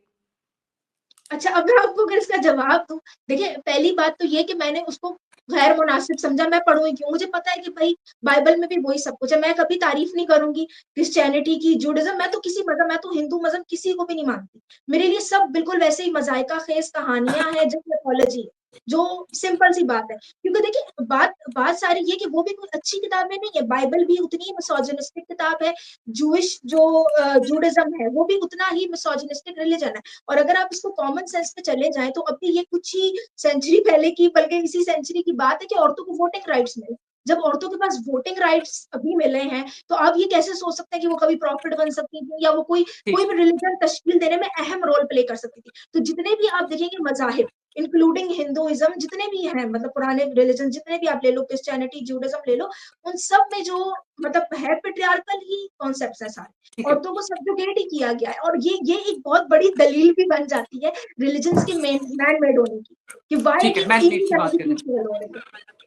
अच्छा, अब मैं आपको अगर इसका जवाब दूँ, देखिए पहली बात तो ये कि मैंने उसको गैर मुनासिब समझा, मैं पढ़ूँ ही क्यों? मुझे पता है कि भई बाइबल में भी वही सब कुछ है। मैं कभी तारीफ़ नहीं करूँगी क्रिश्चियनिटी की, जूडाइज़्म मैं तो किसी मज़हब मैं तो हिंदू मज़हब किसी को भी नहीं मानती। मेरे लिए सब बिल्कुल वैसे ही मज़ाइका ख़ेज़ कहानियाँ हैं, जो मिथोलॉजी है, जो सिंपल सी बात है। क्योंकि देखिए बात बात सारी ये कि वो भी कोई अच्छी किताबें नहीं है, बाइबल भी उतनी ही मिसोजिनिस्टिक किताब है, जूइश जो जूडाइज़्म है, वो भी उतना ही मिसोजिनिस्टिक रिलिजन है। और अगर आप इसको कॉमन सेंस पे चले जाएँ तो अभी ये कुछ ही सेंचुरी पहले की बल्कि इसी सेंचुरी की बात है कि औरतों को वोटिंग राइट्स मिले। जब औरतों के पास वोटिंग राइट्स अभी मिले हैं, तो आप ये कैसे सोच सकते हैं कि वो कभी प्रॉफिट बन सकती थी या वो कोई ठीक, भी रिलिजन तश्कील देने में अहम रोल प्ले कर सकती थी। तो जितने भी आप देखेंगे मज़ाहिब इंक्लूडिंग हिंदुइज़्म जितने भी हैं मतलब पुराने रिलिजन जितने भी आप ले लो क्रिश्चियनिटी, जूडाइज़्म ले लो, उन सब में जो मतलब है पैट्रियार्कल ही कॉन्सेप्ट्स हैं सारे। ठीक है, औरतों को सब्जुगेट ही किया गया है और ये एक बहुत बड़ी दलील भी बन जाती है रिलिजन्स के मैन मेड होने की, कि व्हाई ठीक है, यू मैन मेड इजी की बात करके कर लें। पीछे होने के।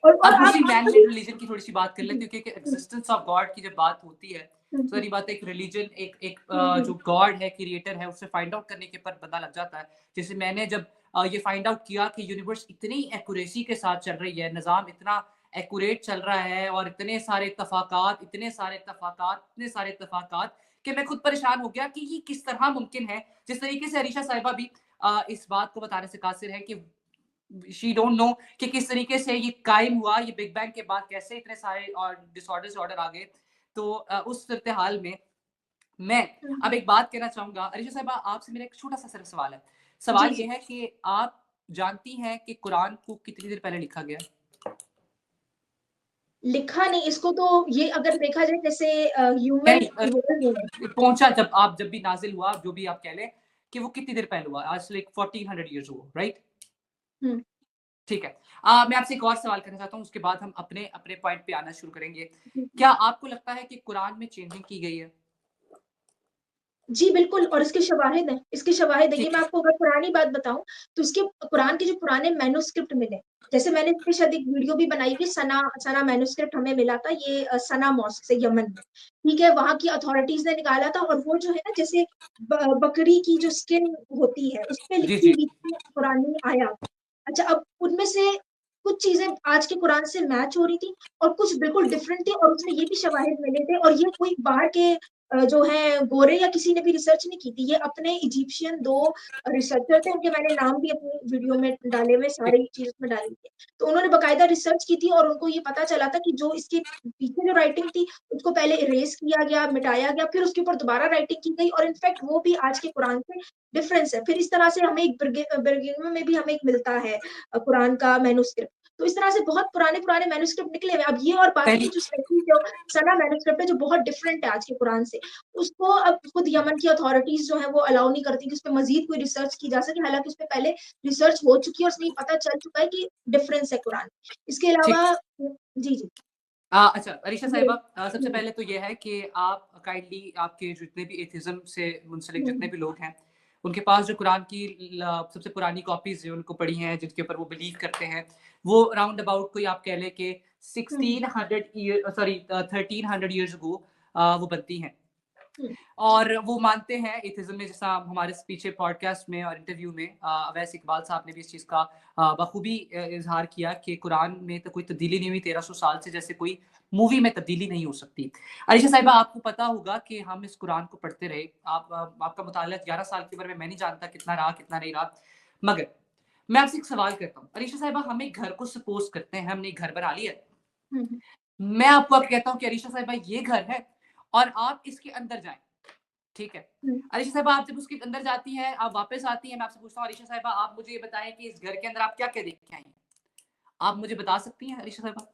और अब उसी आप मैन कभी मेड रिलीजन की थोड़ी-सी बात कर जी, लेते हैं, क्योंकि हुँ, एक्जिस्टेंस ऑफ गॉड की जब बात होती है, हुँ, तो हुँ, सारी बात है, एक रिलीजन एक हुँ, हुँ, जो गॉड है, क्रिएटर है, उसे फाइंड आउट करने के पर पता लग जाता है। जैसे मैंने जब ये फाइंड आउट किया कि यूनिवर्स इतनी एक्यूरेसी के साथ चल रही है, निज़ाम इतना एक्यूरेट चल रहा है, और इतने सारे इत्तफ़ाक़ात कि मैं खुद परेशान हो गया कि ये किस तरह मुमकिन है। जिस तरीके से अरीशा साहिबा भी इस बात को बताने से कासिर हैं कि शी डोंट नो कि किस तरीके से ये कायम हुआ, ये बिग बैंग के बाद कैसे इतने सारे और डिसऑर्डर्स ऑर्डर आ गए। तो उस सूरत-ए-हाल में मैं हुँ, अब हुँ। एक बात कहना चाहूँगा। अरीशा साहिबा, आपसे मेरा एक छोटा-सा सिर्फ सवाल है। जी, सवाल ये जी। है कि आप जानती हैं कि कुरान को कितनी देर पहले लिखा गया? लिखा नहीं इसको तो ये अगर देखा जाए जैसे ह्यूमन नहीं, इवॉल्व हुए हैं। पहुँचा जब भी नाज़िल हुआ, जो भी आप कह लें, कि वो कितनी देर पहले हुआ? आज से लाइक 1400 ईयर्स अगो, राइट? हुँ, ठीक है। मैं आपसे एक और सवाल करना चाहता हूँ, उसके बाद हम अपने अपने पॉइंट पे आना शुरू करेंगे। जी, जी। क्या आपको लगता है कि कुरान में चेंजिंग की गई है? जी, बिल्कुल और इसके शवाहिद हैं। इसके शवाहिद हैं, ये ठीक मैं है, आपको अगर पुरानी बात बताऊँ, तो इसके कुरान के जो पुराने मैन्युस्क्रिप्ट मिले, जैसे मैंने इसके शायद एक वीडियो भी बनाई थी, सना सना मैन्युस्क्रिप्ट हमें मिला था, ये सना मॉस्क से यमन में, ठीक है? वहाँ की अथॉरिटीज़ ने निकाला था और वो जो है ना जैसे बकरी की जो स्किन होती है, उसपे जी, लिखी जी। हुई थी पुरानी आयत। अच्छा, अब उनमें से कुछ चीज़ें आज के कुरान से मैच हो रही थी और कुछ बिल्कुल डिफरेंट थी और उसमें ये भी शवाहिद मिले थे और ये कोई बाहर के जो हैं गोरे या किसी ने भी रिसर्च नहीं की थी। ये अपने इजिप्शियन 2 रिसर्चर थे, उनके मैंने नाम भी अपनी वीडियो में डाले हुए, सारी चीज़ उसमें डाली थी। तो उन्होंने बाकायदा रिसर्च की थी और उनको ये पता चला था कि जो इसके पीछे जो राइटिंग थी, उसको पहले इरेज़ किया गया, मिटाया गया, फिर उसके ऊपर दोबारा राइटिंग की गई और इनफैक्ट वो भी आज के कुरान से डिफरेंस है। फिर इस तरह से हमें एक बिरगिनवा में भी हमें एक मिलता है कुरान का मैन्युस्क्रिप्ट। तो इस तरह से बहुत पुराने-पुराने मैन्युस्क्रिप्ट निकले हुए हैं। अब ये और बात है कि पहली जो सही जो सना मैन्युस्क्रिप्ट है जो बहुत डिफरेंट है आज के कुरान से। उसको अब खुद यमन की अथॉरिटीज़ जो है वो अलाउ नहीं करती कि उसपे मज़ीद कोई रिसर्च की जा सके, हालाँकि उसपे पहले रिसर्च हो चुकी है और उसमें ये पता चल चुका है कि डिफरेंस है कुरान। इसके ठीक। अलावा जी, जी। अच्छा अरीशा जी, साहिबा, सबसे जी। पहले तो ये है कि आप काइंडली आपके जितने भी एथिज़्म से मुंसलिक जितने हुँ, भी लोग हैं, उनके पास जो कुरान की सबसे पुरानी कॉपीज़ हैं, उनको पढ़ी हैं, जिनके ऊपर वो बिलीव करते हैं, वो राउंड अबाउट कोई आप कह लें कि हुँ, 1300 ईयर्स अगो वो बनती हैं। हुँ, और वो मानते हैं एथिज्म में, जैसा हमारे पीछे पॉडकास्ट में और इंटरव्यू में अवैस इकबाल साहब ने भी इस चीज़ का बखूबी इजहार किया कि कुरान में तो कोई तब्दीली नहीं हुई 1300 साल से, जैसे कोई मूवी में तब्दीली नहीं हो सकती। अरीशा साहिबा, आपको पता होगा कि हम इस कुरान को पढ़ते रहे, आपका मुताला 11 साल की उम्र में, मैं नहीं जानता कितना रहा कितना नहीं रहा, मगर मैं आपसे एक सवाल करता हूँ अरीशा साहिबा, हम एक घर को सपोज करते हैं, हमने एक घर बना लिया, हुँ, हुँ, मैं आपको अब कहता हूँ कि अरीशा साहिबा ये घर है और आप इसके अंदर जाएं, ठीक है। हुँ। अरीशा साहिबा, आप जब उसके अंदर जाती हैं, आप वापस आती हैं, मैं आपसे पूछता हूँ अरीशा साहिबा, आप मुझे ये बताएं कि इस घर के अंदर आप क्या-क्या देख के आई हैं? आप मुझे बता सकती हैं अरीशा साहिबा?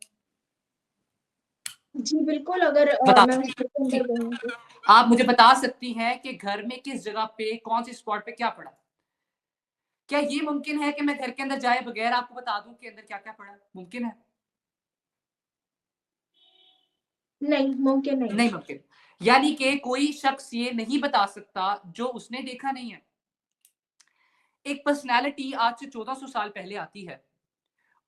जी, बिल्कुल अगर बता मैं सकती उस घर के हैं, अंदर ठीक। गई तो आप मुझे बता सकती हैं कि घर में किस जगह पे, कौन-सी स्पॉट पे क्या पड़ा? क्या ये मुमकिन है कि मैं घर के अंदर जाए बगैर आपको बता दूँ कि अंदर क्या-क्या पड़ा? मुमकिन है? नहीं, मुमकिन नहीं है। नहीं मुमकिन। यानी कि कोई शख्स ये नहीं बता सकता जो उसने देखा नहीं है। एक पर्सनैलिटी आज से 1400 साल पहले आती है हुँ,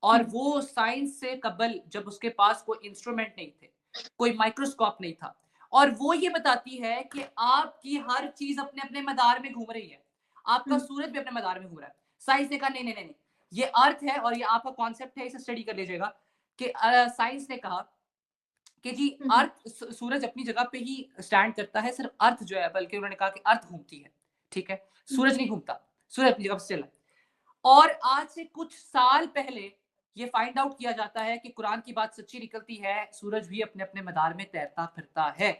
और वो साइंस से कबल, जब उसके पास कोई इंस्ट्रूमेंट नहीं थे, कोई माइक्रोस्कोप नहीं था, और वो ये बताती है कि आपकी हर चीज अपने अपने मदार में घूम रही है, आपका हुँ, सूरज भी अपने मदार में घूम रहा है। साइंस ने कहा नहीं नहीं नहीं नहीं, ये अर्थ है और ये आपका कॉन्सेप्ट है, इसे स्टडी कर लीजिएगा। कि साइंस ने कहा कि जी हुँ, हुँ, अर्थ, सूरज अपनी जगह पे ही स्टैंड करता है, सिर्फ अर्थ जो है, बल्कि उन्होंने कहा कि अर्थ घूमती है, ठीक है, हुँ, सूरज नहीं घूमता, सूरज अपनी जगह पे स्टिल है। और आज से कुछ साल पहले ये फाइंड आउट किया जाता है कि कुरान की बात सच्ची निकलती है, सूरज भी अपने अपने मदार में तैरता फिरता है।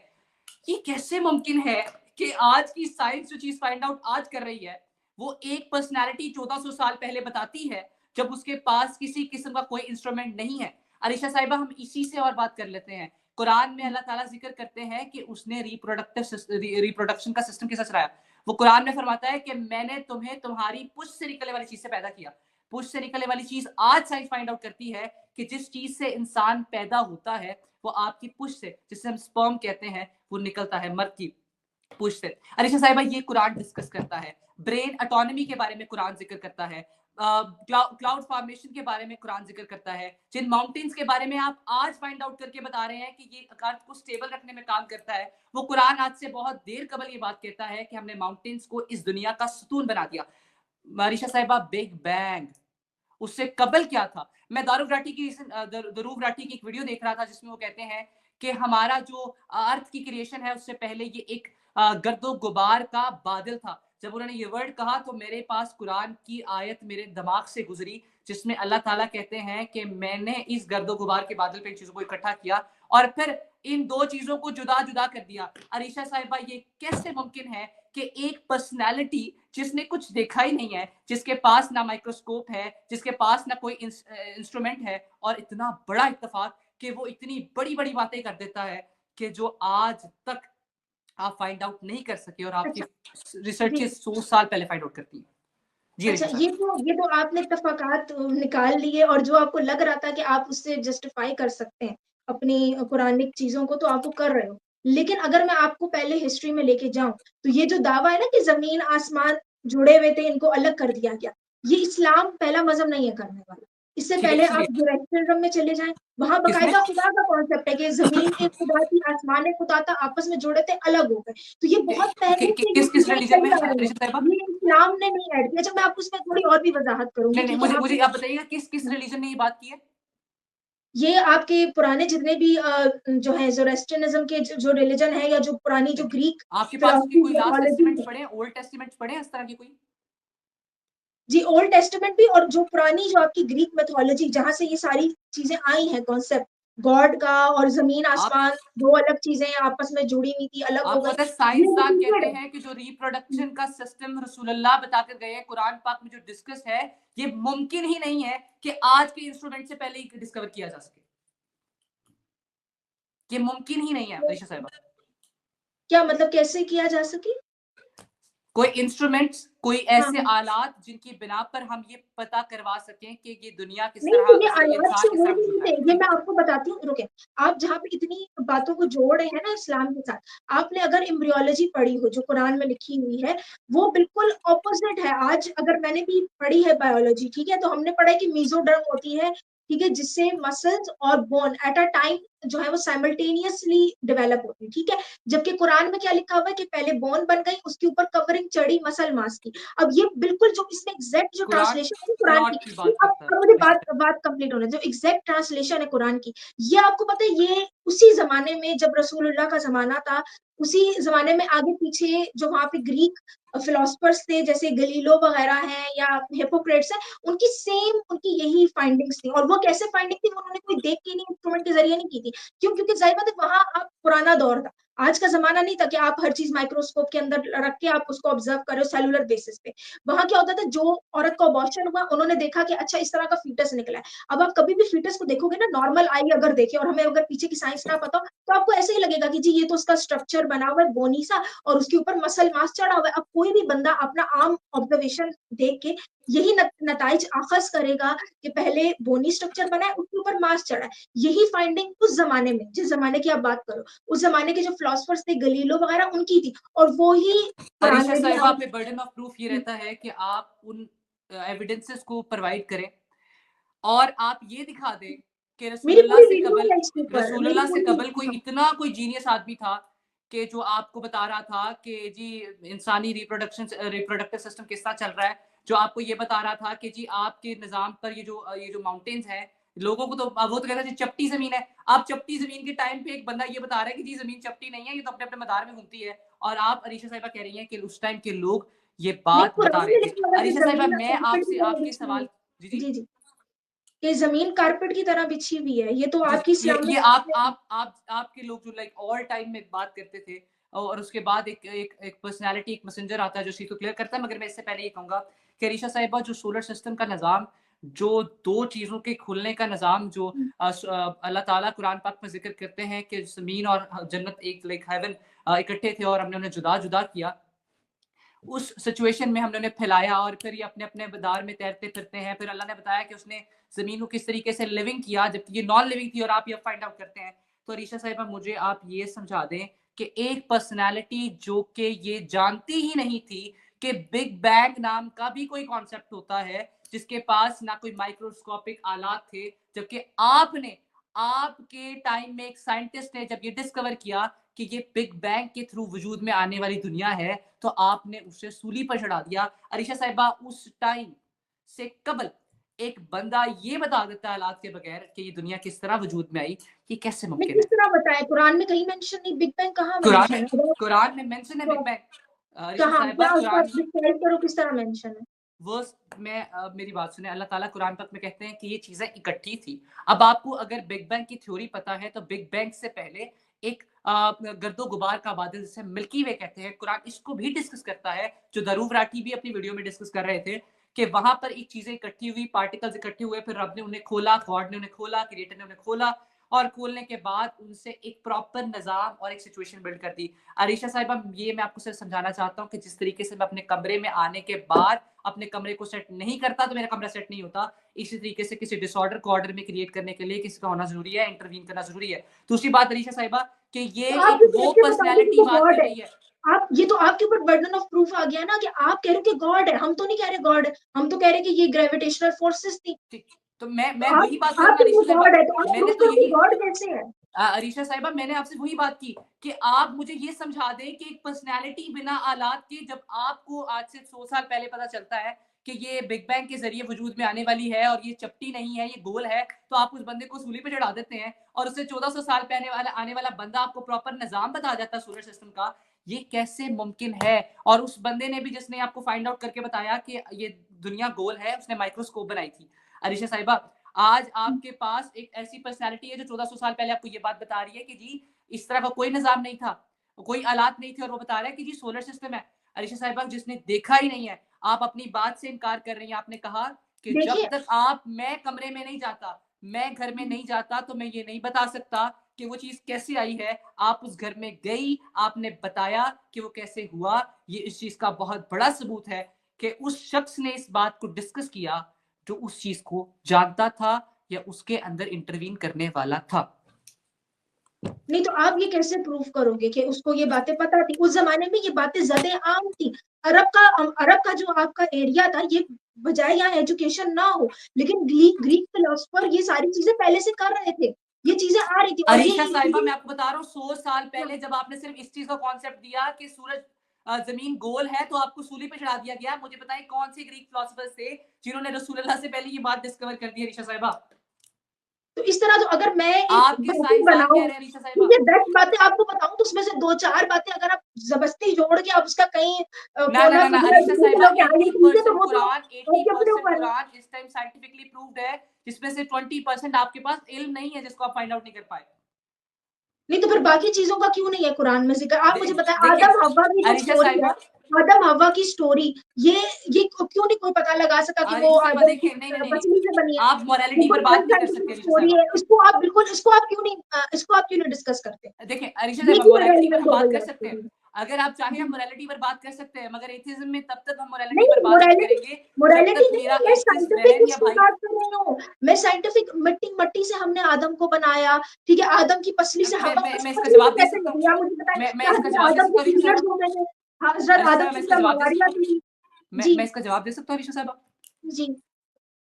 ये कैसे मुमकिन है कि आज की साइंस जो चीज फाइंड आउट आज कर रही है, वो एक पर्सनालिटी 1400 साल पहले बताती है, जब उसके पास किसी किस्म का कोई इंस्ट्रूमेंट नहीं है। अरीशा साहिबा, हम इसी से और बात कर लेते हैं। कुरान में हुँ, अल्लाह ताला जिक्र करते हैं कि उसने रिप्रोडक्शन का सिस्टम कैसा चलाया। वो कुरान में फरमाता है कि मैंने तुम्हें तुम्हारी पुश से निकलने वाली चीज से पैदा किया। पुश से निकलने वाली चीज आज साइंस फाइंड आउट करती है कि जिस चीज से इंसान पैदा होता है, वो आपकी पुश से, जिसे हम स्पर्म कहते हैं, वो निकलता है, मर्द की पुश से। अरीशा साहिबा, ये कुरान डिस्कस करता है। ब्रेन ऑटोनॉमी के बारे में कुरान जिक्र करता है। क्लाउड फॉर्मेशन के बारे में कुरान जिक्र करता है। जिन माउंटेन्स के बारे में आप आज फाइंड आउट करके बता रहे हैं कि ये अर्थ को स्टेबल रखने में काम करता है, वो कुरान आज से बहुत देर कबल ये बात कहता है कि हमने माउंटेन्स को इस दुनिया का सुतून बना दिया। अरीशा साहिबा, बिग बैंग, उससे कबल क्या था? मैं दारूव राठी की एक वीडियो देख रहा था जिसमें वो कहते हैं कि हमारा जो अर्थ की क्रिएशन है, उससे पहले ये एक गर्दो गुबार का बादल था। जब उन्होंने ये वर्ड कहा तो मेरे पास कुरान की आयत मेरे दिमाग से गुजरी, जिसमें अल्लाह ताला कहते हैं कि मैंने इस गर्दो गुबार के बादल पे इन चीजों को इकट्ठा किया और फिर इन दो चीजों को जुदा जुदा कर दिया। अरीशा साहिबा, ये कैसे मुमकिन है कि एक पर्सनैलिटी जिसने कुछ देखा ही नहीं है, जिसके पास ना माइक्रोस्कोप है, जिसके पास ना कोई इंस्ट्रूमेंट है, और इतना बड़ा इत्तेफाक कि वो इतनी बड़ी-बड़ी बातें कर देता है कि जो आज तक आप फाइंड आउट नहीं कर सके और आपकी अच्छा, जी। रिसर्चेस 100 साल पहले फाइंड आउट करती हैं। जी अच्छा, अरीशा साहब। ये तो आपने इत्तफ़ाक़ात निकाल लिए और जो आपको लग रहा था कि आप उससे जस्टिफ़ाई कर सकते हैं, अपनी पुरानिक चीज़ों को तो आप वो कर रहे हो। लेकिन अगर मैं आपको पहले हिस्ट्री में लेके जाऊँ, तो ये जो दावा है ना कि ज़मीन-आसमान जुड़े हुए थे, इनको अलग कर दिया गया, ये इस्लाम पहला मज़हब नहीं है करने वाला। इससे ठीक है, पहले आप किसने ज़ोरैस्ट्रियन में चले जाएँ, वहाँ किसने बाकायदा खुदा का कॉन्सेप्ट है कि ज़मीन एक खुदा थी, आसमान एक खुदा था, आपस में जुड़े थे, अलग हो गए। तो ये बहुत पहले से ये किस किस चीज़ें रिलीजन चली में आ रही हैं। अरीशा साहब? ये इस्लाम ने नहीं ऐड किया। अच्छा मैं आपको इसमें थोड़ी और भी वज़ाहत करूँगी, नहीं नहीं, ठीक है? मुझे आप मुझे आप बताइएगा किस किस रिलीजन ने ये बात की है? ये आपके पुराने जितने भी जो हैं ज़ोरास्ट्रियनिज़्म के जो रिलिजन है या जो पुरानी जो ठीक है। ग्रीक आपके पास उसकी फिलॉसफीज़ कोई लास्ट मिथोलॉजी टेस्टामेंट्स है। पढ़े हैं, ओल्ड टेस्टामेंट्स पढ़े हैं इस तरह की कोई? जी, ओल्ड टेस्टामेंट भी और जो पुरानी जो आपकी ग्रीक मिथोलॉजी जहाँ से ये सारी चीज़ें आई हैं कॉन्सेप्ट, गॉड का और आप ज़मीन-आसमान 2 अलग चीज़ें आपस में जुड़ी हुई थी, अलग हो आपको गई। पता है ये साइंसदान रिपीटेड कहते है। हैं कि जो हुँ। रिप्रोडक्शन का सिस्टम रसूलुल्लाह बता कर गए हैं, कुरान पाक में जो डिस्कस है, ये मुमकिन ही नहीं है कि आज के इंस्ट्रूमेंट से पहले ही डिस्कवर किया जा सके। ये मुमकिन ही नहीं है अरीशा साहिबा। क्या मतलब कैसे किया जा सके? कोई इंस्ट्रूमेंट्स, कोई हाँ, ऐसे हाँ। आलात जिनकी बिना पर हम ये पता करवा सकें कि ये दुनिया किस नहीं, तो तरह ये आयात इंसान से किस वो तरह भी वजूद नहीं में थे, आया। ये मैं आपको बताती हूँ, रुके। आप जहाँ पे इतनी बातों को जोड़ रहे हैं ना इस्लाम के साथ, आपने अगर एम्ब्रियोलॉजी पढ़ी हो जो कुरान में लिखी हुई है, वो बिल्कुल ऑपोजिट है। आज अगर मैंने भी पढ़ी है बायोलॉजी, ठीक है, तो हमने पढ़ा है कि मीजोडर्म होती है, ठीक है, जिससे मसल्स और बोन एट अ टाइम जो है वो साइमल्टेनियसली डेवलप होती है, ठीक है। जबकि कुरान में क्या लिखा हुआ है कि पहले बोन बन गई, उसके ऊपर कवरिंग चढ़ी मसल मास की। अब ये बिल्कुल जो इसमें एग्जैक्ट जो कुरान ट्रांसलेशन है कुरान की, प्लॉट की ये बात अब करता है मुझे अरीशा बात साहिबा। बात कंप्लीट होने जो एग्जैक्ट ट्रांसलेशन है कुरान की, ये आपको पता है, ये उसी जमाने में जब रसूलुल्लाह का जमाना था, उसी जमाने में आगे पीछे जो वहां पे ग्रीक फिलोसफर्स थे जैसे गलीलो वगैरह हैं या हिपोक्रेट्स हैं, उनकी सेम उनकी यही फाइंडिंग्स थी। और वो कैसे फाइंडिंग थी, उन्होंने कोई देख के नहीं, इंस्ट्रूमेंट के जरिए नहीं की थी। क्यों? क्योंकि जाहिर बात है वहां आप पुराना दौर था, आज का जमाना नहीं था कि आप हर चीज माइक्रोस्कोप के अंदर रख के आप उसको ऑब्जर्व करो सेलुलर बेसिस पे। वहां क्या होता था, जो औरत का अबॉर्शन हुआ, उन्होंने देखा कि अच्छा इस तरह का फीटस निकला है। अब आप कभी भी फीटस को देखोगे ना, नॉर्मल आई अगर देखे और हमें अगर पीछे की साइंस ना पता हो, तो आपको ऐसे ही लगेगा कि जी ये तो उसका स्ट्रक्चर बना हुआ है बोनी सा, और उसके ऊपर मसल मास चढ़ा हुआ है। अब कोई भी बंदा अपना आम ऑब्जर्वेशन देख के यही नताइज आखज करेगा कि पहले बोनी स्ट्रक्चर बना है, उसके ऊपर मास चढ़ा है। यही फाइंडिंग उस जमाने में, जिस जमाने की आप बात करो, उस जमाने के जो फिलोसफर्स थे गलीलो वगैरह, उनकी थी, और वो ही कुरान अरीशा में भी साहिबा हम। पे बर्डन ऑफ प्रूफ ये रहता है कि आप उन एविडेंसेस को प्रोवाइड करें और आप ये दिखा दें कि मेरी रसूलुल्लाह पूरी से वीडियो कबल है इसके ऊपर, मेरी रसूलुल्लाह से पूरी। कबल कोई इतना कोई जीनियस आदमी था कि जो आपको बता रहा था कि जी इंसानी रिप्रोडक्टिव सिस्टम किस तरह चल रहा है, जो आपको ये बता रहा था कि जी आपके निज़ाम पर ये जो माउंटेन्स हैं, लोगों को तो वो तो कहता है जी चपटी ज़मीन है। आप चपटी ज़मीन के टाइम पे एक बंदा ये बता रहा है कि जी ज़मीन चपटी नहीं है, ये तो अपने-अपने मदार में घूमती है, और आप अरीशा साहिबा कह रही हैं कि उस टाइम के लोग ये नहीं, बात बता कुरान रहे में थे। लिखा हुआ है कि अरीशा साहिबा जमीन मैं कारपेट की आपसे तरह आपके बिछी हुई सवाल। है। जी, जी। जी, जी। कि जमीन कारपेट की तरह बिछी हुई है, ये तो जी, आपकी ये इस्लामिक। आप आपके लोग जो लाइक ऑल टाइम में बात करते थे, और उसके बाद एक पर्सनैलिटी, एक मैसेंजर आता है जो चीज़ को क्लियर करता है। मगर मैं इससे पहले ये कहूँगा कि अरीशा साहिबा, जो सोलर सिस्टम का निज़ाम, जो 2 चीज़ों के खुलने का निज़ाम जो अल्लाह ताला कुरान पाक में ज़िक्र करते हैं कि ज़मीन और जन्नत एक लाइक हेवन इकट्ठे थे और हमने उन्हें जुदा-जुदा किया। उस सिचुएशन में हमने उन्हें फैलाया और फिर ये अपने-अपने मदार में तैरते फिरते हैं। फिर अल्लाह ने बताया कि उसने ज़मीन को किस तरीके से लिविंग किया, जबकि ये नॉन लिविंग थी, और आप ये फाइंड आउट करते हैं। तो अरीशा साहिबा, मुझे आप ये समझा दें कि एक पर्सनैलिटी जो कि ये जानती ही नहीं थी कि बिग बैंग नाम का भी कोई कॉन्सेप्ट होता है, जिसके पास ना कोई माइक्रोस्कोपिक आलात थे, जबकि आपने आपके टाइम में एक साइंटिस्ट ने जब ये डिस्कवर किया कि ये बिग बैंग के थ्रू वजूद में आने वाली दुनिया है, तो आपने उसे सूली पर चढ़ा दिया। अरीशा साहिबा, उस टाइम से कबल एक बंदा ये बता देता है हालात के बगैर कि ये दुनिया किस तरह वजूद में आई, ये कैसे मैं मुमकिन किस है? तरह बताया, कुरान में कहीं मेंशन नहीं, बिग बैंग कहाँ कुरान मेंशन में है? कुरान में मेंशन है बिग तो बैंग। अरीशा कहाँ, साहिबा, क्या उसका कुरान डिस्क्राइब करो, किस तरह मेंशन है? वर्स में मेरी बात सुने, अल्लाह ताला कुरान पाक में कहते हैं कि ये चीज़ें इकट्ठी थी। अब आपको अगर बिग बैंग की थ्योरी पता है, तो बिग बैंग से पहले एक गर्दो-गुबार का बादल, जिसे मिल्की वे कहते हैं, कुरान इसको भी डिस्कस करता है, जो ध्रुव राठी भी अपनी वीडियो में डिस्कस कर रहे थे कि वहाँ पर एक चीज़ें इकट्ठी हुई, पार्टिकल्स इकट्ठे हुए, फिर रब ने उन्हें खोला, गॉड ने उन्हें खोला, क्रिएटर ने उन्हें खोला, और खोलने के बाद उनसे एक प्रॉपर निज़ाम और एक सिचुएशन बिल्ड कर दी। अरीशा साहिबा, ये मैं आपको सिर्फ समझाना चाहता हूँ कि जिस तरीके से मैं अपने कमरे में आने के बाद अपने कमरे को सेट नहीं करता, तो मेरा कमरा सेट नहीं होता। इसी तरीके से किसी डिसऑर्डर को ऑर्डर में क्रिएट करने के लिए किसी का होना ज़रूरी है, इंटरवीन करना ज़रूरी है। दूसरी बात अरीशा साहिबा, कि ये तो आप एक ये वो कैसे बता रहे हो कि पर्सनैलिटी वो बात कर गॉड है? रही है। आप ये तो आपके ऊपर बर्डन ऑफ प्रूफ आ गया ना, कि आप कह रहे हो कि गॉड है, हम तो नहीं कह रहे गॉड है, हम तो कह रहे कि ये ग्रेविटेशनल फोर्सेस थी। ठीक, तो मैं तो वही बात आप करूँ ना कह रहे हो अरीशा साहिबा, गॉड है, तो आप मैंने प्रूफ तो करो कि यही गॉड कैसे है। अरीशा साहिबा, मैंने आपसे वही बात की कि आप मुझे ये समझा दें कि एक पर्सनैलिटी बिना आलात के, जब आपको आज से 100 साल पहले पता चलता है कि ये बिग बैंग के ज़रिए वजूद में आने वाली है और ये चपटी नहीं है, ये गोल है, तो आप उस बंदे को सूली पे चढ़ा देते हैं, और उससे 1400 साल पहले आने वाला बंदा आपको प्रॉपर निज़ाम बता जाता है सोलर सिस्टम का। ये कैसे मुमकिन है? और उस बंदे ने भी, जिसने आपको फाइंड आउट करके बताया कि ये दुनिया गोल है, उसने माइक्रोस्कोप बनाई थी। अरीशा साहिबा, आज आपके पास एक ऐसी पर्सनैलिटी है जो 1400 साल पहले आपको ये बात बता रही है कि जी इस तरह का कोई निज़ाम नहीं था, कोई आलात नहीं थे, और वो बता रहा है कि जी सोलर सिस्टम है। अरीशा साहिबा, जिसने देखा ही नहीं है, आप अपनी बात से इनकार कर रही हैं। आपने कहा कि जब देखिए। तक मैं कमरे में नहीं जाता, मैं घर में नहीं जाता, तो मैं ये नहीं बता सकता कि वो चीज कैसे आई है, आप उस घर में गई, आपने बताया कि वो कैसे हुआ, ये इस चीज का बहुत बड़ा सबूत है कि उस शख्स ने इस बात को डिस्कस किया जो उस चीज को जानता था या उसके अंदर इंटरवीन करने वाला था। नहीं तो आप ये कैसे प्रूव करोगे कि उसको ये बातें पता थी? उस जमाने में ये बातें ज़्यादा आम थी। अरब का जो आपका एरिया था, ये बजाय यहाँ एजुकेशन ना हो, लेकिन ग्रीक फिलोसफर ये सारी चीजें पहले से कर रहे थे। ये चीजें आ रही थी और ये अरीशा साहिबा, चीजें। मैं आपको बता रहा हूँ 100 साल हाँ, पहले जब आपने सिर्फ इस चीज का कॉन्सेप्ट दिया कि सूरज जमीन गोल है, तो आपको सूली पे चढ़ा दिया गया। मुझे बताएं कौन से ग्रीक फिलोसफर्स थे जिन्होंने रसूलुल्लाह से पहले ये बात डिस्कवर कर दी है, अरीशा साहिबा? तो इस तरह तो अगर मैं एक आपके बातें साइंसदान कह बनाऊं, रहे हैं, अरीशा ठीक साहिबा। है, 10 बातें आपको बताऊं तो उसमें से 2-4 बातें अगर आप जबरदस्ती जोड़ के आप उसका कहीं ना ना कोना ना ना कदरा अरीशा ढूंढ साहिबा, लो कि हाँ ये चीज़ है, तो 80% वो तो कुरान, आपके अपने 80% ऊपर है। कुरान इस टाइम साइंटिफिकली प्रूव्ड है, जिसमें से 20% आपके पास इल्म नहीं है जिसको आप फाइंड आउट नहीं कर पाए। नहीं तो फिर बाकी चीज़ों का क्यों नहीं है कुरान में ज़िक्र? आप मुझे बताएं, देखिए आदम-हव्वा की जो अरीशा स्टोरी है, साहिबा, आदम-हव्वा की स्टोरी, ये क्यों नहीं कोई पता लगा सका कि वो अरीशा साहिबा आदम की देखिए, नहीं नहीं नहीं पसली से बनी नहीं, है? आप ये मोरालिटी कोई पर बात नहीं कर सकते अनसाइंटिफिक अरीशा स्टोरी साहिबा। है, इसको आप क्यों नहीं डिस्कस करते? देखिए अरीशा ये साहिबा, क्यों मोरालिटी पर इररेलेवेंट हम हो बात गई कर है सकते हैं। स्टोरी? अगर आप चाहें हम मोरालिटी पर बात कर सकते हैं, मगर एथिज्म में तब तक हम मोरालिटी नहीं, पर बात नहीं मोरालिटी करेंगे जब मोरालिटी तक नहीं है, मेरा मैं एथिस्ट साइंटिफिक बहन या उसकी भाई। बात कर रही हूँ। मैं साइंटिफिक मट्टी से हमने आदम को बनाया, ठीक है? आदम की पसली से मैं हव्वा मैं मैं इसका पसली से जवाब दे कैसे सकता हूँ। निकली? आप मुझे बताएं, मैं क्या इसका हज़रत जवाब दे आदम सकता के हूँ अरीशा साहिबा। पीरियड्स हुए हैं? हज़रत अरीशा आदम साहिबा, मैं की इसका क्या जवाब दे मवारियाँ सकता हूँ। थी? मैं जी, मैं इसका जवाब दे सकता हूँ अरीशा साहिबा। जी।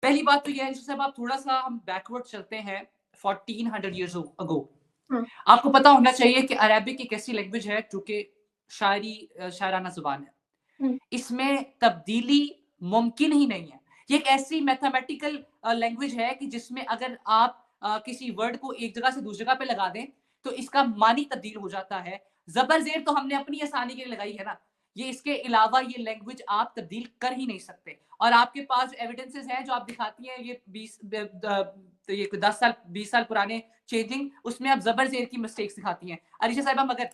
पहली बात तो ये है अरीशा साहिबा, आप थोड़ा सा हम बैकवर्ड चलते हैं 1400 ईयर्स अगो। हाँ, आपको पता होना चाहिए कि अरेबिक एक ऐसी लैंग्वेज है जो कि शायराना जुबान है। हुँ, इसमें तब्दीली मुमकिन ही नहीं है। ये एक ऐसी मैथमेटिकल लैंग्वेज है कि जिसमें अगर आप किसी वर्ड को एक जगह से दूसरी जगह पे लगा दें, तो इसका मानी तब्दील हो जाता है। ज़बर ज़ेर तो हमने अपनी आसानी के लिए लगाई है ना। ये इसके अलावा ये लैंग्वेज आप तब्दील कर ही नहीं सकते। और आपके पास एविडेंसेस हैं जो आप दिखाती हैं, ये 20 तो ये 10 साल 20 साल पुराने चेंजिंग, उसमें आप ज़बर ज़ेर की मिस्टेक्स दिखाती हैं। अरीशा साहिबा, मगर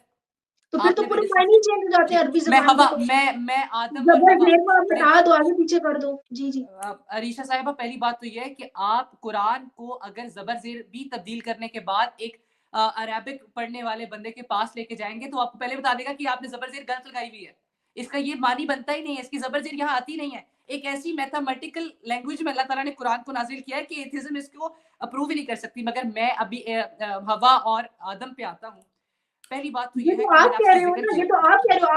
तो फिर तो आपने अभी पूरे डिस्कस मायने ही चेंज हो जाते जी, हैं अरबी मैं ज़ुबान के हवा तो। मैं आदम और ज़बर हवा ज़ेर को आप ने हटा दो, आगे-पीछे कर दो। जी, जी। अरीशा साहिबा, पहली बात तो ये है कि आप कुरान को अगर ज़बर ज़ेर भी तब्दील करने के बाद एक अरेबिक पढ़ने वाले बंदे के पास लेके जाएँगे, तो आपको पहले बता देगा कि आपने ज़बर ज़ेर गलत लगाई हुई है। इसका ये मानी बनता ही नहीं है, इसकी ज़बर ज़ेर यहाँ आती नहीं है। एक ऐसी मैथमेटिकल लैंग्वेज में अल्लाह ताला ने कुरान को नाज़िल किया है कि एथिज़्म इसको अप्रूव ही नहीं कर सकती। मगर मैं अभी हवा और आदम पे आता हूँ। पहली बात तो ये ये है तो कि आप मैंने कह आपसे रहे हो ज़िक्र ना, ये किया। तो आप कह रहे हो।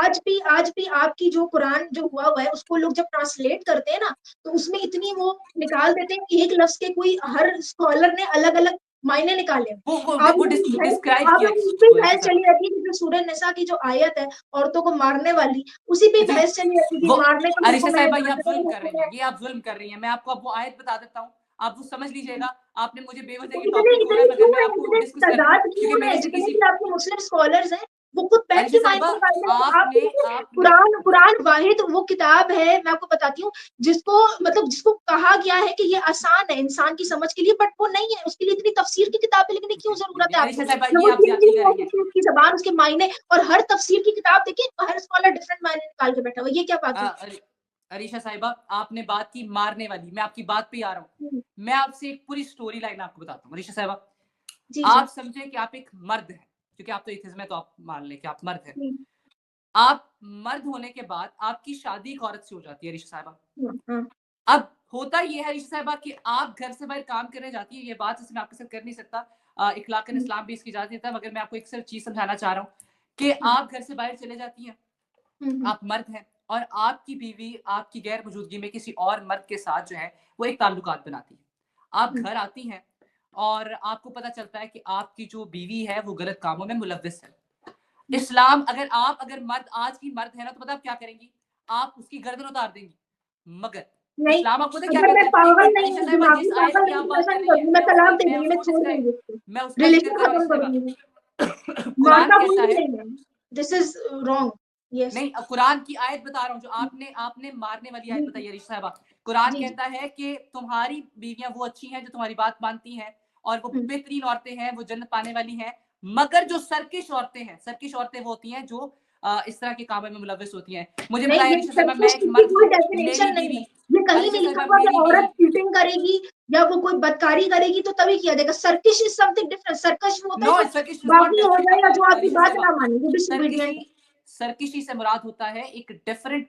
आज भी आपकी जो कुरान जो हुआ है, उसको लोग जब ट्रांसलेट करते हैं ना, तो उसमें इतनी वो निकाल देते हैं कि एक लफ्ज़ के कोई हर स्कॉलर ने अलग-अलग मायने निकाले हैं। आप वो लोगों की बहस डिस्क्राइब आप किया लोगों की इस पे इसको ही अरीशा बहस साहिबा। चली रहती है कि जो सूरह निसा की जो आयत है, औरतों को मारने वाली, उसी पे ही जी, बहस चली रहती है कि वो मारने का अरीशा हुक्म है, साहिबा, ये आप काटने ज़ुल्म का कर रही हुक्म हैं, है। ये आप ज़ुल्म कर रही हैं। मैं आपको अब वो आयत बता देता हूँ, आप वो समझ लीजिएगा। आपने मुझे बेवजह तो ये इतने टॉपिक खोला इतने मगर क्यों मैं है, आपको इतने डिस्कस कर तादाद क्योंकि क्यों है, मेरे से जितने किसी भी आपके मुस्लिम स्कॉलर्स हैं, वो खुद बैठ अरीशा के मायने साहिबा, निकाल रहे हैं। आप आपने देखिए, आपने कुरान वाहिद वो किताब है, मैं आपको बताती हूँ, जिसको कहा गया है कि ये आसान है इंसान की समझ के लिए, बट वो नहीं है। उसके लिए इतनी तफसीर की किताबें लिखने की क्यों ज़रूरत है अरीशा आपको? साहिबा, जब ये वो आप चेंज ही ज्यादती नहीं कर हो रही हैं। सकती उसकी ज़बान, उसके मायने, और हर तफसीर की किताब देखिए, हर स्कॉलर डिफरेंट मायने निकाल के बैठा हुआ है। ये क्या बात हुई? अरीशा साहिबा, आपने बात की मारने वाली, मैं आपकी बात पे ही आ रहा हूँ। हुँ, मैं आपसे एक पूरी स्टोरी लाइन आपको बताता हूँ अरीशा साहिबा। जी, जी। आप समझे कि आप एक मर्द हैं, क्योंकि आप तो एथिज्म है, तो आप मान लें कि आप मर्द हैं। हुँ, आप मर्द होने के बाद आपकी शादी एक औरत से हो जाती है अरीशा साहिबा। हाँ, हाँ। अब होता ये है अरीशा साहिबा कि आप घर से बाहर काम करने जाती है, ये बात इसमें आपके साथ कर नहीं सकता, इखलाकन हुँ, इस्लाम भी इसकी इजाजत देता है, मगर मैं आपको एक सिर्फ चीज समझाना चाह रहा हूँ कि हुँ, आप घर से बाहर चले जाती हैं, हुँ, हुँ, आप मर्द हैं, और आपकी बीवी आपकी गैर मौजूदगी में किसी और मर्द के साथ जो है वो एक ताल्लुकात बनाती है। आप हुँ, घर आती हैं और आपको पता चलता है कि आपकी जो बीवी है वो गलत कामों में मुलव्विस है। हुँ। इस्लाम, अगर मर्द आज की मर्द है ना, तो पता आप क्या करेंगी? आप उसकी गर्दन उतार देंगी। मगर नहीं, इस्लाम आपको पता क्या अगर कहता मैं है? एक पागल मिनट नहीं अरीशा हूँ, साहिबा, दिमागी जिस आयत पागल की नहीं आप हूँ, तो बात ऐसा कर नहीं रही हैं, करूँगी, मैं तलाक दे मैं दूँगी, मैं उसको छोड़ डिस्क्राइब दूँगी उसको। मैं उसको जिक्र रिलेशन कर रहा हूँ खत्म अरीशा कर साहिबा। दूँगी। कुरान मारता कहता कोई भी है, नहीं है। This is wrong. यस। नहीं, कुरान की आयत बता रहा हूँ जो आपने आपने मारने वाली आयत जी, बताई है अरीशा साहिबा। कुरान जी, जी। कहता है कि तुम्हारी बीवियां वो अच्छी हैं जो तुम्हारी बात मानती हैं, और वो हुँ, बेहतरीन औरतें हैं, वो जन्नत पाने वाली हैं। मगर जो सरकिश औरतें हैं, सरकिश औरतें वो होती हैं जो इस तरह के कामों में मुलव्विस होती हैं। मुझे नहीं, बताया ये अरीशा साहिबा, मैं सेल्फिश एक की मर्द कोई हूँ, मेरी डेफिनेशन नहीं है। बीवी, ये कहीं अरीशा नहीं लिखा साहिबा हुआ कि मेरी औरत मेरी चीटिंग करेगी या वो कोई बदकारी करेगी तो तभी किया जाएगा। सर्किश इज समथिंग डिफरेंट। सर्कस वो होता है नो, जो सर्किश इज नॉट बाकी हो डिफरेंट जाए या जो आपकी अरीशा बात साहिबा। ना माने, वो सर्किशी डिसोबीडिएंट है। सर्किशी से मुराद होता है एक डिफरेंट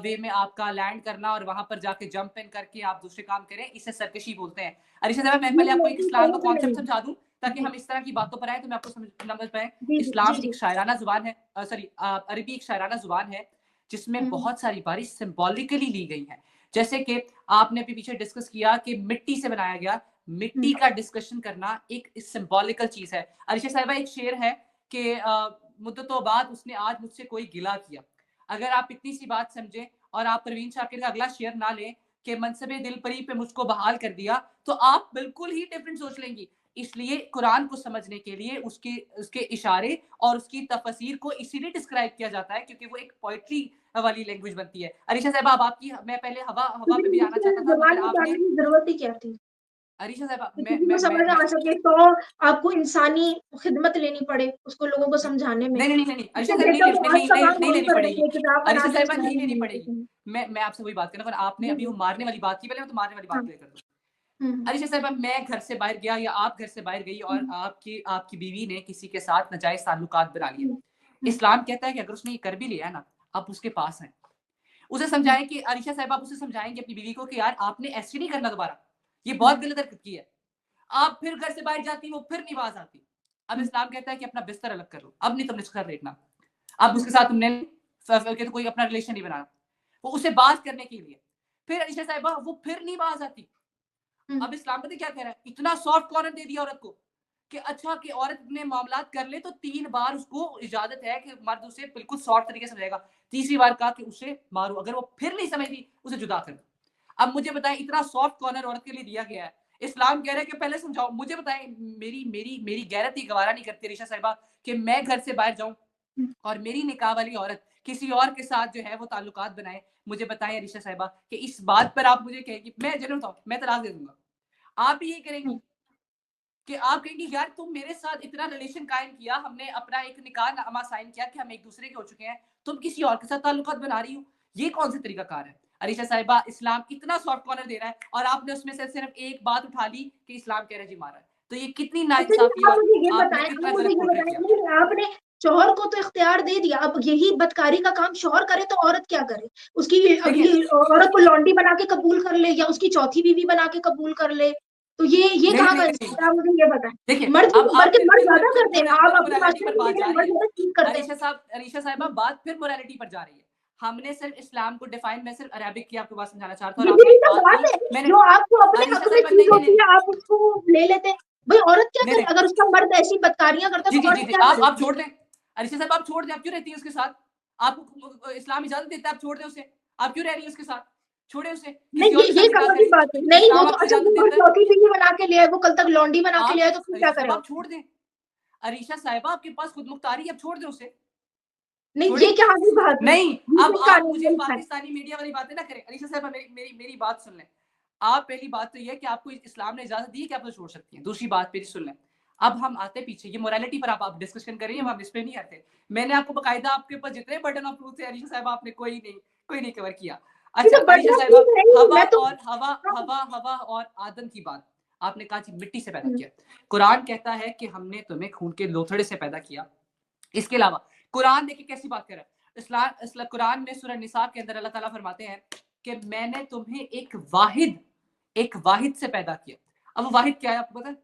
वे में आपका लैंड करना और वहां पर जाके जंप इन करके आप दूसरे काम करें, इसे सर्किशी बोलते हैं। अरीशा साहिबा मैं ये पहले आपको एक लेकिन इस्लाम कहीं का पे नहीं कॉन्सेप्ट है। समझा दूं ताकि जी, हम इस तरह की बातों पर आए तो मैं आपको समझ पाए। जी, जी, जी, इस्लाम जी। एक शायराना जुबान है, सॉरी अरबी एक शायराना जुबान है जिसमें हुँ, बहुत सारी बारी सिंबॉलिकली ली गई है। जैसे कि आपने अभी पीछे डिस्कस किया कि मिट्टी से बनाया गया, हुँ, मिट्टी का डिस्कशन करना एक सिंबॉलिकल चीज है। अरीशा साहिबा एक शेर है कि मुद्दतों बाद उसने आज मुझसे कोई गिला किया। अगर आप इतनी सी बात समझें और आप परवीन शाकिर का अगला शेयर ना लें कि मनसबे दिल परी पे मुझको बहाल कर दिया, तो आप बिल्कुल ही डिफरेंट सोच लेंगी। इसलिए कुरान को समझने के लिए उसके उसके इशारे और उसकी तफसीर को इसीलिए डिस्क्राइब किया जाता है क्योंकि वो एक पोइट्री वाली लैंग्वेज बनती है। अरीशा साहब अब आपकी, मैं पहले हवा हवा क्योंकि पे भी आना दूसरे चाहता था ज़बान मगर निकालने आपने, की ज़रूरत ही क्या थी? अरीशा साहब कि किसी को समझ ना मैं आ सके तो आपको इंसानी खिदमत लेनी पड़े, उसको लोगों को समझाने में। नहीं, अरीशा इससे साहब बेहतर तो आज का काम नहीं वही लेनी कर पड़ेगी। देते, किताब बना अरीशा के साहिबा सुना नहीं लेनी देंगे पड़ेगी। किसी को। मैं आपसे वही बात करना, आपने जी, अभी वो जी। मारने वाली बात की, पहले मैं तो मारने वाली बात हाँ। क्लियर कर दूं। हुँ, हुँ। अरीशा साहिबा मैं घर से बाहर गया या आप घर से बाहर गई हुँ, और आपकी आपकी बीवी ने किसी के साथ नाजायज ताल्लुकात बना लिए। हुँ, हुँ, इस्लाम कहता है कि अगर उसने ये कर भी लिया है ना, आप उसके पास हैं। उसे हुँ, समझाएं कि अरीशा साहिब आप उसे समझाएंगे अपनी बीवी को कि यार आपने ऐसे नहीं करना दोबारा, ये हुँ, बहुत गलत हरकत की है। आप फिर घर से बाहर जाती, वो फिर नहीं बाज आती। अब हुँ, इस्लाम कहता है कि अपना बिस्तर अलग कर लो, अब नहीं तुमने उसके साथ लेटना, अब हुँ, उसके साथ तुमने तो कोई अपना रिलेशन नहीं बनाना। वो उसे बात करने के लिए फिर अलीशा साहिबा वो फिर नहीं बाज आती। हुँ, अब इस्लाम पता क्या कह रहा है, इतना सॉफ्ट कॉर्नर दे दिया औरत को कि अच्छा कि औरत ने मामलात कर ले तो 3 बार उसको इजाजत है कि मर्द उसे बिल्कुल सॉफ्ट तरीके से समझाएगा। तीसरी बार कहा कि उसे मारो, अगर वो फिर नहीं समझती उसे जुदा कर दो। अब मुझे बताएं इतना सॉफ्ट कॉर्नर औरत के लिए दिया गया है। इस्लाम कह रहा है कि पहले समझाओ, मुझे बताएं मेरी मेरी मेरी गैरत ही गवारा नहीं करती ऋषा साहिबा कि मैं घर से बाहर जाऊं हुँ। और मेरी निकाह वाली औरत किसी और के साथ जो है वो ताल्लुकात बनाए। मुझे बताएं ऋषा साहिबा कि इस बात पर आप मुझे कहेंगी, मैं जरूर बताऊं मैं तलाक दे दूंगा, आप भी यही करेंगी हुँ। कि आप कहेंगी यार तुम मेरे साथ इतना रिलेशन कायम किया, हमने अपना एक निकाह नामा साइन किया कि हम एक दूसरे के हो चुके हैं, तुम किसी और के साथ ताल्लुकात बना रही हो, ये कौन सा तरीकाकार है? अरीशा साहिबा इस्लाम इतना सॉफ्ट कॉर्नर दे रहा है और आपने उसमें से सिर्फ एक बात उठा ली कि इस्लाम कह रहा है जी मारा है, तो ये कितनी अच्छा जी, नाइंसाफी आप और मुझे ये आपने बताएँ कितना आप मुझे गलत ये पोर्ट्रे बताएँ किया। नहीं आपने शौहर को तो इख्तियार दे दिया, अब यही बदकारी का काम शौहर करे तो औरत क्या करे? उसकी देखिए अगली औरत को लौंडी बना के कबूल कर ले या उसकी चौथी बीवी बना के कबूल कर ले, तो ये कहाँ का नहीं इंसाफ है? आप मुझे ये बताएँ। देखिए मर्द अब भी आप बल्कि मर्द ज़्यादा करते हैं, आप फिर अपनी मोरालिटी पर मास्टरनी बात डिग्री जा में रही मर्द है। ज़्यादा चीट करते हैं। अरीशा साहिबा बात फिर मोरालिटी पर जा रही है। हमने सिर्फ इस्लाम को डिफाइन, मैं सिर्फ अरेबिक की आपको बात समझाना चाहता हूँ और ये आपने भी एक तो बात बात की, है, मैंने जो आपको अपने अरीशा हक में साहिबा चीज़ होती है, आप उसको ले लेते हैं। भई औरत क्या करे? नहीं अगर उसका मर्द ऐसी बदकारियाँ करता है, तो औरत क्या करे? आप छोड़ दें। अरीशा साहब आप छोड़ दें, आप क्यों रहती हैं उसके साथ? आपको इस्लाम इजाजत देता है आप छोड़ दें उसे, आप क्यों रह रही हैं उसके साथ? छोड़े उसे, नहीं, किसी और के ये साथ निकाह कहाँ की करें। बात है? नहीं, वो इस्लाम तो आपको अच्छा इजाजत वो देता है। चौथी बीवी बना के ले आए, वो कल तक लौंडी बना के ले आप आए, तो फिर क्या अरीशा साहब करें आप उसको? छोड़ दें। अरीशा साहिबा आपके पास खुद मुख्तारी है, आप छोड़ दें उसे। नहीं, छोड़े ये कहाँ की बात हुई? नहीं, ये अब किस आप कानून मुझे में लिखा है? पाकिस्तानी मीडिया वाली बातें ना करें। अलीशा साहब मेरी मेरी मेरी बात सुन लें। आप पहली बात तो ये है कि आपको इस्लाम ने इजाजत दी है कि आप उसे छोड़ सकती हैं। दूसरी बात मेरी सुन लें। अब हम आते पीछे ये मोरालिटी पर आप डिस्कशन कर रही हैं, हुँ, हम इस पे नहीं आते। मैंने आपको बकायदा आपके ऊपर जितने बर्डन ऑफ प्रूफ थे अलीशा साहब आपने कोई नहीं कवर किया। ये अच्छा तो अलीशा बर्डन ऑफ साहिबा, प्रूफ है ही, हवा मैं तो और हवा हाँ, हवा हवा और आदम की बात आपने कहा जी मिट्टी से पैदा हुँ, किया। कुरान कहता है कि हमने तुम्हें खून के लोथड़े से पैदा किया। इसके अलावा कुरान देखिए कैसी बात कर रहा है। कुरान में सूरह निसा के अंदर अल्लाह ताला फरमाते हैं कि मैंने तुम्हें एक वाहिद से पैदा किया। अब वो वाहिद क्या है आपको पता है?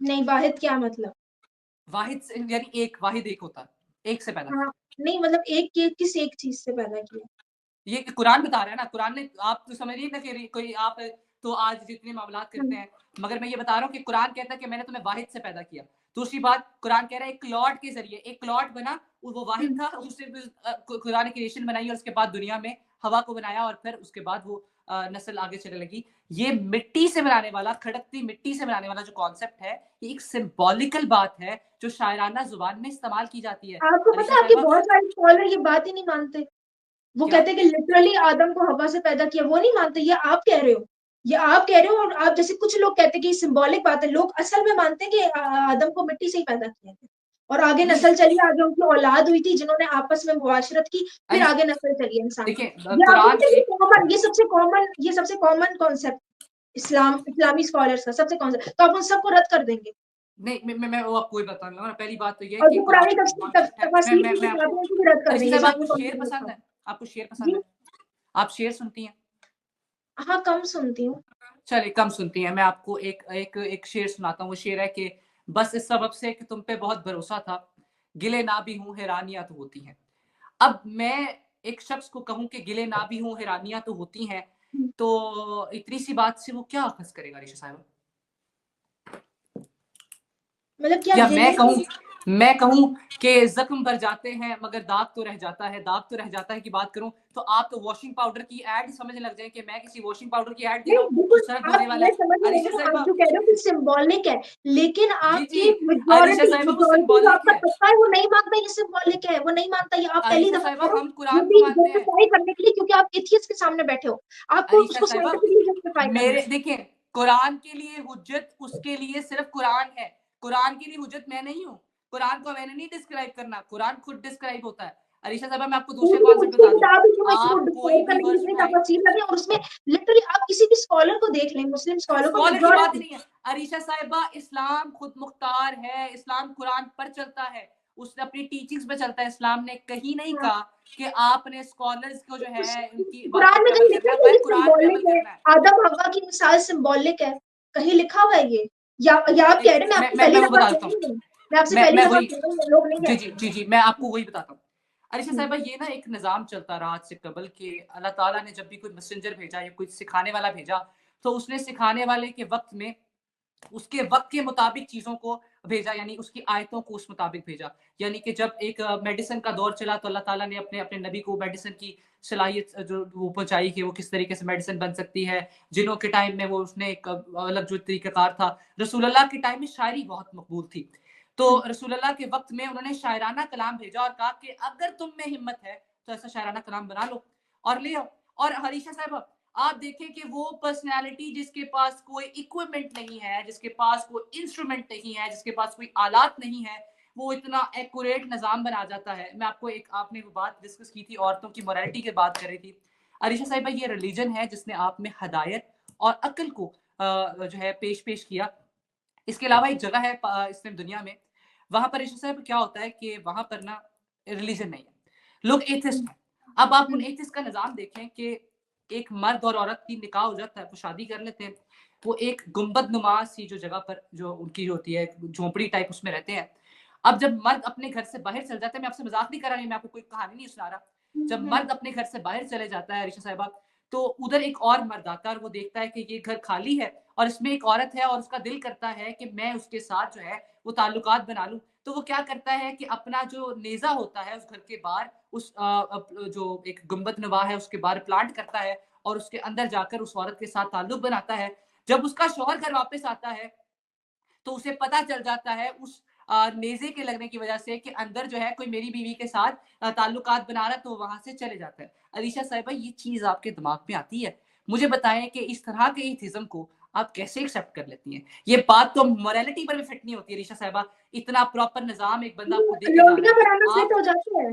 नहीं वाहिद क्या मतलब? वाहिद से यानी एक, वाहिद एक होता है, एक से पैदा हाँ, किया। नहीं मतलब एक के किस एक चीज़ से पैदा किया? ये कुरान बता रहा है ना, कुरान ने, आप तो समझ रही है ना कि कोई आप तो आज जितने मामलात हुँ, करते हैं, मगर मैं ये बता रहा हूँ कि कुरान कहता है कि मैंने तुम्हें वाहिद से पैदा किया। दूसरी बात कुरान कह रहा है एक क्लॉट के जरिए एक क्लॉट बना, वो वाहिद हुँ, था, उससे खुदा ने क्रिएशन बनाई और उसके बाद दुनिया में हवा को बनाया और फिर उसके बाद वो नस्ल आगे चलने लगी। ये मिट्टी से बनाने वाला, खड़कती मिट्टी से बनाने वाला जो कॉन्सेप्ट है, ये एक सिंबॉलिकल बात है जो शायराना जुबान में इस्तेमाल की जाती है। आपको पता अरीशा है आपके साहिबा बहुत सारे स्कॉलर ये बात ही नहीं मानते। वो क्या कहते हैं कि लिटरली आदम को हवा से पैदा किया, वो नहीं मानते, ये आप कह रहे हो। ये आप कह रहे हो और आप जैसे कुछ लोग कहते हैं कि सिंबॉलिक बात है, लोग असल में मानते हैं कि आदम को मिट्टी से ही पैदा किया गया। और आगे नहीं नस्ल चली, आगे उनकी औलाद हुई थी जिन्होंने आपस में मुबाशरत की, फिर अरीशा आगे नस्ल चली है इंसान की। देखिए ये आप कुरान बोलते हैं एक ये सबसे कॉमन कॉन्सेप्ट इस्लामी स्कॉलर्स का सबसे कॉन्सेप्ट, तो आप उन सबको रद्द कर देंगे। नहीं मैं वो आपको ही बताने लगा ना। पहली बात तो ये है और कि जो कुरान पुरानी कॉन्सेप्ट है। तफसीर की मैं किताबें आपको हैं, उनको भी रद्द कर अरीशा देंगे साहब जहाँ ये आपको शेर कॉन्सेप्ट लिखा पसंद हो। है? आपको शेर पसंद जी, है? आप शेर सुनती हैं? हाँ, कम सुनती हूँ। चलिए कम सुनती हैं। मैं आपको एक शेर सुनाता हूँ। वो शेर है कि बस इस सबब से कि तुम पे बहुत भरोसा था, गिले ना भी हूँ हैरानियां तो होती हैं। अब मैं एक शख्स को कहूं कि गिले ना भी हूँ हैरानियां तो होती हैं, हुँ, तो इतनी सी बात से वो क्या अखज़ करेगा ऋषि साहब? मतलब क्या या गिले मैं कहूँ कि जख्म भर जाते हैं मगर दाग तो रह जाता है, दाग तो रह जाता है की बात करूं तो आप तो वॉशिंग पाउडर की एड समझने लग जाए कि मैं किसी वॉशिंग पाउडर की एड दे रहा नहीं, हूँ जो बिल्कुल सर्द आप, होने वाला मैं है। समझ रही अरीशा हूँ, आप साहिबा जो कह रहे हो कि सिंबॉलिक है, लेकिन जी जी, आपकी अरीशा मेजॉरिटी साहिबा वो मेजॉरिटी जो सिंबॉलिक आपका है। तबका है वो नहीं मानता ये सिंबॉलिक है, वो नहीं मानता ये। आप पहली अरीशा दफा साहिबा कह रहे हो हम ये कुरान को भी मानते हैं। जस्टिफाई करने के लिए, क्योंकि आप एथियस्ट के सामने बैठे हो, आपको अरीशा उसको साहिबा साइंटिफिकली जस्टिफाई करना मेरे है। देखिए, कुरान के लिए हुज्जत उसके लिए सिर्फ कुरान है। कुरान के लिए हुज्जत मैं नहीं हूँ। कुरान को मैंने नहीं डिस्क्राइब करना, कुरान खुद डिस्क्राइब होता है। अरीशा साहिबा मैं आपको दूसरे पूरी कॉन्सेप्ट मुस्लिम बता दूं। किताब ही जो इसको आप कोई डिस्क्राइब भी करने की वर्स जितनी उठाएं, तफसीर लगे, और उसमें लिटरली आप किसी भी स्कॉलर को देख लें, मुस्लिम स्कॉलर को, स्कॉलर की बात ही मेजॉरिटी नहीं है। अरीशा साहिबा इस्लाम खुद मुख्तार है, इस्लाम कुरान पर चलता है, उसने अपनी टीचिंग्स पे चलता है। इस्लाम ने कहीं नहीं कहा कि आपने स्कॉलर्स को जो है उनकी बातों कुरान में पे अमल कहीं लिखा करना है है, कि वह ये कुरान पे अमल सिंबॉलिक है, करना है। आदम हव्वा की मिसाल सिंबॉलिक है, कहीं लिखा हुआ है ये? या आप कह रहे हैं, मैं आपसे पहली मैं वो दफा बता सुन देता रही हूँ। हूँ, मैं आपसे पहली मैं दफा वही सुन रही हूँ, लोग नहीं जी कहते जी हैं। जी जी मैं आपको वही बताता हूँ। अरीशा हम्म, साहिबा ये ना एक निज़ाम चलता रहा आज से कबल के अल्लाह ताला ने जब भी कोई मैसेंजर भेजा या कोई सिखाने वाला भेजा, तो उसने सिखाने वाले के वक्त में उसके वक्त के मुताबिक चीज़ों को भेजा, यानी उसकी आयतों को उस मुताबिक भेजा। यानी कि जब एक मेडिसिन का दौर चला तो अल्लाह ताला ने अपने अपने नबी को मेडिसिन की सलाहियत जो वो पहुँचाई कि वो किस तरीके से मेडिसिन बन सकती है। जिन्हों के टाइम में वो उसने एक अलग जो तरीक़ाकार था। रसूलुल्लाह के टाइम में शायरी बहुत मकबूल थी। तो हम्म, रसूलुल्लाह के वक्त में उन्होंने शायराना कलाम भेजा और कहा कि अगर तुम में हिम्मत है तो ऐसा शायराना कलाम बना लो और ले आओ। और हरीशा साहिबा आप देखें कि वो पर्सनैलिटी जिसके पास कोई इक्विपमेंट नहीं है, जिसके पास कोई इंस्ट्रूमेंट नहीं है, जिसके पास कोई आलात नहीं है, वो इतना एक्यूरेट निज़ाम बना जाता है। मैं आपको एक आपने वो बात डिस्कस की थी औरतों की मोरालिटी की बात कर रही थी। अरीशा साहिबा ये रिलीजन है जिसने आप में हदायत और अक्ल को जो है पेश पेश किया। इसके अलावा एक जगह है इस दुनिया में, वहाँ पर अरीशा साहब क्या होता है कि वहाँ पर ना रिलीजन नहीं है, लोग एथिस्ट हम्म, हैं। अब आप उन हम्म, एथिस्ट का निज़ाम देखें कि एक मर्द और औरत की निकाह हो जाता है, वो शादी कर लेते हैं। वो एक गुंबद नुमा सी जो जगह पर जो उनकी होती है झोपड़ी टाइप उसमें रहते हैं। अब जब मर्द अपने घर से बाहर चल जाता है, मैं आपसे मजाक नहीं कर रहा, मैं आपको कोई कहानी नहीं सुना रहा। जब हम्म, मर्द अपने घर से बाहर चले जाता है ऋषि साहिबा, तो उधर एक और मर्द आता है और वो देखता है कि ये घर खाली है और इसमें एक औरत है और उसका दिल करता है कि मैं उसके साथ जो है वो ताल्लुकात बना लूं। तो वो क्या करता है कि अपना जो नेजा होता है उस घर के बाहर उस जो एक गुंबद नवा है उसके बाहर प्लांट करता है और उसके अंदर जाकर उस औरत के साथ ताल्लुक बनाता है। जब उसका शौहर घर वापस आता है तो उसे पता चल जाता है उस नेज़े के लगने की वजह से कि अंदर जो है कोई मेरी बीवी के साथ ताल्लुकात बना रहा है, तो वहाँ से चले जाता है। अलीशा साहिबा ये चीज़ आपके दिमाग में आती है? मुझे बताएँ कि इस तरह के एथिज़्म को आप कैसे एक्सेप्ट कर लेती हैं? ये बात तो मोरालिटी पर भी फिट नहीं होती है अलीशा साहिबा। इतना प्रॉपर निज़ाम एक बंदा आपको दे के जा रहा लौंडिया है। बनाना फिट आप हो जाता है,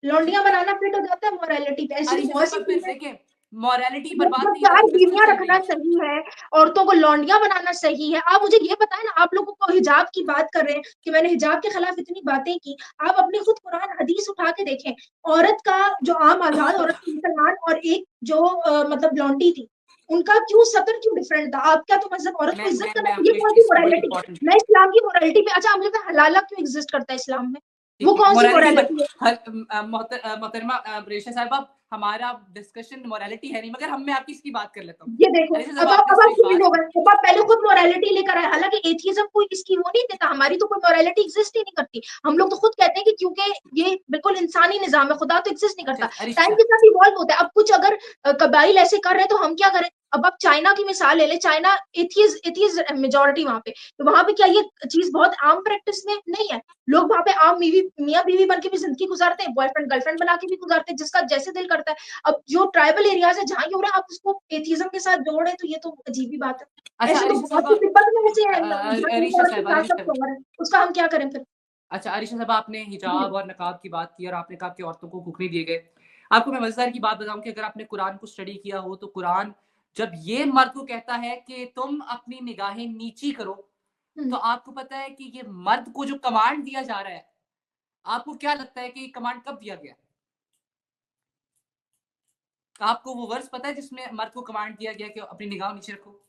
लौंडिया बनाना फिट हो जाता है मोरालिटी पे, ऐसी तो अलीशा बहुत सी साहिबा फिर चीजें। देखें, मोरालिटी पर जब बात जब नहीं, ये तो 4 इंडस्ट्री बीवियाँ चल रही रखना है। सही है, औरतों को लौंडिया बनाना सही है। आप मुझे ये बताएं ना, आप लोगों को हिजाब की बात कर रहे हैं कि मैंने हिजाब के खिलाफ इतनी बातें की। आप अपनी खुद कुरान हदीस उठा के देखें, औरत का जो आम आजाद औरत थी मुसलमान, और एक जो मतलब लौंडी थी, उनका क्यों सतर क्यों डिफरेंट था? आपका तो मतलब औरत को इज्जत करना मैं चाहिए, आपको इस कौन सी चीज़ की बड़ी मोरालिटी? इंपॉर्टेंट मैं इस्लाम की मोरालिटी पे, अच्छा मुझे हलाला क्यों एग्जिस्ट करता है इस्लाम में? वो ठीक है, कौन सी मोरालिटी पर मोरालिटी है? मोहतरमा रेशा साहिबा, हमारा डिस्कशन मोरालिटी है नहीं, मगर हम मैं आपकी इसकी बात कर लेता हूँ। ये देखो, रेशा साहिबा आपने अब इसमें आप एक खुद बात हो गए, अब आप पहले खुद मोरालिटी लेकर आए, हालांकि एथियज्म कोई इसकी वो नहीं देता, हमारी तो कोई मोरालिटी एग्जिस्ट ही नहीं करती। हम लोग तो खुद कहते हैं कि क्योंकि ये बिल्कुल इंसानी निजाम है, खुदा तो एग्जिस्ट नहीं करता। अरीशा टाइम के साहब साथ इवॉल्व होता है। अब कुछ अगर कबाइल ऐसे कर रहे हैं तो हम क्या करें? अब आप चाइना की मिसाल ले ले, चाइना एथियज एथियज मेजोरिटी वहां पे, तो वहां पे क्या ये चीज बहुत आम प्रैक्टिस में नहीं है? लोग वहां पे आम मियाँ बीवी बन के भी जिंदगी गुजारते हैं, बॉयफ्रेंड गर्लफ्रेंड बना के भी गुजारते हैं, जिसका जैसे दिल करता है। अब जो ट्राइबल एरियाज है जहाँ ये हो रहा है, आप उसको एथिज्म के साथ जोड़ रहे हैं, तो ये तो अजीब ही बात है। अच्छा ऐसे तो अरीशा बहुत सी साहब तिब्बत में ऐसे हैं, एक अरीशा औरत के साहब साथ अरीशा सब साहब शौहर है, उसका हम क्या करें फिर? अच्छा अरीशा साहब, आपने जी। हिजाब और नकाब की बात की और आपने कहा कि औरतों को कुक नहीं दिए गए। आपको मैं मज़ेदार की बात बताऊँ कि अगर आपने कुरान को स्टडी किया हो तो कुरान जब ये मर्द को कहता है कि तुम अपनी निगाहें नीची करो, तो हुँ। आपको पता है कि ये मर्द को जो कमांड दिया जा रहा है, आपको क्या लगता है कि ये कमांड कब दिया गया? आपको वो वर्स पता है जिसमें मर्द को कमांड दिया गया कि अपनी निगाह नीचे रखो?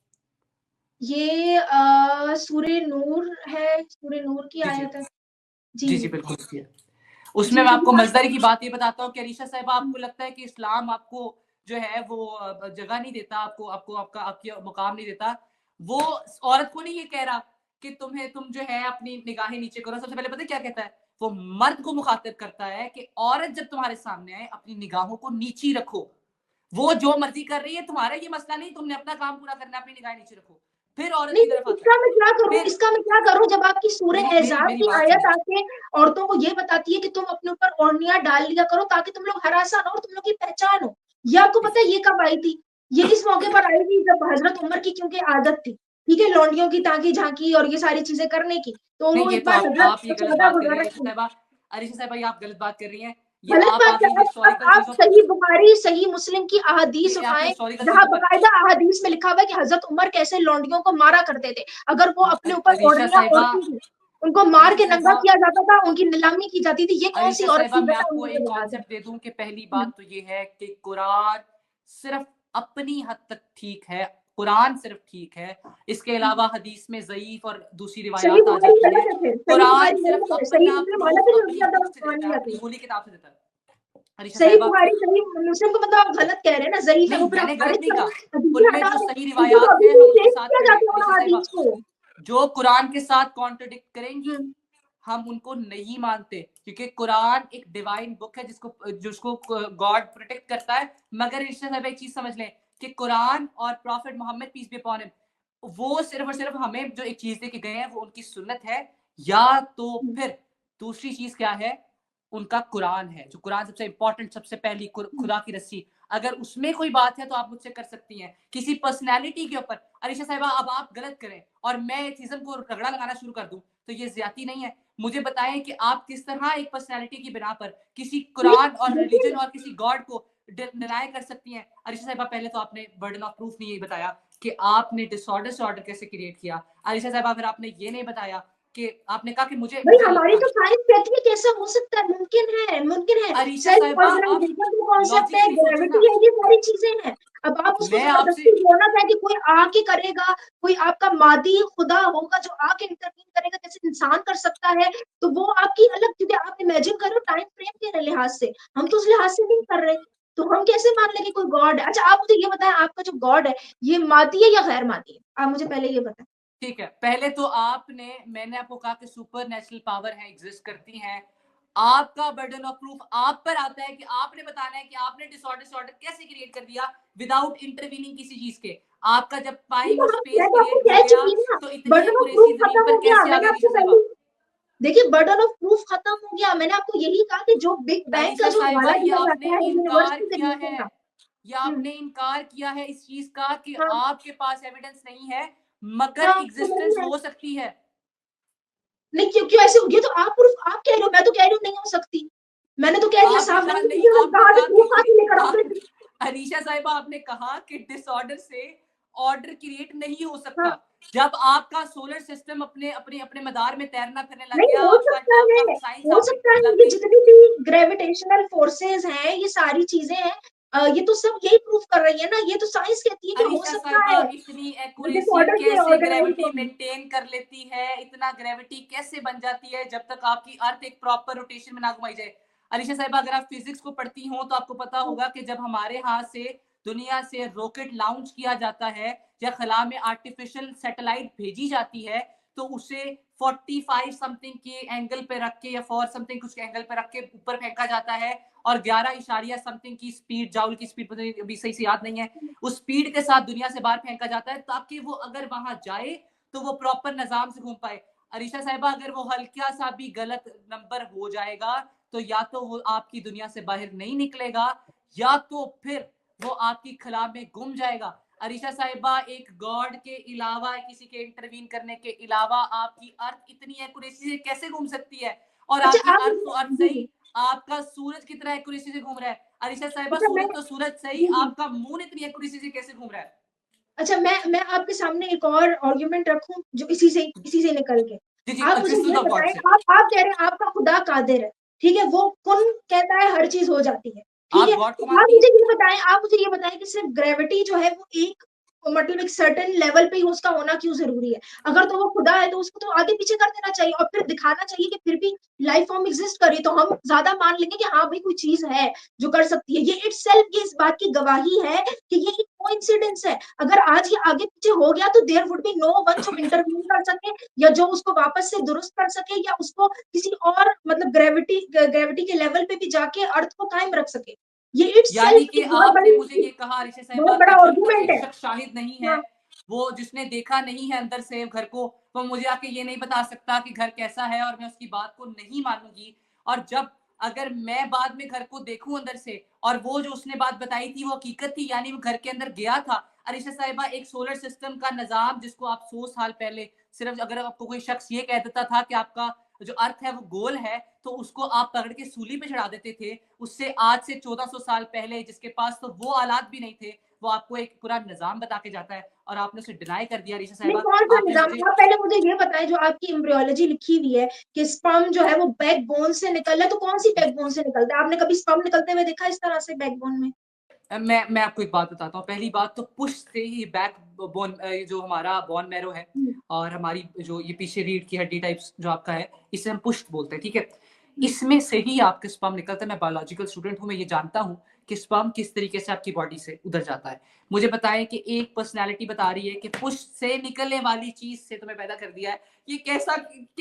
ये सूरे नूर है, सूरे नूर की जी, जी। आयत है। जी, जी, जी, जी। बिल्कुल सही है। उसमें जी, मैं क्योंकि आपको आप मज़ेदारी की बात ये बताता हूँ कि अरीशा साहिबा, हुँ, आपको लगता है कि इस्लाम आपको जो है वो जगह नहीं देता, आपको आपको आपका आपकी मुकाम नहीं देता। वो औरत को नहीं ये कह रहा कि तुम जो है अपनी निगाहें नीचे करो। सबसे पहले पता है क्या कहता है? वो मर्द को मुखातिब करता है कि औरत जब तुम्हारे सामने आए, अपनी निगाहों को नीची रखो। वो जो मर्ज़ी कर रही है, तुम्हारा ये मसला नहीं, तुमने अपना काम पूरा करना है, अपनी निगाहें नीचे रखो। फिर औरत नहीं, की तरफ नहीं, आता है। फिर इसका मैं क्या करूँ जब आपकी सूरे मेरी मेरी एहज़ाब मेरी की बात आयत सुनिए। आके औरतों को ये बताती है कि तुम अपने ऊपर ओढ़नियाँ डाल लिया करो ताकि तुम लोग हरासा ना हो और तुम लोग की पहचान हो। ये आपको पता है ये कब आई थी? ये इस मौके पर आई थी जब हज़रत उमर की क्योंकि आदत थी, ठीक है? लौंडियों की ताकी-झांकी और ये सारी चीज़ें करने की। तो नहीं, वो ये एक तो बार हज़रत आप ये गलत सौदा बात कर रही हैं गुज़ारत अरीशा थी। साहिबा। अरीशा साहिबा, ये आप गलत बात कर रही हैं। ये गलत आप बात आ क्या गई है? हिस्टोरिकल आप चीज़ों पर। सही बुखारी, सही मुस्लिम की अहादीस ये आपने उठाएँ, हिस्टोरिकल जहाँ चीज़ों पर। बाकायदा अहादीस में लिखा हुआ है कि हज़रत उमर कैसे लौंडियों को मारा करते थे। अगर वो अपने ऊपर अरीशा ओढ़नियाँ साहिबा, ओढ़ती थी, उनको मार अरीशा के नंगा साहिबा, किया जाता था, उनकी नीलामी की जाती थी। ये कौन-सी अरीशा औरत साहिबा, थी मैं बेटा आपको मुझे एक बता दो? कॉन्सेप्ट दे दूँ कि पहली हुँ, बात तो ये है कि कुरान सिर्फ़ अपनी हद तक ठीक है, कुरान सिर्फ़ ठीक है। इसके हुँ। अलावा हदीस में ज़ईफ़ और दूसरी सही रिवायात आ बुखारी जाती गलत हैं। है फिर, सही कुरान बुखारी सिर्फ़ गलत है, सही अपना मुस्लिम प्रूफ़ अलग है, अपनी उसके अंदर बुक से देता कहानी है, आती अपनी है। होली किताब से देता है। अरीशा सही साहिबा, बुखारी, सही मुस्लिम को मतलब आप गलत कह रहे हैं ना, ज़ईफ़ है, नहीं वो फिर आप मैंने गलत खारिज नहीं कर कहा। दें, हदीसें उनमें हटा जो दें, सही उनको तो रिवायात अभी हैं, भी हम उनके पेश साथ किया खड़े हैं। जाता है उन अरीशा साहिबा, अहादीस को। जो कुरान के साथ कॉन्ट्रडिक्ट करेंगी, हुँ, हम उनको नहीं मानते, क्योंकि कुरान एक डिवाइन बुक है जिसको गॉड प्रोटेक्ट करता है। मगर अरीशा साहिबा, एक चीज़ समझ लें कि कुरान और prophet Mohammad peace be upon him, वो सिर्फ़ और सिर्फ़ हमें जो एक चीज़ दे के गए हैं, वो उनकी सुन्नत है, या तो हुँ, फिर दूसरी चीज़ क्या है? उनका कुरान है, जो कुरान सबसे इम्पोर्टेंट, सबसे पहली हुँ। खुदा की रस्सी। अगर उसमें कोई बात है तो आप मुझसे कर सकती हैं। किसी पर्सनैलिटी के ऊपर अरीशा साहिबा, अब आप गलत करें और मैं एथिज़्म को रगड़ा लगाना शुरू कर दूँ, तो ये ज़्यादती नहीं है। मुझे बताएँ कि आप किस तरह एक पर्सनैलिटी की बिना पर किसी नहीं, कुरान और देखिए रिलिजन और किसी गॉड को डिनाय कर सकती हैं। अरीशा साहिबा, पहले तो आपने बर्डन ऑफ प्रूफ नहीं ये बताया कि आपने डिसऑर्डर से ऑर्डर कैसे क्रिएट किया। अरीशा साहिबा, फिर आपने ये नहीं बताया कि आपने कहा कि मुझे भाई मुझे हमारी लगता तो साइंस कहती है कैसा हो सकता है, मुमकिन है। अरीशा सेल्फ साहिबा, आप ऑर्गेनाइजेशन का कॉन्सेप्ट है, लॉजिकली सोचो ग्रेविटी ना। है, ये सारी चीज़ें हैं। अब आप उसको मैं आपसे ज़बरदस्ती बोलना चाहें कि कोई आके करेगा, कोई आपका मादी खुदा होगा जो आके इंटरवीन करेगा जैसे इंसान कर सकता है, तो वो आपकी अलग, क्योंकि आप इमेजिन करो टाइम फ्रेम के लिहाज से, हम तो उस लिहाज से नहीं कर रहे। तो हम कैसे मान लें कि कोई गॉड है? अच्छा आप मुझे ये बताएँ आपका जो गॉड है, ये मादी है या गैर मादी है? आप मुझे पहले ये बताएँ। ठीक है, पहले तो मैंने आपको कहा कि सुपर नेचुरल पावर है, एग्जिस्ट करती हैं। आपका बर्डन ऑफ प्रूफ आप पर आता है कि आपने बताना है कि आपने डिसऑर्डर कैसे क्रिएट कर दिया विदाउट इंटरवीनिंग किसी चीज के। आपका जब ये टाइम तो और हम स्पेस मैं तो आपको क्रिएट हो कह गया, चुकी हूँ ना, तो इतनी बर्डन ऑफ एक्यूरेसी प्रूफ जमीन खत्म पर हो गया। कैसे आ मैंने गई आपको अरीशा पहले साहिबा? देखिए बर्डन ऑफ प्रूफ खत्म हो गया। मैंने आपको यही कहा कि जो बिग बैंग का अरीशा जो साहिबा, हवाला ये दिया आपने जाता है यूनिवर्स इनकार के किया जरिए से है। ना। या हुँ, आपने इनकार किया है इस चीज का कि हाँ, आपके पास एविडेंस नहीं है, मगर हाँ, तो नहीं एग्जिस्टेंस है। हो सकती है। नहीं क्यों क्यों ऐसे ये तो आप प्रूफ आप कह रहे हो, मैं तो कह रही हूँ नहीं हो सकती। मैंने तो कह दिया आपने साफ, कहा मैंने नहीं, किसी ने आपने कहा था कहा प्रूफ कहाँ कि से लेकर आओगे? आप अनीशा साहिबा, आपने कहा कि डिसऑर्डर से ऑर्डर क्रिएट नहीं हो हाँ, सकता। जब आपका सोलर सिस्टम अपने अपने अपने मदार में तैरना फिरने लग नहीं गया, आपका आपका साइंस हो आप पे सकता है लग ये गई। जितनी भी ग्रेविटेशनल फोर्सेस हैं, ये सारी चीज़ें हैं, ये तो सब यही प्रूफ कर रही है ना, ये तो साइंस कहती है कि हो अरीशा सकता साहिबा, है, इतनी वो एक्यूरेसी डिसऑर्डर से कैसे ऑर्गेनाइज़ ग्रेविटी होगी। मेंटेन कर लेती है? इतना ग्रेविटी कैसे बन जाती है जब तक आपकी अर्थ एक प्रॉपर रोटेशन में ना घुमाई जाए? अलीशा साहिबा, अगर आप फिजिक्स को पढ़ती हो तो आपको पता होगा कि जब हमारे हाथ से दुनिया से रॉकेट लॉन्च किया जाता है या खला में आर्टिफिशियल सैटेलाइट भेजी जाती है, तो उसे 45 समथिंग के एंगल पे रख के या 4 समथिंग कुछ एंगल पे रख के ऊपर फेंका जाता है, और 11 इशारिया समथिंग की स्पीड, जाउल की स्पीड पता नहीं, अभी सही से याद नहीं है, उस स्पीड के साथ दुनिया से बाहर फेंका जाता है ताकि वो अगर वहां जाए तो वो प्रॉपर निजाम से घूम पाए। अरीशा साहिबा, अगर वो हल्का सा भी गलत नंबर हो जाएगा तो या तो वो आपकी दुनिया से बाहर नहीं निकलेगा, या तो फिर वो आपकी खला में गुम जाएगा। अरीशा साहिबा, एक गॉड के अलावा, किसी के इंटरवीन करने के अलावा आपकी अर्थ इतनी एक्यूरेसी से कैसे घूम सकती है? और अच्छा आपकी आप अर्थ तो अर्थ जी, सही, आपका सूरज कितना एक्यूरेसी से घूम रहा है? अरीशा साहिबा, अच्छा मैं सूरज तो सूरज सही, जी, जी। आपका मून इतनी एक्यूरेसी से कैसे घूम रहा है? अच्छा मैं आपके सामने एक और आर्गुमेंट रखूं जो इसी से निकल के। जी, जी, आप मुझे दिस इज़ ये द गॉड बताएं, से। आप कह रहे हैं आपका खुदा कादिर है, ठीक है? वो कुन कहता है हर चीज़ हो जाती है, ठीक आप है? गॉड को तो मानती हैं? आप मुझे ये बताएं कि सिर्फ ग्रेविटी जो है वो एक मतलब एक सर्टेन लेवल पे ही उसका होना क्यों ज़रूरी है? अगर तो वो खुदा है तो उसको तो आगे-पीछे कर देना चाहिए और फिर दिखाना चाहिए कि फिर भी लाइफ फॉर्म एग्ज़िस्ट कर रही है, तो हम ज़्यादा मान लेंगे कि हाँ, भाई कोई चीज़ है जो कर सकती है। ये इटसेल्फ ये इस बात की गवाही है कि ये एक कोइंसिडेंस है। अगर आज ये आगे पीछे हो गया तो there would be no one जो इंटरवीन कर सके या जो उसको वापस से दुरुस्त कर सके या उसको किसी और मतलब ग्रेविटी के लेवल पे भी जाके अर्थ को कायम रख सके। ये यानी इटसेल्फ कि एक आपने मुझे ये कहा अरीशा बहुत साहिबा बड़ा कि जब तक आर्गुमेंट एक है। शख्स शाहिद नहीं है, हाँ, वो जिसने देखा नहीं है अंदर से घर को, वो मुझे आके ये नहीं बता सकता कि घर कैसा है और मैं उसकी बात को नहीं मानूँगी। और जब अगर मैं बाद में घर को देखूँ अंदर से और वो जो उसने बात बताई थी वो हकीकत थी, यानी वो घर के अंदर गया था। अरीशा साहिबा, एक सोलर सिस्टम का निज़ाम जिसको आप 100 साल पहले सिर्फ़ अगर आपको कोई शख्स ये कह देता था कि आपका जो अर्थ है वो गोल है, तो उसको आप पकड़ के सूली पे चढ़ा देते थे। उससे आज से 1400 साल पहले जिसके पास तो वो आलात भी नहीं थे, वो आपको एक पूरा निज़ाम बता के जाता है और आपने उसे डिनाई कर दिया अरीशा नहीं साहिबा। कौन-सा आपने निज़ाम? मुझे आप पहले मुझे ये बताएँ जो आपकी एम्ब्रियोलॉजी लिखी हुई है कि स्पर्म जो है वो बैकबोन से निकला है, तो कौन-सी बैकबोन से निकलता है? आपने कभी स्पर्म निकलते हुए देखा है इस तरह से बैकबोन में? मैं आपको एक बात बताता हूँ। पहली बात तो पुश्त से ही बैक बोन जो हमारा बोन मैरो है हुँ, और हमारी जो ये पीछे रीढ़ की हड्डी टाइप्स जो आपका है, इसे हम पुश्त बोलते हैं, ठीक है? हुँ। इसमें से ही आपके स्पर्म निकलता है। मैं बायोलॉजिकल स्टूडेंट हूँ, मैं ये जानता हूँ कि स्पर्म किस तरीके से आपकी बॉडी से उधर जाता है। मुझे बताएँ कि एक पर्सनैलिटी बता रही है कि पुश्त से निकलने वाली चीज़ से तुम्हें पैदा कर दिया है। ये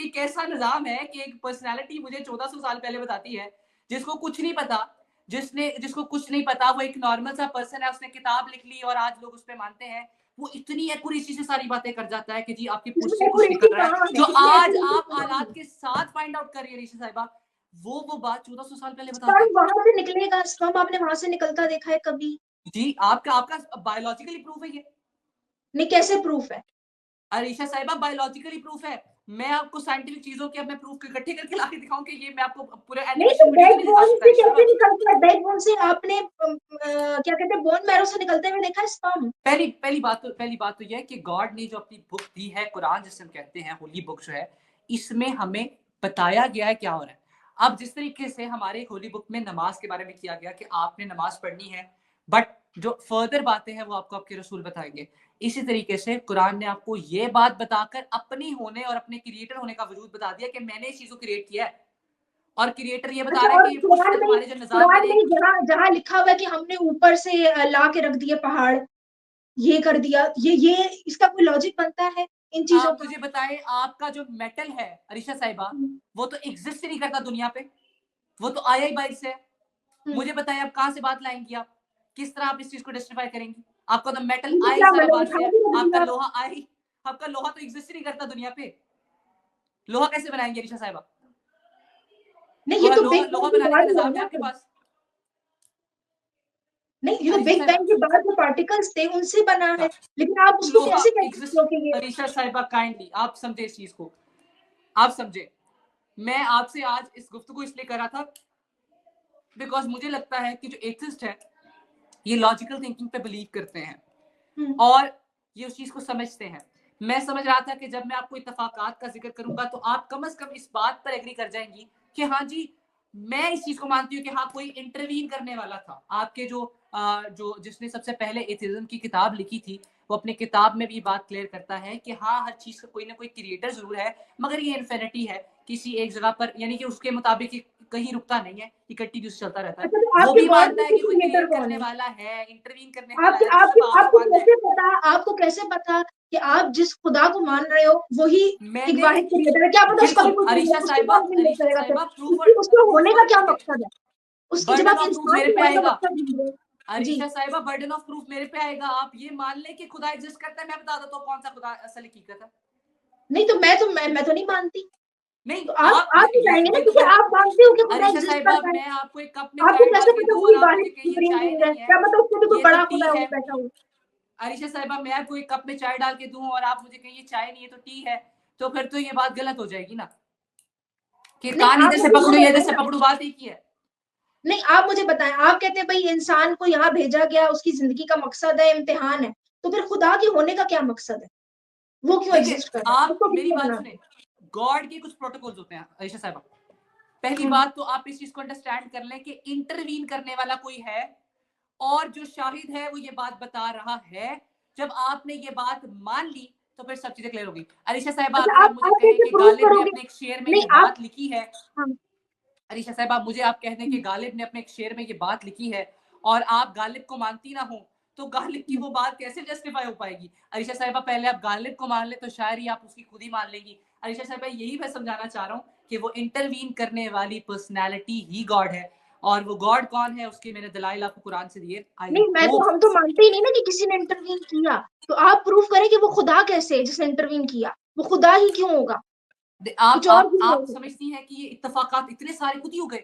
कैसा निज़ाम है कि एक पर्सनैलिटी मुझे 1400 साल पहले बताती है, जिसको कुछ नहीं पता, जिसको कुछ नहीं पता, वो एक नॉर्मल सा पर्सन है, उसने किताब लिख ली और आज लोग उस पे मानते हैं। वो इतनी एक्यूरेसी से सारी बातें कर जाता है कि जी आपकी पुश इसमें से कुछ एक्यूरेसी निकल रहा है, कहाँ है? जो इसमें आज एक्यूरेसी आप कहाँ है? आलात के साथ फाइंड आउट कर रही है ऋषि साहिबा, वो बात 1400 साल पहले बता स्पर्म गई। वहाँ से निकलेगा, स्पर्म आपने वहाँ से निकलता देखा है कभी? जी, आपका आपका बायोलॉजिकली प्रूफ है ये। नहीं कैसे प्रूफ है? अरीशा साहिबा, बायोलॉजिकली प्रूफ है। मैं आपको साइंटिफिक चीज़ों के अब मैं प्रूफ इकट्ठे करके लाके दिखाऊँ कि ये मैं आपको पूरे नहीं तो एनिमेशन वीडियो में नहीं दिखा बैकबोन सकता से अरीशा कैसे साहिबा। निकलता है? बैकबोन से आपने क्या कहते हैं बोन मैरो से निकलते हुए देखा है स्पर्म? पहली बात तो ये है कि गॉड ने जो अपनी बुक दी है, कुरान जिसे हम कहते हैं, होली बुक जो है, इसमें हमें बताया गया है क्या हो रहा है। अब जिस तरीके से हमारे होली बुक में नमाज के बारे में किया गया कि आपने नमाज पढ़नी है, बट जो फर्दर बातें हैं वो आपको आपके रसूल बताएंगे। इसी तरीके से कुरान ने आपको ये बात बताकर अपनी होने और अपने क्रिएटर होने का वजूद बता दिया कि मैंने इस चीज को क्रिएट किया है और क्रिएटर ये बता अच्छा रहा है और कि ये पुश से तुम्हारे जो निजाम कुरान मैंने में जहाँ जहाँ लिखा हुआ है कि हमने ऊपर से ला के रख दिए पहाड़, ये कर दिया, ये इसका कोई लॉजिक बनता है इन चीज़ों आप का? मुझे बताएं, आपका जो मेटल है अरीशा साहिबा, हुँ, वो तो एग्जिस्ट ही नहीं करता दुनिया पे, वो तो आया ही बाहर से है। हुँ। मुझे बताएं आप कहाँ से बात लाएंगी, आप किस तरह आप इस चीज को जस्टिफाई करेंगी? आपका तो मेटल इनको आया ही क्या सारा मतलब बाहर उठा से है, के रख आपका दिया? लोहा आया ही, आपका लोहा तो एग्जिस्ट ही नहीं करता दुनिया पे। लोहा कैसे बनाएंगे अरीशा साहिबा? नहीं ये लोहा तो लोहा बिग बैंग लोहा के बनाने का बाद हुआ निजाम है ना आपके फिर। पास नहीं ये तो अरीशा बिग साहिबा? बैंग के बाद जो पार्टिकल्स थे उनसे बना है। लेकिन आप उसको लोहा कैसे कहते एग्जिस्ट, हो कि ये अरीशा साहिबा काइंडली आप समझे इस चीज को, आप समझे। मैं आपसे आज इस गुफ्तगू इसलिए कर रहा था बिकॉज मुझे लगता है कि जो एथिस्ट है ये लॉजिकल थिंकिंग पे बिलीव करते हैं हुँ, और ये उस चीज को समझते हैं। मैं समझ रहा था कि जब मैं आपको इत्तफाकात का जिक्र करूंगा तो आप कम से कम इस बात पर एग्री कर जाएंगी कि हाँ जी, मैं इस चीज को मानती हूँ कि हाँ कोई इंटरवीन करने वाला था। आपके जो जिसने सबसे पहले एथिज्म की किताब लिखी थी, वो अपने किताब में भी बात क्लियर करता है कि हाँ हर चीज का कोई ना कोई क्रिएटर जरूर है, मगर ये इन्फिनिटी है किसी एक जगह पर, यानी कि उसके मुताबिक ये कहीं रुकता नहीं है, ये कंटिन्यूस चलता रहता है। अच्छा तो वो आपके भी गॉड मानता में है से कि कोई क्रिएटर क्रिएट कौन करने है? वाला है, इंटरवीन करने वाला है, जो सब आपको आपको मानना है। कैसे पता कि आप जिस खुदा को मान रहे हो वही एक मैंने वाहिद क्रिएटर है? क्या पता उसका भी बिल्कुल कोई अरीशा क्रिएटर उसको साहिबा, कौन क्रिएट करेगा फिर? प्रूफ और उसकी उसके प्रूफ होने का और क्या ठीक है, मकसद है? उसकी जब बर्डन आप ऑफ प्रूफ इंसान मेरे के पे होने का आएगा। मकसद ढूँढ रहे हो जी। अरीशा साहिबा, बर्डन ऑफ प्रूफ मेरे पे आएगा। आप ये मान ले कि खुदा एग्जिस्ट करता है, मैं बता देता हूँ कौन सा खुदा असल हकीकत है। नहीं तो मैं तो नहीं मानती। नहीं तो आप आप बताएँगे ना क्योंकि अगर आप मानते हो कि खुदा अरीशा एग्ज़िस्ट साहिबा, करता है। मैं आपको एक कप में आपको चाय डाल कैसे के पता दूं और वही आप मुझे वाहिद कहिए सुप्रीम चाय बीइंग है? नहीं है, क्या पता उससे भी कोई ये तो बड़ा टी खुदा हो है। बैठा हो? अरीशा साहिबा, मैं आपको एक कप में चाय डाल के दूं और आप मुझे कहें ये चाय नहीं है तो टी है, तो फिर तो ये बात गलत हो जाएगी ना, कि नहीं, कान आप इधर से मुझे पकड़ो ये या इधर बताएं से ना। पकड़ो, बात एक ही है। नहीं, आप मुझे बताएं, आप कहते हैं भाई इंसान को यहाँ भेजा गया, उसकी जिंदगी का मकसद है, इम्तिहान है, तो फिर खुदा के होने का क्या मकसद है? वो क्यों देखिए, एग्जिस्ट कर रहा है? आप उसको मेरी किसने बात बना सुने, दिया? गॉड के कुछ प्रोटोकॉल्स होते हैं अरीशा साहिबा। पहली हम्म। बात तो आप इस चीज को अंडरस्टैंड कर लें कि इंटरवीन करने वाला कोई है, और जो शाहिद है वो ये बात बता रहा है। जब आपने ये बात मान ली तो फिर सब चीजें क्लियर होगी। अरीशा साहिबा, अच्छा, अगर आप मुझे आप कहें कैसे कि प्रूव गालिब ने करोगे? अपने एक शेर में नहीं, ये आप। बात लिखी है, हाँ। अरीशा साहिबा मुझे आप कह दें कि गालिब ने अपने एक शेर में ये बात लिखी है और आप गालिब को मानती ना हो, तो गालिब की वो बात कैसे जस्टिफाई हो पाएगी? अरीशा साहिबा, पहले आप गालिब को मान ले तो शायद ही आप उसकी खुद ही मान लेंगी। अरीशा साहिबा, यही मैं समझाना चाह रहा हूँ कि वो इंटरवीन करने वाली पर्सनैलिटी ही गॉड है, और वो गॉड कौन है उसके मैंने दलाइल आपको कुरान से दिए। आई नहीं, मैं तो होप हम तो मानते ही नहीं ना कि किसी ने इंटरवीन किया। तो आप प्रूफ करें कि वो खुदा कैसे है जिसने इंटरवीन किया? वो खुदा ही क्यों होगा? आप कुछ और आप क्यों आप हो सकता है? समझती हैं कि ये इत्तेफाकात इतने सारे खुद ही हो गए?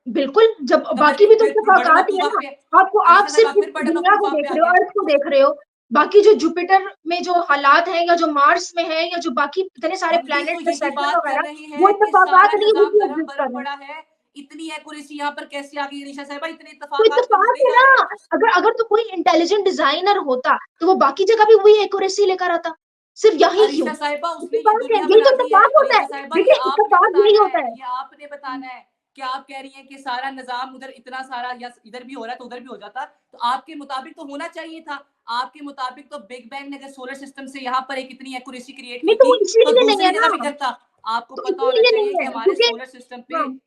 बिल्कुल, जब तो बाकी भी तो फिर बर्डन ऑफ इत्तेफाकात ही प्रूफ है आप ना। पे, आपको, आप अरीशा साहब सिर्फ फिर बर्डन ऑफ दुनिया प्रूफ को आप देख पे आ रहे हो, गया। अर्थ को देख रहे हो। बाकी जो जुपिटर में जो हालात हैं, या जो मार्स में है, या जो बाकी इतने सारे हम भी तो प्लैनेट्स है, यही सैटर्न बात कर वगैरह, रहे वो हैं कि इत्तेफाकात सारा नहीं, वो निजाम क्यों धर्म एग्जिस्ट कर भरम रहे हैं? पड़ा है। इतनी एक्यूरेसी यहाँ पर कैसे आ गई अरीशा साहबा? इतने तो इत्तेफाकात फिर हो इत्तेफाक ही है जा ना। रहे हैं। अगर अगर तो कोई इंटेलिजेंट डिजाइनर होता, तो वो बाकी जगह भी वही एक्यूरेसी लेकर आता। सिर्फ यही क्यों? अरीशा साहिबा, उसने ये इत्तेफाक है, दुनिया यही बना तो दी है। इत्तेफाक होता अरीशा है। साहिबा, ये देखिए, आपने इत्तेफाक यही बताना है, होता है। ये आपने बताना है कि आप कह रही हैं कि सारा निजाम उधर इतना सारा या इधर भी हो रहा है तो उधर भी हो जाता, तो आपके मुताबिक तो होना चाहिए था। आपके मुताबिक तो बिग बैंग ने अगर सोलर सिस्टम से यहाँ पर एक इतनी एक्यूरेसी क्रिएट नहीं, की तो थी वो तो इसीलिए नहीं दूसरी है जगह भी ना। करता। आपको तो पता होना इसीलिए चाहिए नहीं कि है हमारे क्योंकि। सोलर सिस्टम पे, हाँ।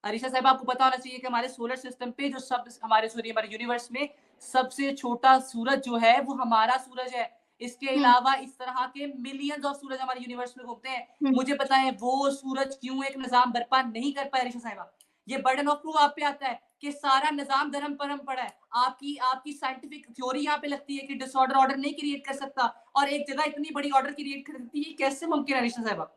अरीशा साहब आपको पता होना चाहिए कि हमारे सोलर सिस्टम पे जो सब हमारे सूर्य हमारे यूनिवर्स में सबसे छोटा सूरज जो है वो हमारा सूरज है। इसके हम्म। अलावा इस तरह के मिलियंस ऑफ सूरज हमारे यूनिवर्स में घूमते हैं। हम्म। मुझे बताएं वो सूरज क्यों एक निजाम बर्पा नहीं कर पाए अरीशा साहिबा? ये बर्डन ऑफ प्रूफ आप पे आता है कि सारा निजाम धर्म परम पड़ा है। आपकी आपकी साइंटिफिक थ्योरी यहाँ पे लगती है कि डिसऑर्डर ऑर्डर नहीं क्रिएट कर सकता, और एक जगह इतनी बड़ी ऑर्डर क्रिएट कर सकती है, कैसे मुमकिन है अरीशा साहिबा?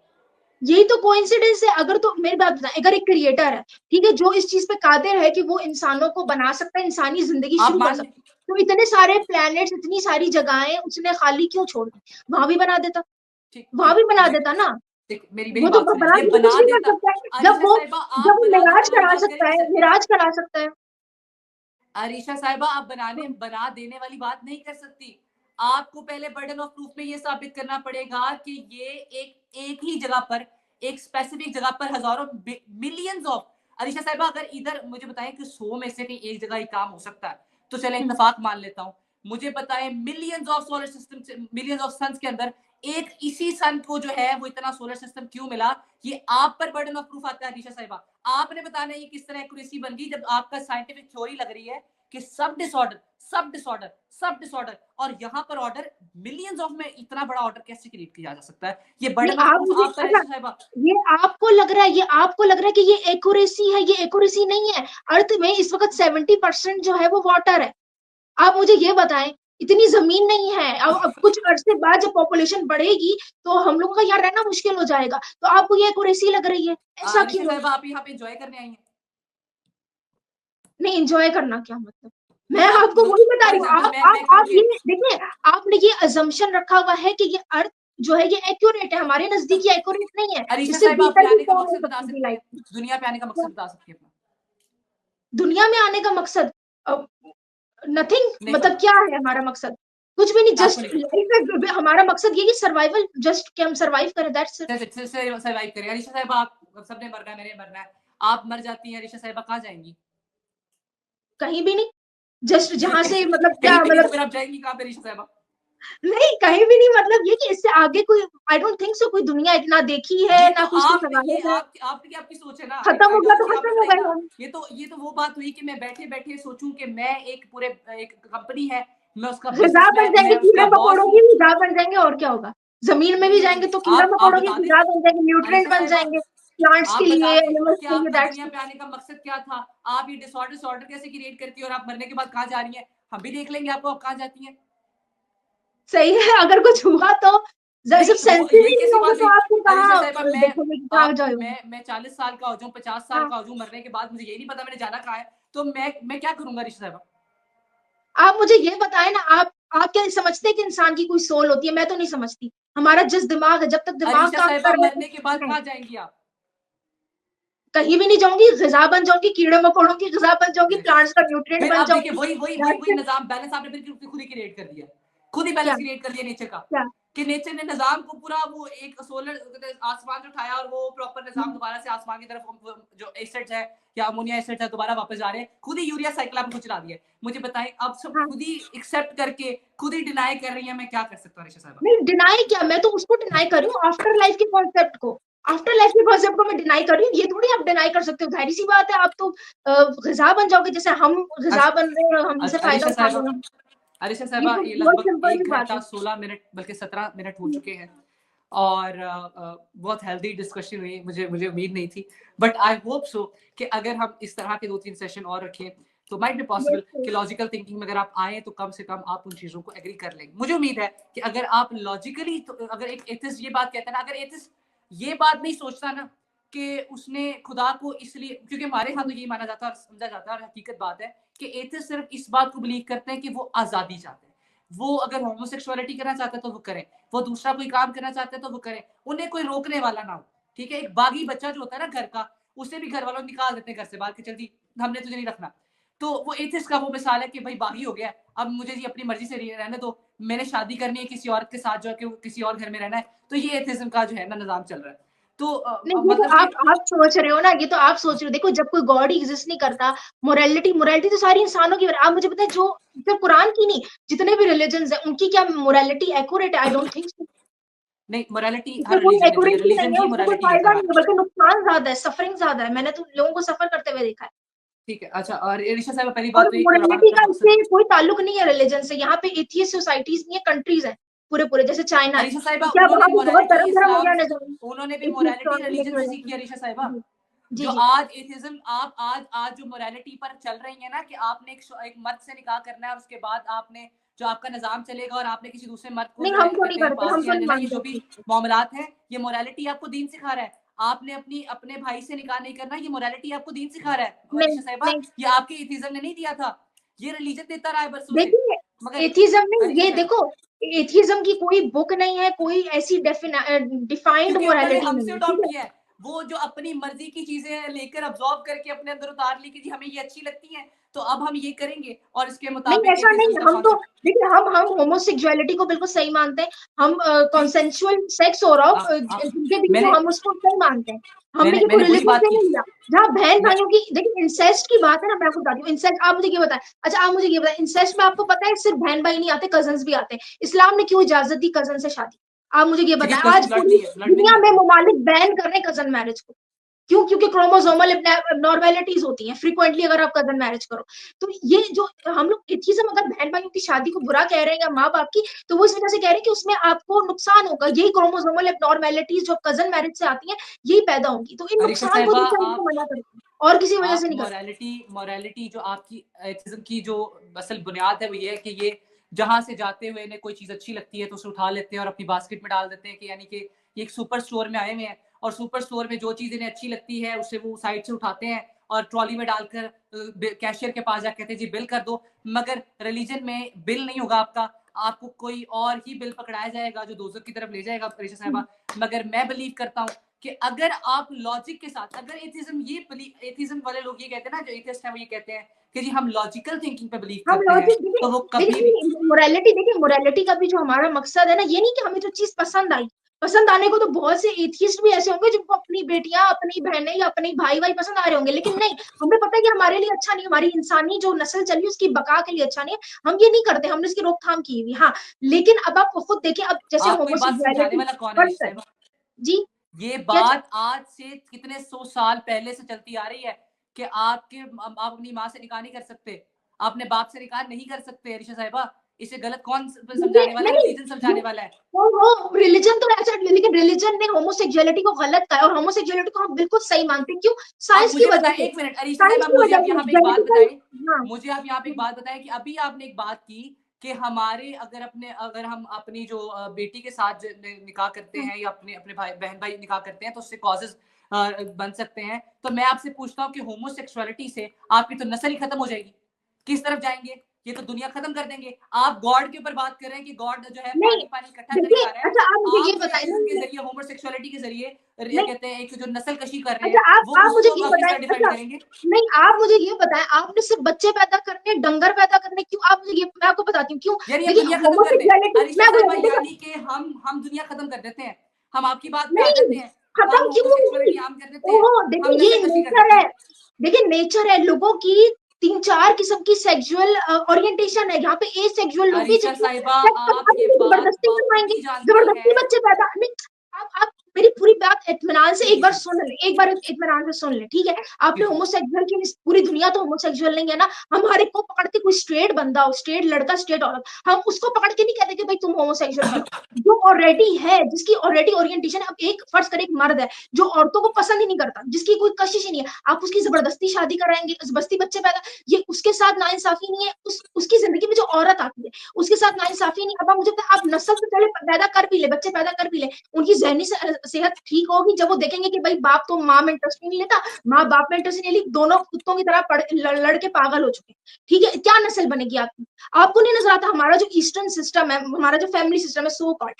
यही तो कोइंसिडेंस है। अगर तो मेरी बात बताएं, अगर एक क्रिएटर है, ठीक है, जो इस चीज पे कादिर है कि वो इंसानों को बना सकता है, इंसानी जिंदगी आप शुरू कर मान लें, सकता है, तो इतने सारे प्लैनेट्स, इतनी सारी जगहें उसने खाली क्यों छोड़ दी? वहां भी बना देता। ठीक वहां ठीक भी बना ये देता ना। देख मेरी मेरी वो तो बात सुने, बना ये के तो कुछ बना भी कर देता। सकता है। अरीशा साहिबा, आप जब बना मिराज देता वाली करा बात सकता नहीं है, कर सकती। मिराज करा सकता है। अरीशा साहिबा, आप बना देने वाली बात नहीं कर सकती। आपको पहले बर्डन ऑफ प्रूफ में ये साबित करना पड़ेगा कि ये एक ही जगह पर, एक स्पेसिफिक जगह पर हजारों मिलियंस ऑफ, अरीशा साहिबा अगर इधर मुझे बताएं कि 100 में से कहीं एक जगह ही काम हो सकता है तो चले हम्म। इत्तेफाक मान लेता हूं। मुझे बताएं मिलियंस ऑफ सोलर सिस्टम से, मिलियंस ऑफ सन्स के अंदर एक इसी सन को जो है वो इतना सोलर सिस्टम क्यों मिला? ये आप पर बर्डन ऑफ प्रूफ आता है अरीशा साहिबा। आपने बताना है ये किस तरह एक्यूरेसी बन गई जब आपका साइंटिफिक थ्योरी लग रही है कि सब डिसऑर्डर, सब डिसऑर्डर, सब डिसऑर्डर, और यहाँ पर ऑर्डर मिलियंस ऑफ में इतना बड़ा ऑर्डर कैसे क्रिएट किया जा सकता है? ये नहीं, बर्डन ऑफ आप प्रूफ मुझे, आप पर है अच्छा, साहिबा। ये आपको लग रहा है, ये आपको लग रहा है कि ये एक्यूरेसी है, ये एक्यूरेसी नहीं है। अर्थ में इस वक्त 70% जो है वो वाटर है। आप मुझे ये बताएं, इतनी जमीन नहीं है। अब कुछ अरसे बाद जब पॉपुलेशन बढ़ेगी, तो हम लोगों का यहाँ रहना मुश्किल हो जाएगा। तो आपको ये एक्यूरेसी लग रही है, ऐसा अरीशा क्यों है? साहिबा, आप यहाँ पे एंजॉय करने आई हैं? नहीं, एंजॉय करना क्या मतलब? मैं मतलब आपको वही बता फॉर रही हूँ। एग्जाम्पल मैं कहूँ आप कि ये देखिए, आपने ये अजम्पशन रखा हुआ है कि ये अर्थ जो है ये एक्यूरेट है, हमारे नजदीक ये एक्यूरेट नहीं है। अरीशा इससे साहिबा बेहतर अपने भी आने का फॉर्म हो मकसद बता सकती थी सकती लाइफ हैं, दुनिया पे आने का में। मकसद बता सकती है अपना? दुनिया में आने का मकसद नथिंग, नहीं मतलब पता, क्या है हमारा मकसद? कुछ भी नहीं, आपको जस्ट नहीं पता। लाइफ में हमारा मकसद ये कि सर्वाइवल, जस्ट कि हम सर्वाइव करें, दैट्स इट। सर्वाइव करें अरीशा साहिबा। आप सबने मरना है, मैंने मरना है। आप मर जाती हैं अरीशा साहिबा, कहाँ जाएंगी? कहीं भी नहीं, जस्ट जहां से, मतलब क्या कहीं पे नहीं, तो मतलब। फिर आप जाएंगी कहाँ पे अरीशा साहिबा? नहीं, कहीं भी नहीं, मतलब ये कि इससे आगे कोई, आई डोंट थिंक सो, कोई दुनिया इतना देखी है ये तो ना, कुछ तो आपने, ये सवाल है। आपकी आपकी सोच है ना, खत्म हो गया तो आइडियोलॉजी आपने खत्म हो बनाई गए ना। हम। ये तो वो बात हुई कि मैं बैठे बैठे सोचूं कि मैं एक पूरे, एक कंपनी है, मैं उसका ग़िज़ा बन बिजनेसमैन, जाएंगे, मैं कीड़े उसका बॉस मकोड़ों हूँ। की ग़िज़ा बन जाएंगे, और क्या होगा? जमीन में भी जाएंगे तो कीड़ा आप मकोड़ों की बता दें, ग़िज़ा बन जाएंगे, अरीशा न्यूट्रिएंट बन साहिबा, जाएंगे प्लांट्स आप के बता लिए, दें एनिमल्स कि के लिए, आपका दैट्स दुनिया इट। पे आने का मकसद क्या था? आप ये डिसऑर्डर कैसे क्रिएट करती है और आप मरने के बाद कहाँ जा रही हैं? हम भी देख लेंगे आपको आप कहाँ जाती हैं। सही है, अगर कुछ हुआ तो जब नहीं हो, सेंसिटिव ये ही नहीं कैसी होगा बात तो हुई? आप फिर अरीशा कहाँ साहिबा, देखोगे कि कहाँ जाए? मैं 40 साल का हो जाऊं, 50 साल हाँ। का हो जाऊं, मरने के बाद मुझे यही नहीं पता मैंने जाना कहाँ है, तो मैं क्या करूंगा अरीशा साहिबा? आप मुझे ये बताएं ना, आप क्या समझते हैं कि इंसान की कोई सोल होती है? मैं तो नहीं समझती। हमारा जिस दिमाग है, जब तक दिमाग अरीशा काम साहिबा, कर रहा मरने के बाद है, कहाँ जाएंगी आप? कहीं भी नहीं जाऊंगी, ग़िज़ा बन जाऊंगी, कीड़े मकोड़ों की ग़िज़ा बन जाऊंगी, नहीं। प्लांट्स का न्यूट्रिएंट फिर बन अब देखिए जाऊंगी। वही निजाम बैलेंस आपने फिर खुद ही क्रिएट कर दिया। खुद ही क्या बैलेंस क्रिएट कर दिया नेचर का। क्या? कि नेचर ने निजाम को पूरा वो एक सोलर आसमान उठाया और वो प्रॉपर निजाम दोबारा से आसमान की तरफ जो एसिड्स है या अमोनिया एसिड्स है दोबारा वापस जा रहे हैं। खुद ही यूरिया साइकिल आपने चला दिया। मुझे बताएं, अब सब हाँ, खुद ही एक्सेप्ट करके खुद ही डिनाई कर रही है, मैं क्या कर सकता हूँ ऋषा साहबा? नहीं डिनाई क्या, मैं तो उसको डिनाई कर रही हूँ, आफ्टर लाइफ के कॉन्सेप्ट को। आफ्टर लाइफ के कॉन्सेप्ट को मैं डिनाई कर रही हूँ, ये थोड़ी आप डिनाई कर सकते हो। जाहिर सी बात है, आप तो ग़िज़ा बन जाओगे, जैसे हम ग़िज़ा अच्छा, बन रहे हैं, हमसे फायदा अरीशा उठा साहबा, रहे हैं। अरीशा ये साहबा, तो ये बहुत लगभग सिंपल सी 1 बात घंटा है। 16 मिनट बल्कि 17 मिनट हो चुके हैं और बहुत हेल्दी डिस्कशन हुई। मुझे उम्मीद नहीं थी, बट आई होप सो कि अगर हम इस तरह के 2-3 सेशन और रखें तो माइट बी यस, पॉसिबल कि लॉजिकल थिंकिंग में अगर आप आए तो कम से कम आप उन चीज़ों को एग्री कर लेंगे। मुझे उम्मीद है कि अगर आप लॉजिकली, तो अगर एक एथिस्ट ये बात कहता है ना, अगर एथिस्ट ये बात नहीं सोचता ना कि उसने खुदा को इसलिए, क्योंकि हमारे यहाँ तो यही माना जाता है और समझा जाता है और हकीकत बात है कि एथिस्ट सिर्फ इस बात को बिलीव करते हैं कि वो आज़ादी चाहते हैं। वो अगर होमोसेक्सुअलिटी करना चाहते हैं तो वो करें, वो दूसरा कोई काम करना चाहते हैं तो वो करें, उन्हें कोई रोकने वाला ना हो। ठीक है, एक बागी बच्चा जो होता है ना घर का, उसे भी घर वालों निकाल देते हैं घर से बाहर कि चल जी हमने तुझे नहीं रखना। तो वो एथिस्ट का वो मिसाल है कि भाई बागी हो गया, अब मुझे जी अपनी मर्जी से रहने दो, मैंने शादी करनी है किसी और के साथ, जो कि किसी और घर में रहना है। तो ये एथिज्म का जो है ना निजाम चल रहा है। तो नहीं, ये तो मतलब कि आप सोच रहे हो ना, ये तो आप सोच रहे हो। देखो, जब कोई गॉड एग्जिस्ट नहीं करता, मोरालिटी मोरालिटी तो सारी इंसानों की। आप मुझे बताएं, जो सिर्फ कुरान की नहीं, जितने भी रिलीजन्स हैं, उनकी क्या मोरालिटी एक्यूरेट है? I don't think so. नहीं, मोरालिटी उसमें हर कोई रिलीजन में नहीं है, एक्यूरेसी नहीं रिलीजन है, ही उसमें कोई मोरालिटी लेकर फायदा आ नहीं रहा है, है। बल्कि नुकसान ज्यादा है, सफरिंग ज्यादा है। मैंने तो लोगों को सफर करते हुए देखा है। ठीक है, अच्छा, और ऋषा साहब पहली और बात तो एक कुरान मोरालिटी अपना का मकसद। इससे कोई ताल्लुक नहीं है रिलीजन से। यहाँ पे एथियस्ट सोसाइटीज नहीं है, कंट्रीज है पूरे पूरे, जैसे चाइना है। अरीशा साहिबा, क्या उन्होंने वहां पे बहुत मोरालिटी धर्म धर्म हो इस्लाम गया से, निजाम उन्होंने भी एथियस्ट मोरालिटी होने रिलीजन की से वजह सीखी है अरीशा से। साहिबा। जी जी जो जी। आज एथिज्म, आप आज जो मोरालिटी पर चल रही है ना कि आपने एक मर्द से निकाह करना है और उसके बाद आपने जो आपका निजाम चलेगा और आपने किसी दूसरे मर्द को नहीं, जो है हम तो नहीं कहते हैं करते, हम तो पासियां नहीं देना, ये मानते जो इस भी चीज़ को। मामलात है, ये मोरालिटी आपको दीन सिखा रहा है। आपने अपने भाई से निकाह नहीं करना, ये मोरालिटी आपको दीन सिखा रहा है नहीं अरीशा साहिबा। नहीं, ये आपके एथिज्म ने नहीं दिया था, ये रिलीजन देता रहा है बरसों से। देखिए, मगर एथिज्म में अरीशा ये साहिबा, देखो, एथिज्म की कोई बुक नहीं है, कोई ऐसी डिफाइंड क्योंकि उन्होंने मोरालिटी नहीं हमसे है, ठीक अडॉप्ट है? किया है। वो जो अपनी मर्जी की चीजें लेकर अब्सॉर्ब करके अपने अंदर उतार ली कि जी हमें ये अच्छी लगती है तो अब हम ये करेंगे और इसके नहीं, मुताबिक ऐसा नहीं एथिज्म है। का हम तो कॉन्सेप्ट। देखिए, हम होमोसेक्सुअलिटी को बिल्कुल सही मानते हैं। हम ठीक। कंसेंसुअल सेक्स हो रहा हो आप जिनके बीच में, मैंने हम उसको सही मानते हैं। हमने मैंने ये कोई मैंने वही रिलीजन बात से की। नहीं लिया। जहाँ बहन मैं भाइयों की, देखिए इंसेस्ट की बात है ना, मैं आपको बताती हूँ इंसेस्ट। आप मुझे ये बताएं, अच्छा आप मुझे ये बताएं, इंसेस्ट में आपको पता है सिर्फ बहन भाई नहीं आते, कजन्स भी आते हैं। इस्लाम ने क्यों इजाजत दी कजन से शादी? आप मुझे ये क्योंकि बताएं, कजन आज ब्लड पूरी नहीं है, ब्लड में नहीं दुनिया में आते। ममालिक बैन कर रहे हैं कजन मैरिज को। क्यों? क्योंकि क्रोमोसोमल नॉर्मेलिटीज होती हैं फ्रीक्वेंटली अगर आप कजन मैरिज करो। तो ये जो हम लोग एथिज्म, अगर बहन भाइयों की शादी को बुरा कह रहे हैं या माँ बाप की, तो वो इस वजह से कह रहे हैं कि उसमें आपको नुकसान होगा। यही क्रोमोसोमल एबनॉर्मेलिटीज जो कजन मैरिज से आती हैं, यही पैदा होंगी। तो इन अरीशा नुकसान को साहिबा, देख कर आप इनको मना करते हैं, और किसी वजह आप से नहीं करते। मोरालिटी जो आपकी एथिज्म की जो असल बुनियाद है वो ये है कि ये जहां से जाते हुए इन्हें कोई चीज अच्छी लगती है तो उसे उठा लेते हैं और अपनी बास्केट में डाल देते हैं कि यानी कि ये एक सुपर स्टोर में आए हुए हैं और सुपर स्टोर में जो चीज इन्हें अच्छी लगती है उसे वो साइड से उठाते हैं और ट्रॉली में डालकर कैशियर के पास जाकर कहते हैं जी बिल कर दो। मगर रिलीजन में बिल नहीं होगा आपका, आपको कोई और ही बिल पकड़ाया जाएगा जो दोजख की तरफ ले जाएगा परीक्षा साहिबा। मगर मैं बिलीव करता हूँ कि अगर आप लॉजिक के साथ, अगर एथिज्म वाले लोग ये कहते हैं ना, जो एथिस्ट हैं वो ये कहते हैं कि जी हम लॉजिकल थिंकिंग पे बिलीव हम करते हैं, लॉजिक देखिए, तो वो कभी भी देखिए मोरालिटी, देखिए मोरालिटी का भी जो हमारा मकसद है ना, ये नहीं कि हमें जो चीज पसंद आई। पसंद आने को तो बहुत से एथियस्ट भी ऐसे होंगे जिनको अपनी बेटियां, अपनी बहनें या अपने भाई भाई पसंद आ रहे होंगे, लेकिन नहीं, हमें पता है कि हमारे लिए अच्छा नहीं, हमारी इंसानी जो नस्ल चली उसकी बका के लिए अच्छा नहीं है। हम ये नहीं करते, हमने इसकी रोकथाम की हुई। हाँ, लेकिन अब आप खुद देखिए, अब जैसे आपको ये बात समझाने होमोसेक्सुअलिटी वाला कौन है ऋषि साहिबा? जी, ये क्या बात आज से कितने 100 साल पहले से चलती आ रही है कि आप अपनी माँ से निकाह नहीं कर सकते, अपने बाप से निकाह नहीं कर सकते ऋषि साहिबा। इसे गलत कौन देखिए, समझाने वाला है? नहीं, रिलीजन समझाने वाला है। वो रिलीजन तो ऐसा, लेकिन रिलीजन ने होमोसेक्सुअलिटी को गलत कहा है, और होमोसेक्सुअलिटी को हम बिल्कुल सही मानते हैं। क्यों? अब साइंस की मुझे वजह बताएं, से। एक मिनट अरीशा साइंस साहब, की मुझे वजह आप से यहाँ पे एक बात जेनेटिकल। बताएं। हाँ, मुझे आप यहाँ पे एक बात बताएं कि अभी आपने एक बात की कि हमारे अगर हम अपनी जो बेटी के साथ निकाह करते हाँ, हैं या अपने अपने भाई बहन भाई निकाह करते हैं तो उससे कॉजेज बन सकते हैं। तो मैं आपसे पूछता हूँ कि होमोसेक्सुअलिटी से आपकी तो नस्ल ही खत्म हो जाएगी, किस तरफ जाएंगे? ये तो दुनिया खत्म कर देंगे। आप गॉड के ऊपर बात कर रहे हैं कि गॉड जो है नहीं, पानी इकट्ठा करके देखिए, आ रहा है। अच्छा आप मुझे ये आप जो है बताइए इसके नहीं, जरिए होमोसेक्सुअलिटी के जरिए नहीं, कहते हैं एक जो नस्ल कशी कर रहे अच्छा हैं वो आप मुझे उसको ये आप किस बताएं, तरह डिफाइन अच्छा करेंगे? नहीं, आप मुझे ये बताएं, आपने सिर्फ बच्चे पैदा करने, डंगर पैदा करने, क्यों? आप मुझे ये, मैं आपको बताती हूँ क्यों। यानी हम देखिए दुनिया खत्म कर दें? होमोसेक्सुअलिटी, अरीशा मैं आपको साहिबा, बताती हूँ, यानी कि हम दुनिया खत्म कर देते हैं। हम आपकी बात पे आ नहीं, जाते हैं। हम खत्म क्यों होमोसेक्सुअलिटी होगी? आम कर देते हैं। ओहो, हम देखिए ये नस्ल कशी कर नेचर देते है, हैं। देखिए नेचर है लोगों की, 3-4 किस्म की सेक्सुअल ओरिएंटेशन है। यहाँ पे ए सेक्सुअल लोग भी अरीशा जिनको साहिबा, सेक्स, आप ये बात जबरदस्ती करवाएंगे, बखूबी जानती जबरदस्ती हैं। बच्चे पैदा नहीं। आप मेरी पूरी बात इत्मीनान से जी एक जी बार जी सुन ले, एक बार इत्मीनान से सुन ले, ठीक है? जी आपने जी। होमोसेक्सुअल की, पूरी दुनिया तो होमोसेक्सुअल नहीं है ना। हम हर एक को पकड़ के, कोई स्ट्रेट बंदा हो, स्ट्रेट लड़का, स्ट्रेट औरत, हम उसको पकड़ के नहीं कहते कि भाई तुम होमोसेक्सुअल बनो। जो ऑलरेडी है, जिसकी ऑलरेडी ओरिएंटेशन है, अब एक फर्ज कर, एक मर्द है जो औरतों को पसंद ही नहीं करता, जिसकी कोई कशिश ही नहीं है, आप उसकी जबरदस्ती शादी कराएंगे, जबरदस्ती बच्चे पैदा, ये उसके साथ नाइंसाफी नहीं है? उसकी जिंदगी में जो औरत आती है उसके साथ नाइंसाफी नहीं। अब मुझे पता है, आप नस्ल से पहले पैदा कर भी ले, बच्चे पैदा कर भी ले, उनकी जहनी सेहत ठीक होगी जब वो देखेंगे कि भाई बाप तो माँ में इंटरेस्ट नहीं लेता, माँ बाप में इंटरेस्ट नहीं ली, दोनों कुत्तों की तरह लड़ के पागल हो चुके हैं, ठीक है? क्या नस्ल बनेगी आपकी? आपको नहीं नजर आता हमारा जो ईस्टर्न सिस्टम है, हमारा जो फैमिली सिस्टम है, सो कॉल्ड,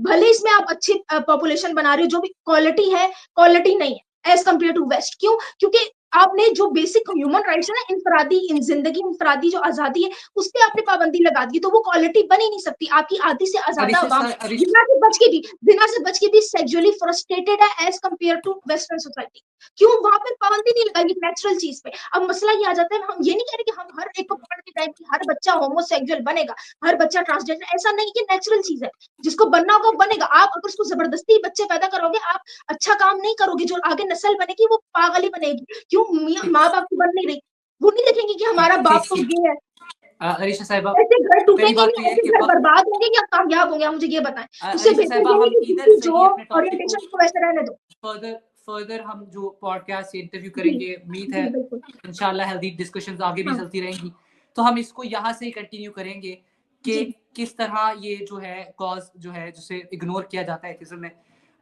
भले इसमें आप अच्छी पॉपुलेशन बना रहे हो, जो भी क्वालिटी है, क्वालिटी नहीं है एज कम्पेयर टू वेस्ट। क्यों? क्योंकि आपने जो बेसिक ह्यूमन राइट्स है ना, इंफरादी इन जिंदगी, इंफरादी जो आजादी है, उस पर आपने पाबंदी लगा दी, तो वो क्वालिटी बन ही नहीं सकती। आपकी आधी से ज्यादा अरीशा अवाम सा अरीश बिना से बच के भी सेक्सुअली फ्रस्ट्रेटेड है as compared to western society. क्यों? वहां पे पाबंदी नहीं लगाई नेचुरल चीज पे। अब मसला ये आ जाता है, हम ये नहीं कह रहे कि हम हर एक को पकड़ के जाए कि हर बच्चा होमोसेक्सुअल बनेगा, हर बच्चा ट्रांसजेंडर, ऐसा नहीं, ये नेचुरल चीज है, जिसको बनना होगा वो बनेगा। आप अगर उसको जबरदस्ती बच्चे पैदा करोगे, आप अच्छा काम नहीं करोगे, जो आगे नस्ल बनेगी वो पागल ही बनेगी। क्यों? माँ बाप की बन नहीं रही, वो नहीं देखेंगे कि हमारा ठीक बाप ठीक तो ठीक। ये है। अरीशा साहिबा, ऐसे घर पहली टूटेंगे बात तो नहीं, ये है ऐसे कि घर वक्त, बर्बाद होंगे या कामयाब होंगे, आप मुझे ये बताएं। उससे अरीशा बेहतर साहिबा, ये है हम कि इधर जिसकी से जो ही अपने टॉपिक को ओरिएंटेशन को वैसे रहने दो। फर्दर फर्दर हम जो पॉडकास्ट से इंटरव्यू जी, करेंगे, उम्मीद है जी बिल्कुल। इंशाल्लाह हेल्दी डिस्कशंस आगे भी हाँ, चलती रहेंगी। तो हम इसको यहाँ से ही कंटिन्यू करेंगे कि जी, किस तरह ये जो है कॉज जो है जिसे इग्नोर किया जाता है एथिज्म में,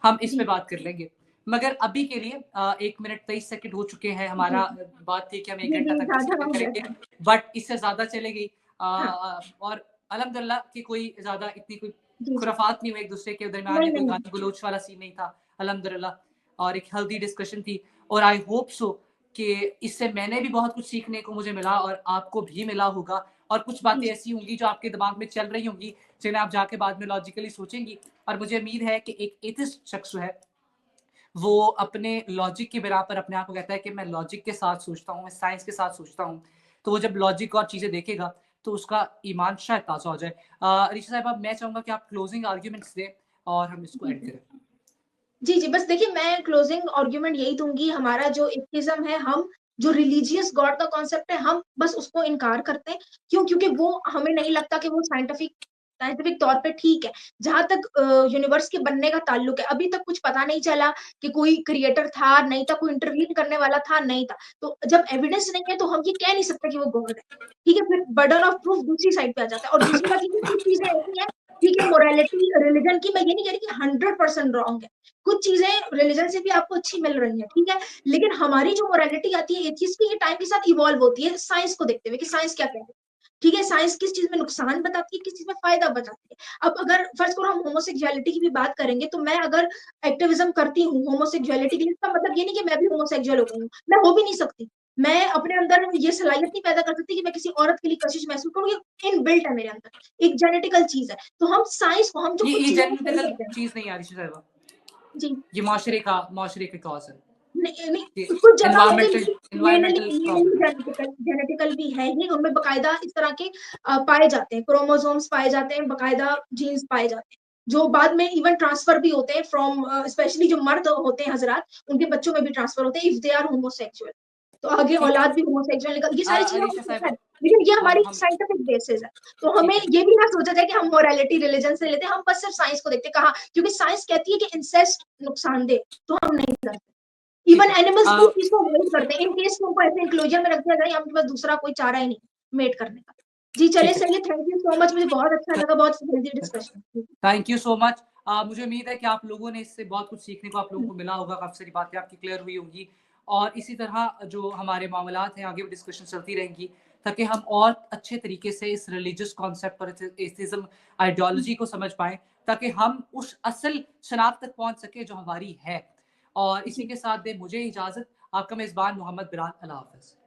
हम इस पे जी, बात कर लेंगे। मगर अभी के लिए 1 मिनट 23 सेकंड हो चुके हैं। जी, हमारा बात थी कि हम 1 घंटा जी, तक साझा डिस्कशन हो गया करेंगे, था। बट इससे ज्यादा चलेगी। हाँ, और अल्हम्दुलिल्लाह कि कोई ज्यादा इतनी कोई जी, जी। खुराफात नहीं हुई एक दूसरे के दरमियान, नहीं, या कोई नहीं। गाली गलोच वाला सीन नहीं था अल्हम्दुलिल्लाह। और एक हेल्दी डिस्कशन थी, और आई होप सो कि इससे मैंने भी बहुत कुछ सीखने को मुझे मिला और आपको भी मिला होगा, और कुछ जी, बातें जी, ऐसी होंगी जो आपके दिमाग में चल रही होंगी, जिन्हें आप जाके बाद में लॉजिकली सोचेंगी। और मुझे उम्मीद है कि एक एथिस्ट शख्स जो है वो अपने लॉजिक की बिना पर अपने आप को कहता है कि मैं लॉजिक के साथ सोचता हूँ, मैं साइंस के साथ सोचता हूँ, तो वो जब लॉजिक और चीज़ें देखेगा तो उसका ईमान शायद ताज़ा हो जाए। ऋषि साहब, अब मैं चाहूँगा कि आप क्लोजिंग आर्ग्यूमेंट्स दें और हम इसको जी, एंड करें। जी, जी, बस देखिए, मैं क्लोजिंग आर्गुमेंट यही दूँगी, हमारा जो एथिइज़्म है, हम जो रिलीजियस गॉड का कॉन्सेप्ट है, हम बस उसको इनकार करते हैं। क्यों? क्योंकि वो हमें नहीं लगता कि वो साइंटिफिक तौर पे ठीक है। जहाँ तक यूनिवर्स के बनने का ताल्लुक है, अभी तक कुछ पता नहीं चला कि कोई क्रिएटर था, नहीं था, कोई इंटरवीन करने वाला था, नहीं था। तो जब एविडेंस नहीं है, तो हम ये कह नहीं सकते कि वो गॉड है। ठीक है? फिर बर्डन ऑफ प्रूफ दूसरी साइड पे आ जाता है, और दूसरी बात ये है, कुछ चीज़ें ऐसी हैं, ठीक है, मोरालिटी, रिलिजन की मैं ये नहीं कह रही कि 100% रॉन्ग है। कुछ चीजें रिलीजन से भी आपको अच्छी मिल रही है, ठीक है, लेकिन हमारी जो मोरालिटी आती है एथियस्ट की, ये टाइम के साथ इवॉल्व होती है, साइंस को देखते हुए कि साइंस क्या कहती है। ठीक है, साइंस किस चीज में नुकसान बताती है, किस चीज में फायदा बताती है। अब अगर फर्ज करो हम होमोसेक्सुअलिटी की भी बात करेंगे, तो मैं अगर एक्टिविज्म करती हूँ होमोसेक्सुअलिटी के लिए, इसका मतलब ये नहीं कि मैं भी होमोसेक्सुअल हो गई हूँ, मैं हो भी नहीं सकती। मैं अपने अंदर ये सलाहियत नहीं पैदा कर सकती कि मैं किसी औरत के लिए कशिश महसूस करूँ, ये इन बिल्ट है मेरे अंदर, एक जेनेटिकल चीज है। तो हम साइंस को, हम जो कुछ ये चीजों को सही जेनेटिकल करते हैं। चीज़ नहीं है ऋषि साहब, जी, ये माशरे के कॉज है। नहीं, नहीं, ये कुछ जगहों पे एनवायरमेंटल ये एनवायरमेंटल नहीं, प्रॉब्लम है। जेनेटिकल भी है ये, उनमें बकायदा इस तरह के पाए जाते हैं, क्रोमोसोम्स पाए जाते हैं, बकायदा जीन्स पाए जाते हैं, जो बाद में इवन ट्रांसफर भी होते हैं फ्रॉम, स्पेशली जो मर्द होते हैं हजरात, उनके बच्चों में भी ट्रांसफर होते हैं इफ दे आर होमोसेक्सुअल। तो आगे ठीक है। औलाद भी होमोसेक्सुअल निकल, ये सारी चीजें अरीशा हमको पता है, साहिबा, लेकिन ये हमारी हम साइंटिफिक बेसिस है। तो हमें ठीक है। ये भी ना सोचा जाए कि हम मोरालिटी रिलीजन से लेते हैं, हम बस सिर्फ साइंस को देखते हैं। कहा, क्योंकि साइंस कहती है कि इंसेस्ट नुकसानदेह, तो हम नहीं करते। ठीक इवन है। एनिमल्स भी इस चीज को अवॉइड करते हैं, इन केस उनको ऐसे इंक्लूजन में रख दिया जाए, हमके पास दूसरा कोई चारा ही नहीं मेट करने का। जी चलिए, ठीक है। सही है, थैंक यू सो मच, मुझे बहुत अच्छा लगा, बहुत healthy discussion. Thank you so much. मुझे उम्मीद है कि आप लोगों ने इससे बहुत कुछ सीखने को आप लोगों को मिला होगा, काफ़ी सारी बातें आपकी क्लियर हुई होंगी। और इसी तरह जो हमारे मामलात हैं आगे भी डिस्कशन चलती रहेंगी ताकि हम और अच्छे तरीके से इस रिलीजियस कॉन्सेप्ट और एथिज्म आइडियोलॉजी को समझ पाएँ ताकि हम उस असल शनाख्त तक पहुँच सकें जो हमारी है। और इसी जी। के साथ दे मुझे इजाज़त। आपका मेज़बान मोहम्मद बिलाल। अल्लाह हाफ़िज़।